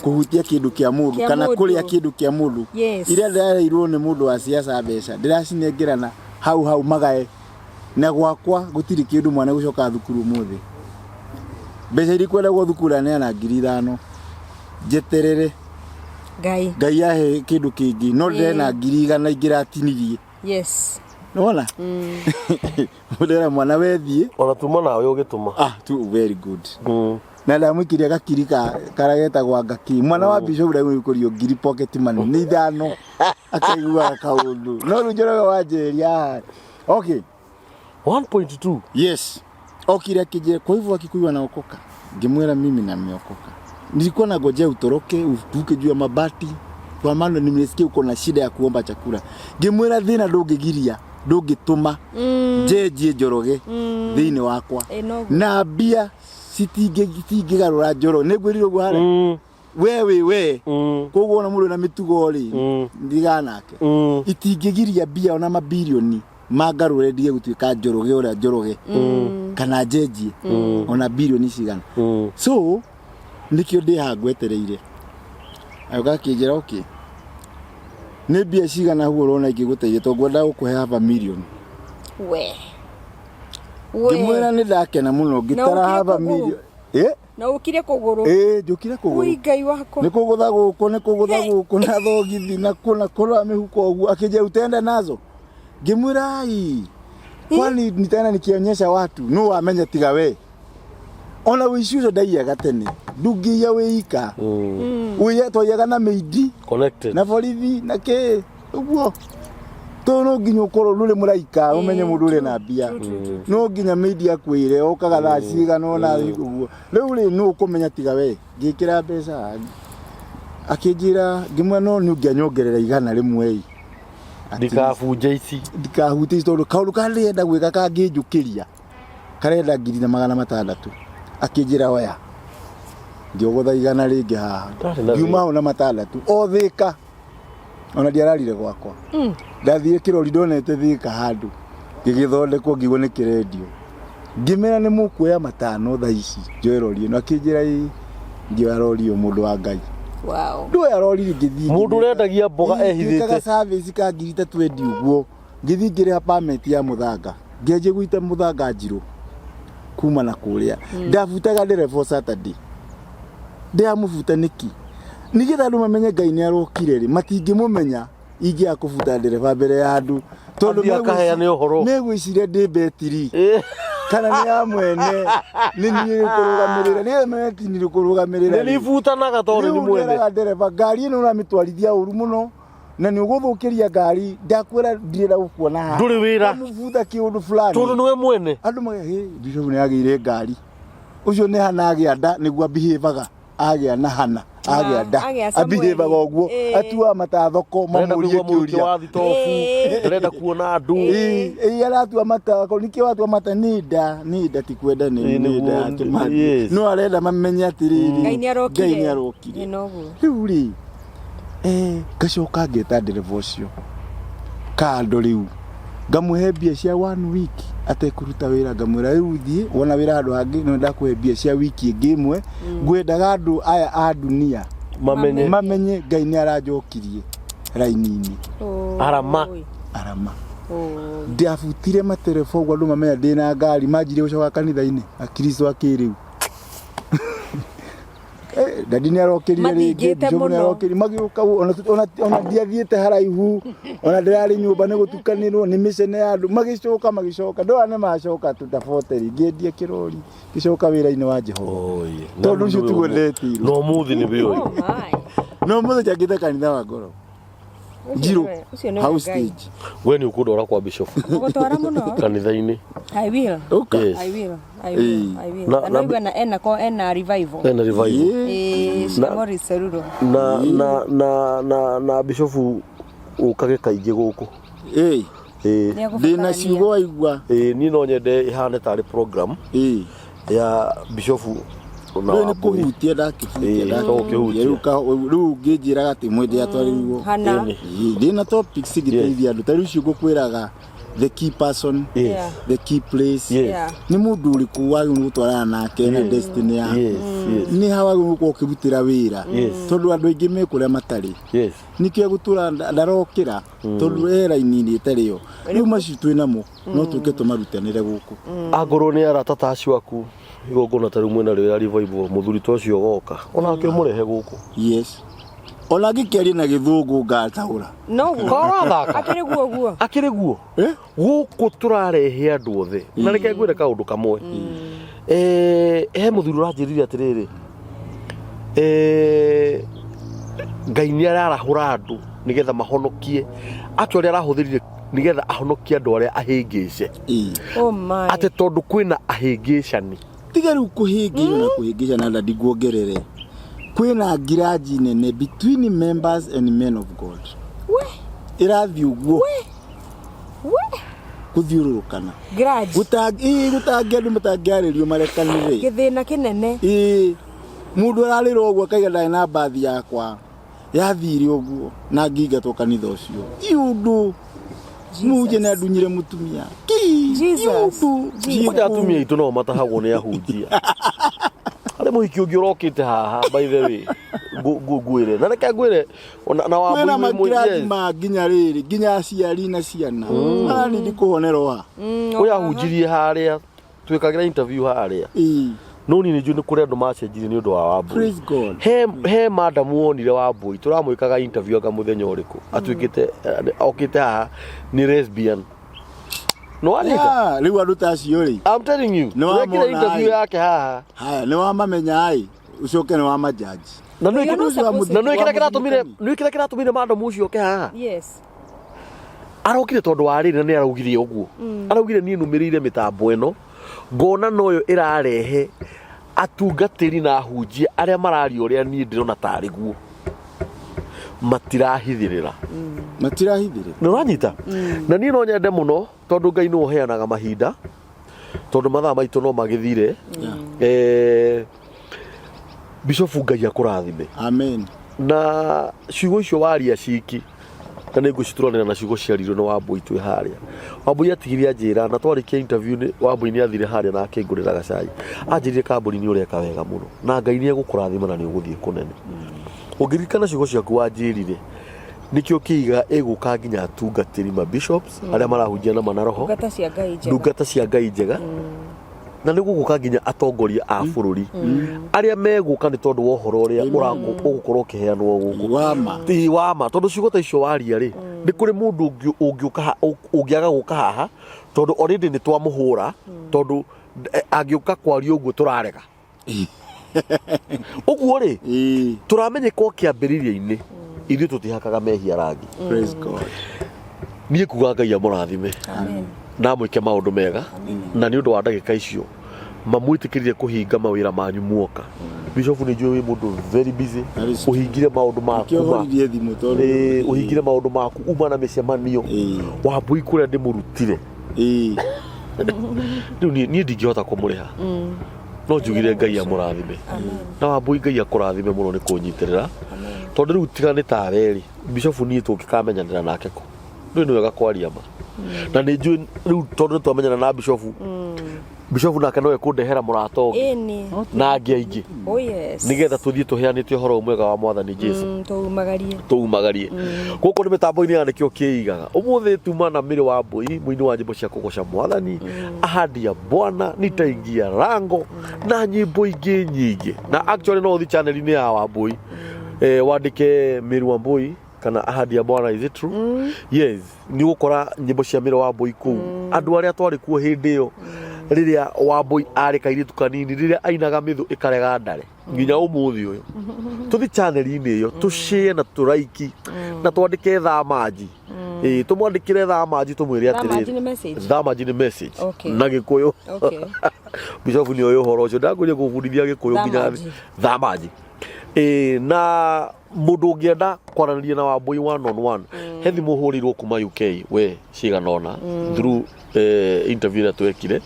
kuhutia kindu kia mundu kana kuria kindu kia mundu iria ndareirwo ni mundu wa siasa mbeca ndiracinengerana hau magae na gwakwa gutiri kindu mwana gucoka thukuru muthi mbeca iri kwenda go thukuru ne na 5,000 jeterere Ngai yahe kindu kingi no ndena 100 ingiratinirie nona mudera mwana wethie ona tuma nawe ugituma very good na ndamwikiria gakirika karageta gwa ngaki mwana wa bishop ndagwe kurio ngiri pocket money ni 5 akaigua kaundu no Njoroge wanjeria okay 1.2 yes okire kije kwa hivyo akikuiwa naokoka ngimwera mimi na nimeokoka nilikuwa na ngojea utoroke utuke juu ya mabati kwa maana nimesikia uko na shida ya kuomba chakula ngimwera thina ndungigiria ndungituma jeje Njoroge thini wakwa na bia sitingigarura Njoro negwiriro gwara wewe koguo na mundu na mitugo ri ndiganake itingigiria bia ona mabilioni magarure ndie gutuika Njoroge ora Njoroge kana jeje ona bilioni cigana so nikio ndi hangwetereire ayoga kijera okay nä mbia cigana huo rona ingĩgũteithia to ngwenda gũkũhe half a million ngĩmwĩra nĩ ndakena mũno ngĩtara half a million na ũkire kũgũrũ njũkire kũgũrũ ui Ngai wakwa nĩ kũgũtha gũkũ na thogithi na kũra mĩhuko ũguo akĩnjia utende nazo ngĩmwĩra ai kwani nitaenda nikionyesha watu no wamenya tiga we ona wĩicucio ndaiyaga tene ndungiya wĩika wĩya twayaga na meidi connected na borithi na kĩ ũguo to no nginya ũkorwo rũrĩ mũraika ũmenye mũndũ ũrĩ na mbia no nginya meidi akwĩre okaga thaa cigana ona ũguo rĩu rĩ no ũkũmenya tiga we ngĩkĩra mbeca akĩnjĩra ngĩmwe no nĩ ũngĩanyongerera igana rĩmwe ndikabunja ici tondũ kaũndũ karenda gwĩka kangĩnjũkĩria karenda 600,000 akĩnjĩra oya ngĩogotha igana rĩngĩ haha ngiuma hau na 600 o thĩka ona ndiararire gwakwa ndathire kĩrori ndonete thĩka handũ ngĩgĩthondekwo ngĩigwo nĩ kĩrendio ngĩmera nĩ mũkuoya 5 thaa ici njoe rori ĩno akĩnjĩra ngĩoya rori ĩyo mũndũ wa Ngai wow ndoya rori ngĩthiĩ mũndũ ũrendagia mboga ehithĩte ka service ka 320 ũguo ngĩthiĩ ngĩrĩha permit ya mũthanga ngĩanjie gũita mũthanga Njiru kuma na kũrĩa ndabutaga ndereba Saturday ndĩamũbuta nĩki nĩgetha andũ mamenye Ngai nĩ arokire rĩ matingĩmũmenya ingĩa kũbuta ndereba mbere ya andũ tondũ akaheane ũhoro megwĩciria ndĩ betiri kana nĩ ya mwene nĩ niĩ kũrũgamĩrĩra nĩ meti nĩ kũrũgamĩrĩra nĩ butanaga tondũ nĩ mwene ndereba ngari ĩno ũramĩtwarithia ũru mũno na nĩ ũgũthũkĩria ngari ndakwĩra ndirĩra gũkuona haha ndũrĩ wĩra mũbutha kĩũndũ fulani tondũ nĩwe mwene andũ magĩ Bishop nĩ agĩire ngari ũcio nĩ hana agĩa nda nĩguo behaveaga agĩa na hana agĩa nda abehaveaga ũguo atua matathoko mamũrie kĩũria wa thitofu ndĩrenda kuona andũ aratua matako nĩkĩo watua mata nĩ nda ti kwenda nĩ nda no arenda mamenye atĩrĩrĩ Ngai nĩ arokire rĩu rĩ gacoka ngeta ndereba ũcio kando rĩu ngamũhe mbia cia 1 week atekũruta wĩra ngamwĩra rĩu thiĩ wona wĩra handũ hangĩ no ndakũhe mbia cia wiki ĩngĩ ĩmwe ngwendaga andũ aya a dunia mamenye Ngai nĩ aranjokirie raini-inĩ arama ndiabutire matereba ũguo andũ mamenya ndĩna ngari manjire gũcoka kanitha-inĩ akristo akĩrĩu dadi nĩ arokĩrire rĩngĩ Bishop nĩ arokĩrire magĩũka ona ndiathiĩte haraihu ona ndĩrarĩ nyũmba nĩ gũtukanĩrwo nĩ mĩcene ya andũ magĩcoka ndora nĩ macoka tutafoteri ngĩendia kĩrori gĩcoka wĩra-inĩ wa Jehova tondũ ũcio tiguo ndetirwo no mũthĩ nĩ bĩũĩ no mũthĩ njangĩte kanitha wa Ngoro Njiru house stage we nĩ ũkũndwara kwa Bishop ũgũtwara mũno kanitha-inĩ I will yes I will na ena revival na Bishop ũkage kaingĩ gũkũ ndĩna ciugo waigua niĩ no nyende ihane tarĩ program ya Bishop nĩ kũhutia ndakĩhutia rĩu ngĩnjĩraga atĩ mwende atwarirwo ndĩna topics ngĩteithia andũ ta rĩu icio ngũkwĩraga the key person the key place nĩ mũndũ ũrĩkũ wagĩrĩirwo gũtwarana nake na destiny yake nĩ hawa gũkorwo ũkĩrutĩra wĩra tondũ andũ aingĩ mekũrĩa matarĩ nĩkĩo gũtũra ndarokĩra tondũ era-inĩ ĩtarĩ yo rĩu macio twĩnamo no tũke tũmarutanĩre gũkũ angorwo nĩ arata ta acio aku igongona ta rĩu mwena rĩrĩa revival mũthuri ta ũcio goka onake mũrehe gũkũ ona ngĩkĩaria na gĩthũngũ ngataũra no karathaka akĩrĩ guo gũkũ tũrarehe andũ othe na reke ngwĩre kaũndũ kamwe he mũthuri ũranjĩrire atĩrĩrĩ Ngai nĩ ararahũra andũ nĩgetha mahonokie atũrĩa arahũthĩrire nĩgetha ahonokie andũ arĩa ahĩngĩce atĩ tondũ kwĩna ahĩngĩcani tiga rĩu kũhĩngĩrio na kũhĩngĩcana na ndiguongerere kwĩna ngiraji nene between members and men of God ĩrathiĩ ũguo kũthiũrũrũkana gũtangĩ andũ matangĩarĩrio marekanĩre gĩthĩna kĩnene mũndũ ararĩra ũguo akaiga ndarĩ na mbathi yakwa yathire ũguo na ngĩingatwo kanitha ũcio iũndũ muje na ndunyire mutumia Jesus atumia itu no matahagwo nĩ ahunjia arĩ muhiki ungi urokite haha by the way ngwire na reke ngwire na Wambui mwezi nginya riri nginya aciari na ciana ani ndikuhonerwa uya hunjirie haria twikagira interview haria no ni nju ni kuri andu macenjire ni undu wa Wambui. Praise God. He madam wonire Wambui turamwikaga interview aga muthenya uriku atwikite okite haha ni lesbian no anita riu andu tacio ri I'm telling you twikire interview yake haha haya ni wa mamenya ai ucoke ni wa majaji na no ikira kiratumire madam ucio ke haha yes arokire tondu wa riri ni araugire uguo araugire ni numirire mitambo eno ngona noyo irarehe atungatiri na hunjia aria marari uria ni ndirona tari guo matirahithirira ni uranyita na ni no nyende muno tondu Ngai no heanaga mahinda tondu mathaa maitu no magithire Bishop Ngai akurathime amen na ciugo icio waria ciki na niguo cituronera na ciugo ciarirwo ni Wambui twi haria Wambui atigiria njira na twarikia interview ni Wambui ni athire haria na akingurira gacai anjirire kambuni ni ureka wega muno na Ngai ni egukurathima na ni uguthie kunene ungirikana ciugo ciaku wanjirire nikio kiiga eguka nginya atungatiri ma bishops aria marahunjia na manaroho ndungata cia Ngai njega na niguguka nginya atongoria a bururi aria meguka ni tondu wa uhoro uria ugukorwo kiheanwo guku ti wama tondu ciugo ta icio waria ri ni kuri mundu ungiaga guka haha tondu already ni twamuhura tondu agiuka kwaria uguo turarega uguo ri turamenyeka kiambiriria-ini ithuĩ tutihakaga mehia rangi. Praise God. Niĩ kuga Ngai amũrathime na mwĩke maũndũ mega na nĩ ũndũ wa ndagĩka icio mamwĩtĩkĩrire kũhinga mawĩra manyu muoka. Bishop nĩ njũĩ wĩ mũndũ very busy, ũhingire maũndũ maku ũhingire maũndũ maku uma na mĩcemanio Wambui kũrĩa ndĩmũrutire rĩu niĩ ndingĩhota kũmũrĩha no njugire Ngai amũrathime na Wambui Ngai akũrathime mũno nĩ kũnyitĩrĩra tondu riu tiga ni tawe ri Bishop ni tungikamenyanira nake ku ndu ni wega kwaria ma na ni njui riu tondu twamenyana na Bishop nake no ekundehera murato na angi aingi nigetha tuthie tuheanite horo mwega wa Mwathani Jesu tuumagarie guko ni mitambo-ini ya nikio kiigaga umuthi tuma na Miri Wambui muini wa nyimbo cia kugoca Mwathani Ahadi ya Bwana nitaingia rango na nyimbo ingi nyingi na actually no thi channel-ini ya Wambui wandike Miri Wambui kana Ahadi ya Bwana, is it true? Yes, ni gukora nyimbo cia Miri Wambui ku andu aria twari kuo hindi yo riria Wambui ari kairitu kanini riria ainaga mithu ikarega ndare nginya umuthi uyu tuthi channel-ini iyo tushare na turaiki na twandike thamaji tumwandikire thamaji tumwire atiri thamaji ni message na Gikuyu Bishop ni uyu horo ucio ndakuria kubundithia Gikuyu nginya thamaji na mundu ungienda kwaraniria na Wambui one on one hethi muhurirwo kuma UK we ciganona through interview na twekire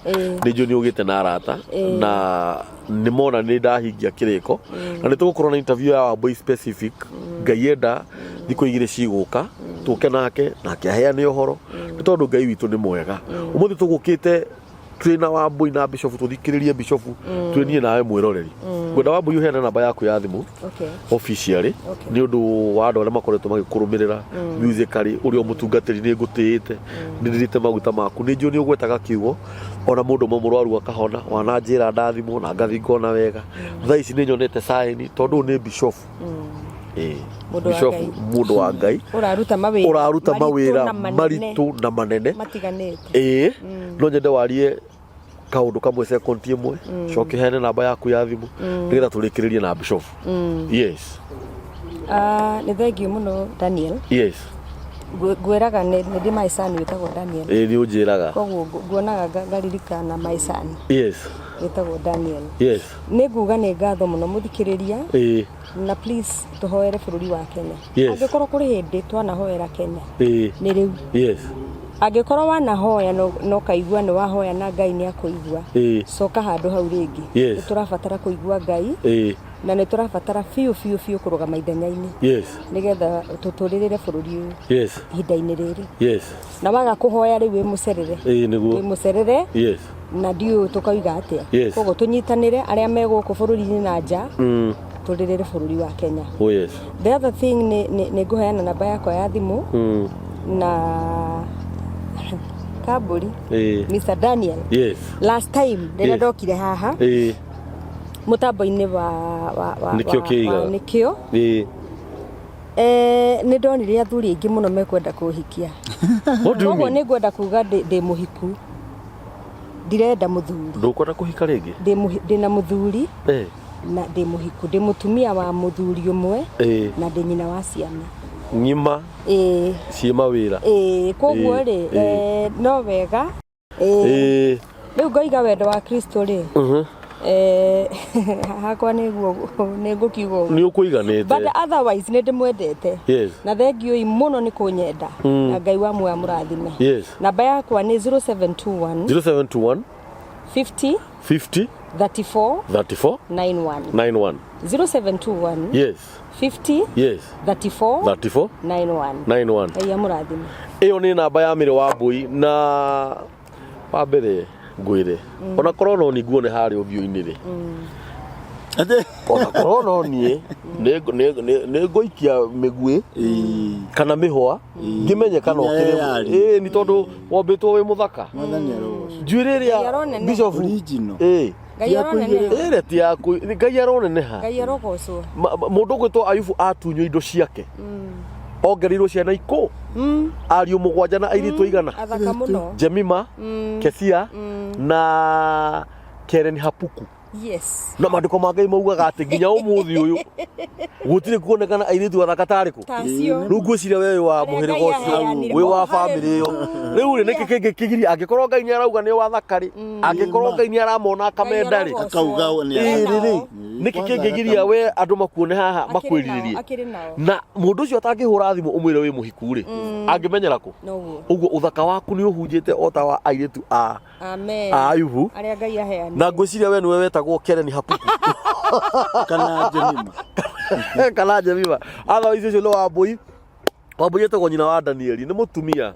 nijo ni ugite na arata na ni mona ni ndahingia kiriko na nitugukorwo na interview ya Wambui specific Ngaienda thiko igire ciguka tuke nake aheane uhoro ni tondu Ngai witu ni mwega umuthi tugukite twina Wambui na Bishop tuthikiririe Bishop twenie nawe mwiroreri kwenda Wambui uheana namba yaku ya thimu officially ni undu wa andu aria makoretwo magikurumirira musically urio mutungatiri ni ngutiite ni ndirite maguta maku ni njui ni ugwetaga kiugo ona mundu mumurwaru akahona wana njira ndathimo na ngathingo na wega thaa ici ni nyonete sign tondu ni Bishop Bishop mundu wa Ngai uraruta mawira maritu na manene matiganite no nyende warie kaundu kamwe second imwe coke hene namba yaku ya thimu nigetha turikiririe na Bishop. Yes ni thengiu muno Daniel. Yes gwiraga ni ndi maisani witagwo Daniel ni unjiraga koguo nguonaga ngaririkana maisani. Yes witagwo Daniel. Yes ni nguga ni ngatho muno muthikiriria na please tuhoere bururi wa Kenya angikorwo kuri hindi twanahoera Kenya ni riu. Yes angikorwo wanahoya no kaigua ni wahoya na Ngai ni akuigua coka handu hau ringi turabatara kuigua Ngai na ni turabatara fiu kurugama ithenya-ini nigetha tuturirire bururi uyu hinda-ini riri na waga kuhoya riu wi mucerere niguo mucerere na ndiũ tukauga atia Yes. koguo tunyitanire aria me guku bururi-ini na nja turirire bururi wa Kenya. Oh yes. The other thing ni nguheana namba yakwa ya thimu na Kaburi Mr. Daniel. Yes. Last time ndokire haha mutambo-ini wa nikio ni ndonire athuri aingi muno mekwenda kuhikia. Koguo ni ngwenda kuga ndi muhiku, ndirenda muthuri. Ndukwenda kuhika ringi? Ndina muthuri na ndi muhiku, ndi mutumia wa muthuri umwe na ndi nyina wa ciana ngima cie mawira. Koguo ri no wega riu ngoiga wendo wa Kristo ri hakwa niguo kiugo ni ukuiganite, but otherwise ni ndimwendete. Yes. Na thengiũ muno ni kunyenda na Ngai wa muoyo amurathime. Yes. Namba yakwa ni 0721 50 34 91 0721 yes 50 yes 34 91. Ngai amurathime. Iyo ni namba ya Mĩrĩ Wambui na wa mbere ngwire ona korona ni nguone hari ũthiũ-inĩ ri ona korona nie ne ngoikia mĩguĩ kana mĩhwa ngimenye kana okire ni tondu wombĩtwo wĩ mũthaka njuĩrĩ ĩrĩa Bishop Ngai aroneneha ĩrĩa ti yaku Ngai aroneneha Ngai arogocwo mũndũ ũgwĩtwo Ayubu atunywo indo ciake ongereirwo ciana ikũ ariũ mũgwanja na airĩtu aigana athaka muno Jemima Kesia na Keren Hapuku. Yes. Na maandĩko ma Ngai maugaga atĩ nginya ũmũthĩ ũyũ gũtirĩ kuonekana airĩtu athaka tarĩ kũ. Rĩu ngwĩciria we wa mũhĩrĩga ũcio wĩ wa bamĩrĩ ĩyo rĩu rĩ nĩkĩ kĩngĩkĩgiria angĩkorwo Ngai nĩarauga nĩ wa thakari angĩkorwo Ngai nĩaramona akamenda rĩ akauga nĩkĩ kĩngĩgiria we andũ makuone haha makwĩriririe na mũndũ ũcio atangĩhũra thimũ ũmwĩre wĩ mũhiku rĩ angĩmenyera kũ. Ũguo ũthaka waku nĩ ũhunjĩte o ta wa airĩtu a Ayubu arĩa Ngai aheana na ngwĩciria we nĩwe wetagwo Keren Hapuku kana Jemima otherwise ũcio nĩ Wambui. Wambui etagwo nyina wa Danieli, nĩ mũtumia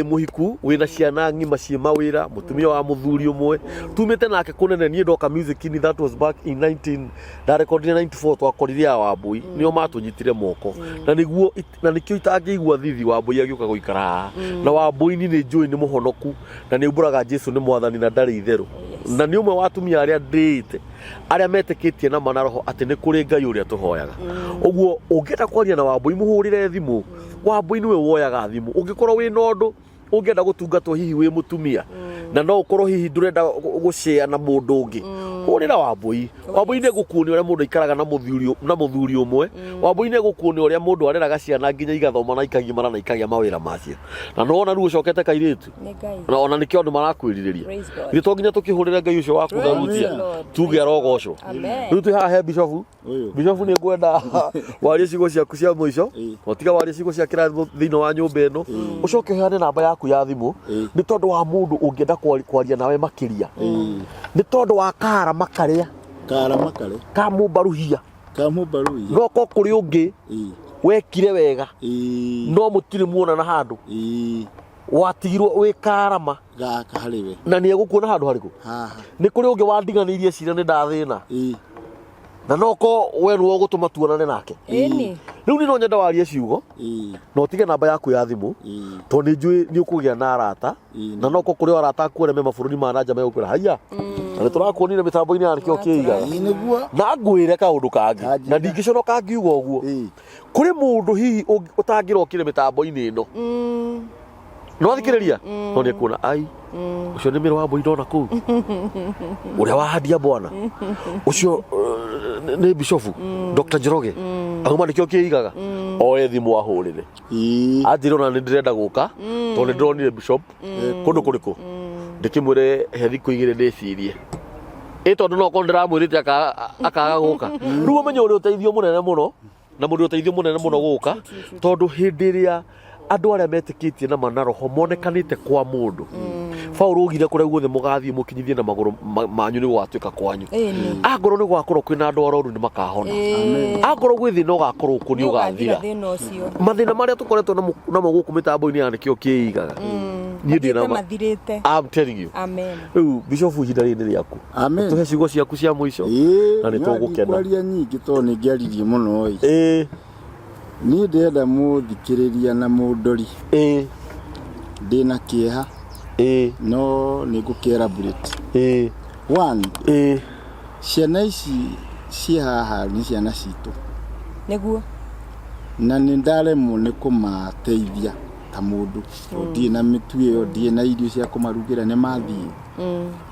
muhiku wina ciana ng'ima cie mawira, mutumia wa muthuri umwe tumite nake kunene nie ndoka music in that was back in 1994 twakoririe Wambui nio matunyitire moko na niguo na nikio itangĩigua thithi Wambui agĩuka gũikara na Wambui ni njui ni muhonoku na ni mburaga Jesu ni mwathani na ndarĩ itherũ na ni umwe wa atumia aria ndĩte aria metĩkĩtie na manaroho atĩ nĩ kũrĩ Ngai ũrĩa tũhoyaga. Ũguo ũngĩenda kwaria na Wambui mũhũrĩre thimũ. Wambui niwe woyaga thimũ ũngĩkorwo wĩ na ũndũ ũngĩenda gũtungatwo hihi wĩ mũtumia na no ũkorwo hihi ndũrenda gũshare na mũndũ ũngĩ hũrĩra Wambui. Wambui nĩ gũkuonia ũrĩa mũndũ aikaraga na mũthuri ũmwe. Wambui nĩ gũkuonia ũrĩa mũndũ areraga ciana nginya igathoma na ikagimara na ikagĩa mawĩra macio na no ona rĩu ũcokete kairĩtu na ona nĩkĩo andũ marakwĩrirĩria githĩ to nginya tũkĩhũrĩre Ngai ũcio waku tharutia tuge arogocwo. Rĩu twĩ haha he Bishop nĩ ngwenda warie ciugo ciaku cia mũico ũtiga warie ciugo cia kĩrathimo thĩinĩ wa nyũmba ĩno ũcoke ũheane namba yaku ya thimũ nĩ tondũ wa mũndũ ũngĩenda kwaria nawe makĩria nĩ tondũ wa kara makarĩa kamũmbaruhia no ko kũrĩ ũngĩ wekire wega no mũtirĩ muonana handũ watigirwo wĩ karama na nĩ egũkuona handũ harĩkũ nĩ kũrĩ ũngĩ wandiganĩirie cira nĩ ndathĩna na noko we nĩwe ũgũtũma tuonane nake rĩu nĩ no nyenda warie ciugo no tige namba yaku ya thimũ tondũ nĩ njũĩ nĩ ũkũgĩa na arata na noko kũrĩ arata akuone me mabũrũri ma nanja megũkwĩra haiya na nĩtũrakuonire mĩtambo-inĩ ya nĩkĩo kĩigaga na ngwĩre kaũndũ kangĩ na ndingĩconoka ngiuga ũguo kũrĩ mũndũ hihi ũtangĩrokire mĩtambo-inĩ ĩno no thikĩrĩria no nĩ kuona ai ucio nĩ Mĩrĩ Wambui ndona kũu ũrĩa wahadia Bwana ucio nĩ Bishop Dr. Njoroge auma nĩkĩo kĩigaga oe thimũ ahũrĩre anjĩra ona nĩ ndĩrenda gũka tondũ nĩ ndĩronire Bishop kũndũ kũrĩkũ ndĩkĩmwĩre he thikũ igĩrĩ ndĩcirie tondũ no korwo ndĩramwĩrĩte akaga gũka rĩu ũmenye ũrĩ ũteithio mũnene mũno na mũndũ ũteithio mũnene mũno gũka tondũ hĩndĩ ĩrĩa andũ arĩa metĩkĩtie na manaroho monekanĩte kwa mũndũ Paulo ugire kũrĩa guothe mũgathiĩ mũkinyithie na magũrũ manyu nĩ gwatuĩka kwanyu angorwo nĩ gwakorwo kwĩna andũ aroru nĩ makahona angorwo gwĩ thĩna ũgakorwo kuo nĩ ũgathira mathĩna marĩa tũkoretwo namo gũkũ mĩtambo-inĩ ya nĩkĩo kĩigaga Ni ndina mathirite. I'm telling you. Amen. Bishop hindari ni yaku. Amen. Tuhe ciugo ciaku cia mwisho. Na ni tugukena. Kwaria nyingi to ni ngiaririe muno oi. Ni ndenda muthikiriria na mundori. Ndina kieha. No ni gukelaborate. One. Ciana ici ciaha ni ciana citu. Neguo. Na ni ndaremwo ni kumateithia ta mundu. Ndie na mitu iyo, ndie na irio cia kumarugira ni mathie.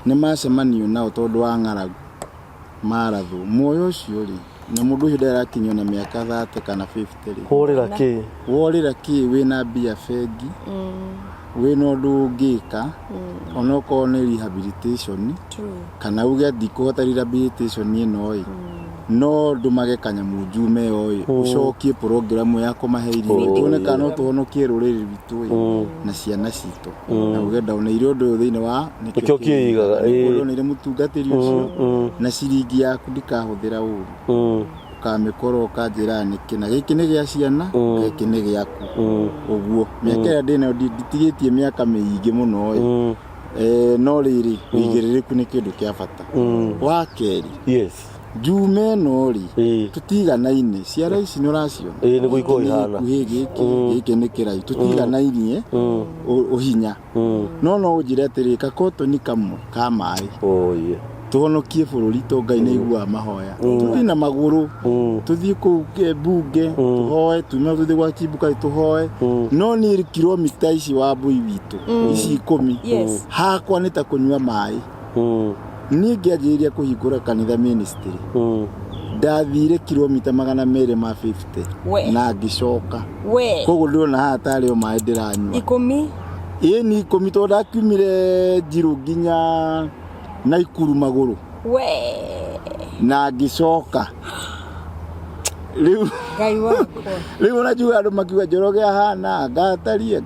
Ni macemanio nao tondu wa ng'aragu. Marathu moyo ucio ri na mundu ucio ndarakinywo na miaka 30 kana 50 ri. Worira ki wina mbia fegi. Wina undu ungika. Onoko ni rehabilitation. Kana uge ndikuhota rehabilitation ino ri. No ndumage kanyamu njume oi ucokie program ya kumaheiri tuoneka no tuhonokie ruriri bitu na ciana citu na ugenda una irio ndo thine wa nikio kiigaga ni ri mutungatiri ucio na ciringi yaku ndikahuthira uru ukamikoro ukajira nikina giki ni gia ciana giki ni giaku uguo miaka ya ndina nditigitie miaka miingi muno oi no riri wigiririku ni kindu kia bata wa keri Jume nori tutiganaine ciara ici nuracio ni guiko ihana giki ni kirai tutiganaine uhinya no ujire atiri kakoto ni kamwe ka mai tuhonokie bururi to Ngai na igua mahoya tuthi na maguru tuthi ku bunge tuhoe tume tuthi gwa kibuka tuhoe no ni kilomita ici Wambui witu ici 10 hakwa nita kunywa mai ni ngianjiria kuhingura kanitha ministry ndathire kilomita 250 na ngicoka koguo ndiona hatari o mai ndiranywa 10 ni 10 to ndakiumire Njiru nginya na ikuru maguru na ngicoka riu Ngai wako riu najua andu makiuga Njoroge ahana ngatarie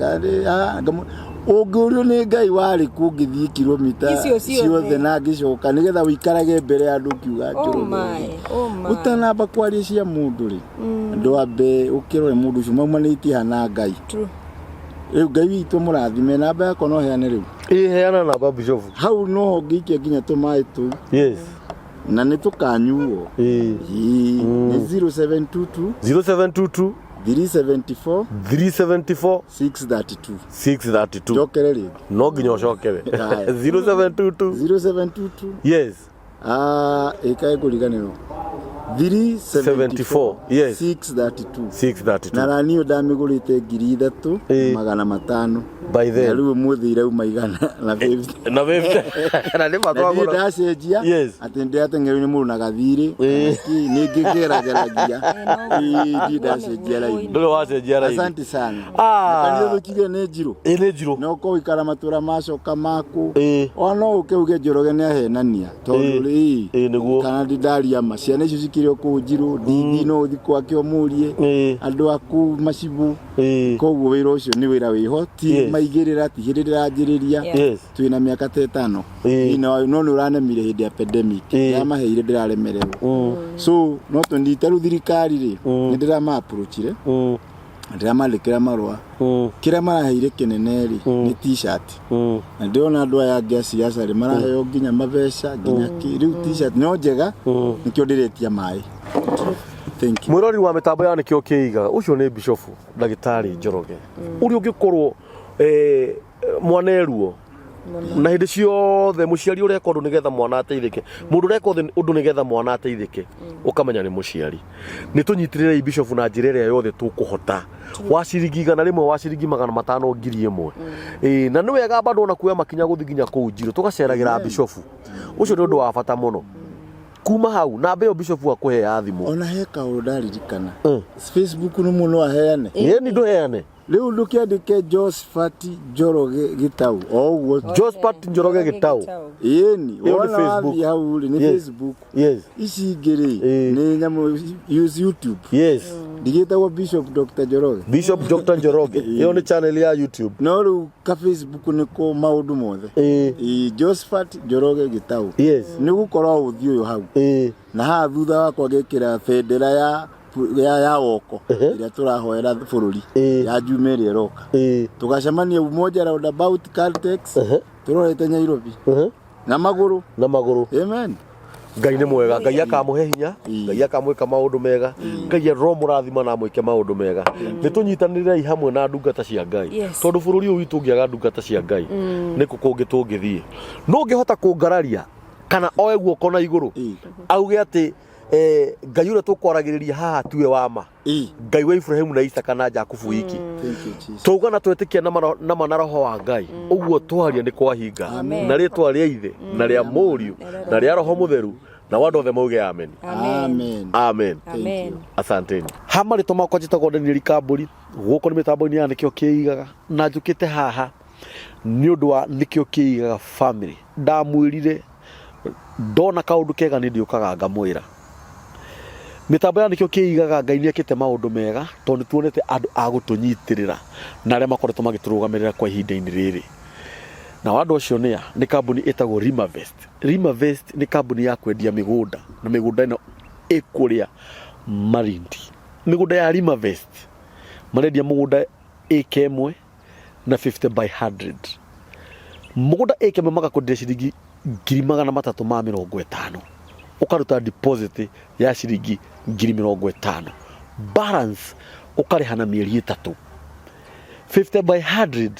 Ugurio ni Ngai wari kungithie kilomita ciothe na ngicoka nigetha wikarage mbere andu kiuga Njoroge utanamba kwaria cia mundu ri andu ambe ukirore mundu ucio maumanite hana Ngai riu Ngai witu murathime namba yako no heane riu heana namba Bishop hau no ngikia nginya tumai tu na ni tukanyuo ni 0722 374 632 jokereri no nginya ucokewe 0722 ikae kuriganiro 374 632 na rani udamigurite 3,500 by then riu muthire umaigana na 50 na ni matwago na cenjia atende atengeru ni muru na gathiri ni ngigeragia ndi ndacenjia rai ndo wacenjia rai asante sana kanitha thukire ni Njiru no ko ikara matura macoka maku ono ukeuge Njoroge ni ahenania tondu ri niguo kana ndidaria maciana icio cikirio ku Njiru ndingi no uthi kwake omurie andu aku macibu koguo wira ucio ni wira wiho ti maigirira ti hirira njiriria twina miaka 5 ino no uranemire hindi ya pandemic ya maheire ndiraremererwo so no tonditaru thirikari ri ndira approachire ndira malikira marwa kira maraheire kinene ri ni t-shirt na ndiona andu aya ngasiasa ri maraheo nginya mabeca nginya riu t-shirt no njega nikio ndiretia mai thank you mwirori wa mitambo ya nikio kiiga ucio ni Bishop Ndagitari Njoroge uri ungikorwo mwaneruo na hindi ciothe muciari ureka undu nigetha mwana ateithike mundu ureka undu nigetha mwana ateithike ukamenya ni muciari ni tunyitirire Bishop na njirere yothe tukuhota wa ciringi igana rimwe wa ciringi 500 ngiri imwe na ni wega bado na kuya makinya guthi nginya ku Njiru tugaceragira Bishop ucio ni undu wa bata muno kuma hau na mbeo Bishop akuhe ya thimu ona heka udaririkana Facebook no muno aheane ni nduheane riu ndukiandike Josephat Njoroge Gitau oguo Josephat Njoroge Gitau ni ona Facebook hau ni Facebook ici ngiri ni nyamu YouTube digitagwo Bishop Dr. Njoroge Bishop Dr. Njoroge iyo ni channel ya YouTube no riu ka Facebook ni ko maundu mothe Josephat Njoroge Gitau ni gukorwo uthi uyu hau na ha thutha wakwa gekira bendera ya ya woko ĩrĩa tũrahoera bũrũri ya Jubilee roka tugacemania umoja roundabout Caltex tũrorete Nairobi na magũrũ amen. Ngai nĩ mwega, Ngai akamuhe hinya, Ngai akamwĩka maũndũ mega, Ngai ro mũrathima na mwĩke maũndũ mega. Nĩ tũnyitanĩrĩrai hamwe na ndungata cia Ngai, tondũ bũrũri ũyũ witũ ũngĩaga ndungata cia Ngai nĩkũ kũngĩ tũngĩthiĩ. No ũngĩhota kũngararia kana oe guoko na igũrũ auge atĩ Ngai ũrĩa tũkwaragĩrĩria haha tiwe wa ma, Ngai wa Ibrahimu na Isaka na Jakubu iki, tũgana twĩtĩkia na ma na roho wa Ngai, ũguo twaria nĩ kwahinga, na rĩtwa rĩa Ithe na rĩa Mũriũ na rĩa Roho Mũtheru na wandũ othe mauge amen. Amen. Asanteni. Hama rĩtwa makwa njĩtagwo Daniel Kambũri, gũkũ nĩ mĩtambo-inĩ ya nĩkĩo kĩigaga, na njũkĩte haha nĩ ũndũ wa nĩkĩo kĩigaga family. Ndamwĩrire ndona kaũndũ kega nĩ ndĩũkaga ngamwĩra. Mitambo ya nĩkĩo kĩigaga, Ngai nĩekĩte maũndũ mega, tondũ tuonete andũ a gũtũnyitĩrĩra na arĩa makoretwo magĩtũrũgamĩrĩra kwa ihinda-inĩ rĩrĩ. Na andũ acio nĩ kambuni ĩtagwo Rimavest. Rimavest nĩ kambuni ya kwendia mĩgũnda, na mĩgũnda ĩno ĩkũrĩa Malindi. Mĩgũnda ya Rimavest marendia mũgũnda ĩka ĩmwe na 50 by 100. Mũgũnda ĩka ĩmwe magakwendia ciringi 350,000, ukaruta deposit ya ciringi 50,000, balance ukarĩha na mĩeri 3. 50 by 100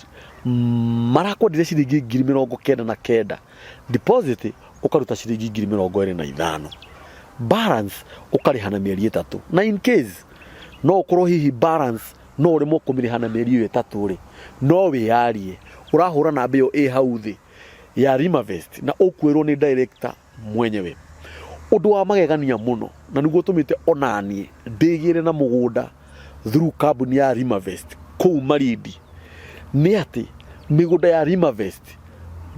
marakwendire ciringi 99,000, deposit ukaruta ciringi 25,000, balance ukarĩha na mĩeri 3. Na in case no ukorwo hihi balance no ũrĩmwo kũmĩrĩha na mĩeri 3 rĩ, no wĩyarie ũrahũra namba ĩyo ĩ hau thĩ ya Rimavest na ũkwĩrwo nĩ director mwenyewe. Ũndũ wa magegania mũno, na nĩguo tũmĩte onanie ndĩgĩre na mũgũnda through kambuni ya Rimavest kũu Malindi, nĩ atĩ mĩgũnda ya Rimavest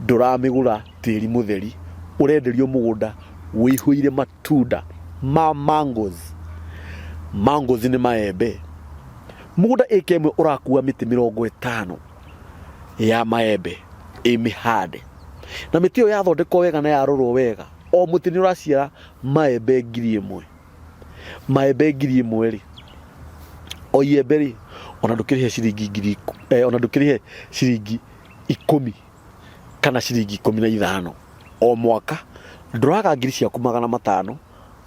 ndũramĩgũra tĩri mũtheri, ũrenderio mũgũnda wĩihũire matunda ma mangoes. Mangoes nĩ maembe. Mũgũnda ĩka ĩmwe ũrakua mĩtĩ 50 ya maembe mĩhande, na mĩtĩ ĩyo yathondekwo wega na yarorwo wega, o mũtĩ nĩ ũraciara maembe 1,000. Maembe 1,000 rĩ, o iembe rĩ, ona ndũkĩrĩhe ciringi 10 kana ciringi 15 o mwaka, ndũraga ngiri ciaku 500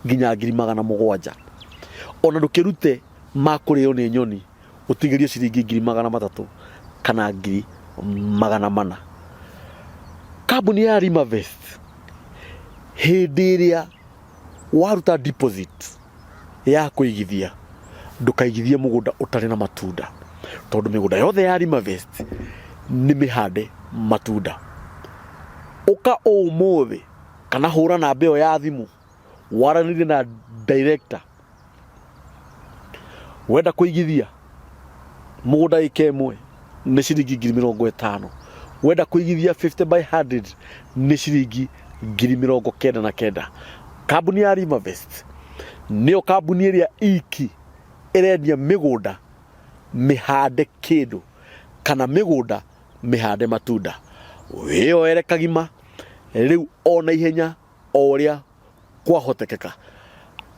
nginya 700. Ona ndũkĩrute makũrĩo nĩ nyoni ũtigĩrio ciringi 300,000 kana 400. Kambuni ya Rimavest hĩndĩ ĩrĩa waruta deposit ya kũigithia, ndũkaigithie mũgũnda ũtarĩ na matunda, tondũ mĩgũnda yothe ya Rimavest nĩ mĩhande matunda. Ũka ũmũthĩ kana hũra namba ĩyo ya thimũ waranĩrie na director, wenda kũigithia mũgũnda ĩka ĩmwe nĩ ciringi 50,000, wenda kũigithia 50 by 100 nĩ ciringi 99,000. Kambuni ya Rimavest nĩyo kambuni ĩrĩa iki ĩrendia mĩgũnda mĩhande kĩndũ kana mĩgũnda mĩhande matunda. Wĩyoere kagima rĩu ona ihenya o ũrĩa kwahotekeka.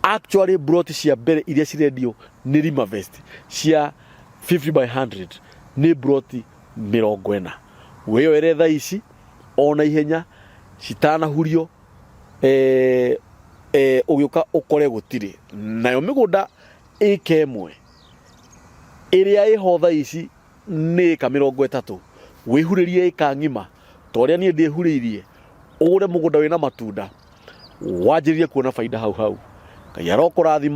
Actually broti cia mbere iria cirendio nĩ Rimavest cia 50 by 100 nĩ broti 40. Wĩyoere thaa ici ona ihenya citanahurio ũgĩũka ũkore gũtirĩ. Nayo mĩgũnda ĩka ĩmwe ĩrĩa ĩho thaa ici nĩ ĩka 30. Wĩhurĩrie ĩka ng'ima ta ũrĩa niĩ ndĩhurĩirie, ũgũre mũgũnda wĩna matunda, wanjĩrĩrie kuona baida hau. Ngai arokũrathima.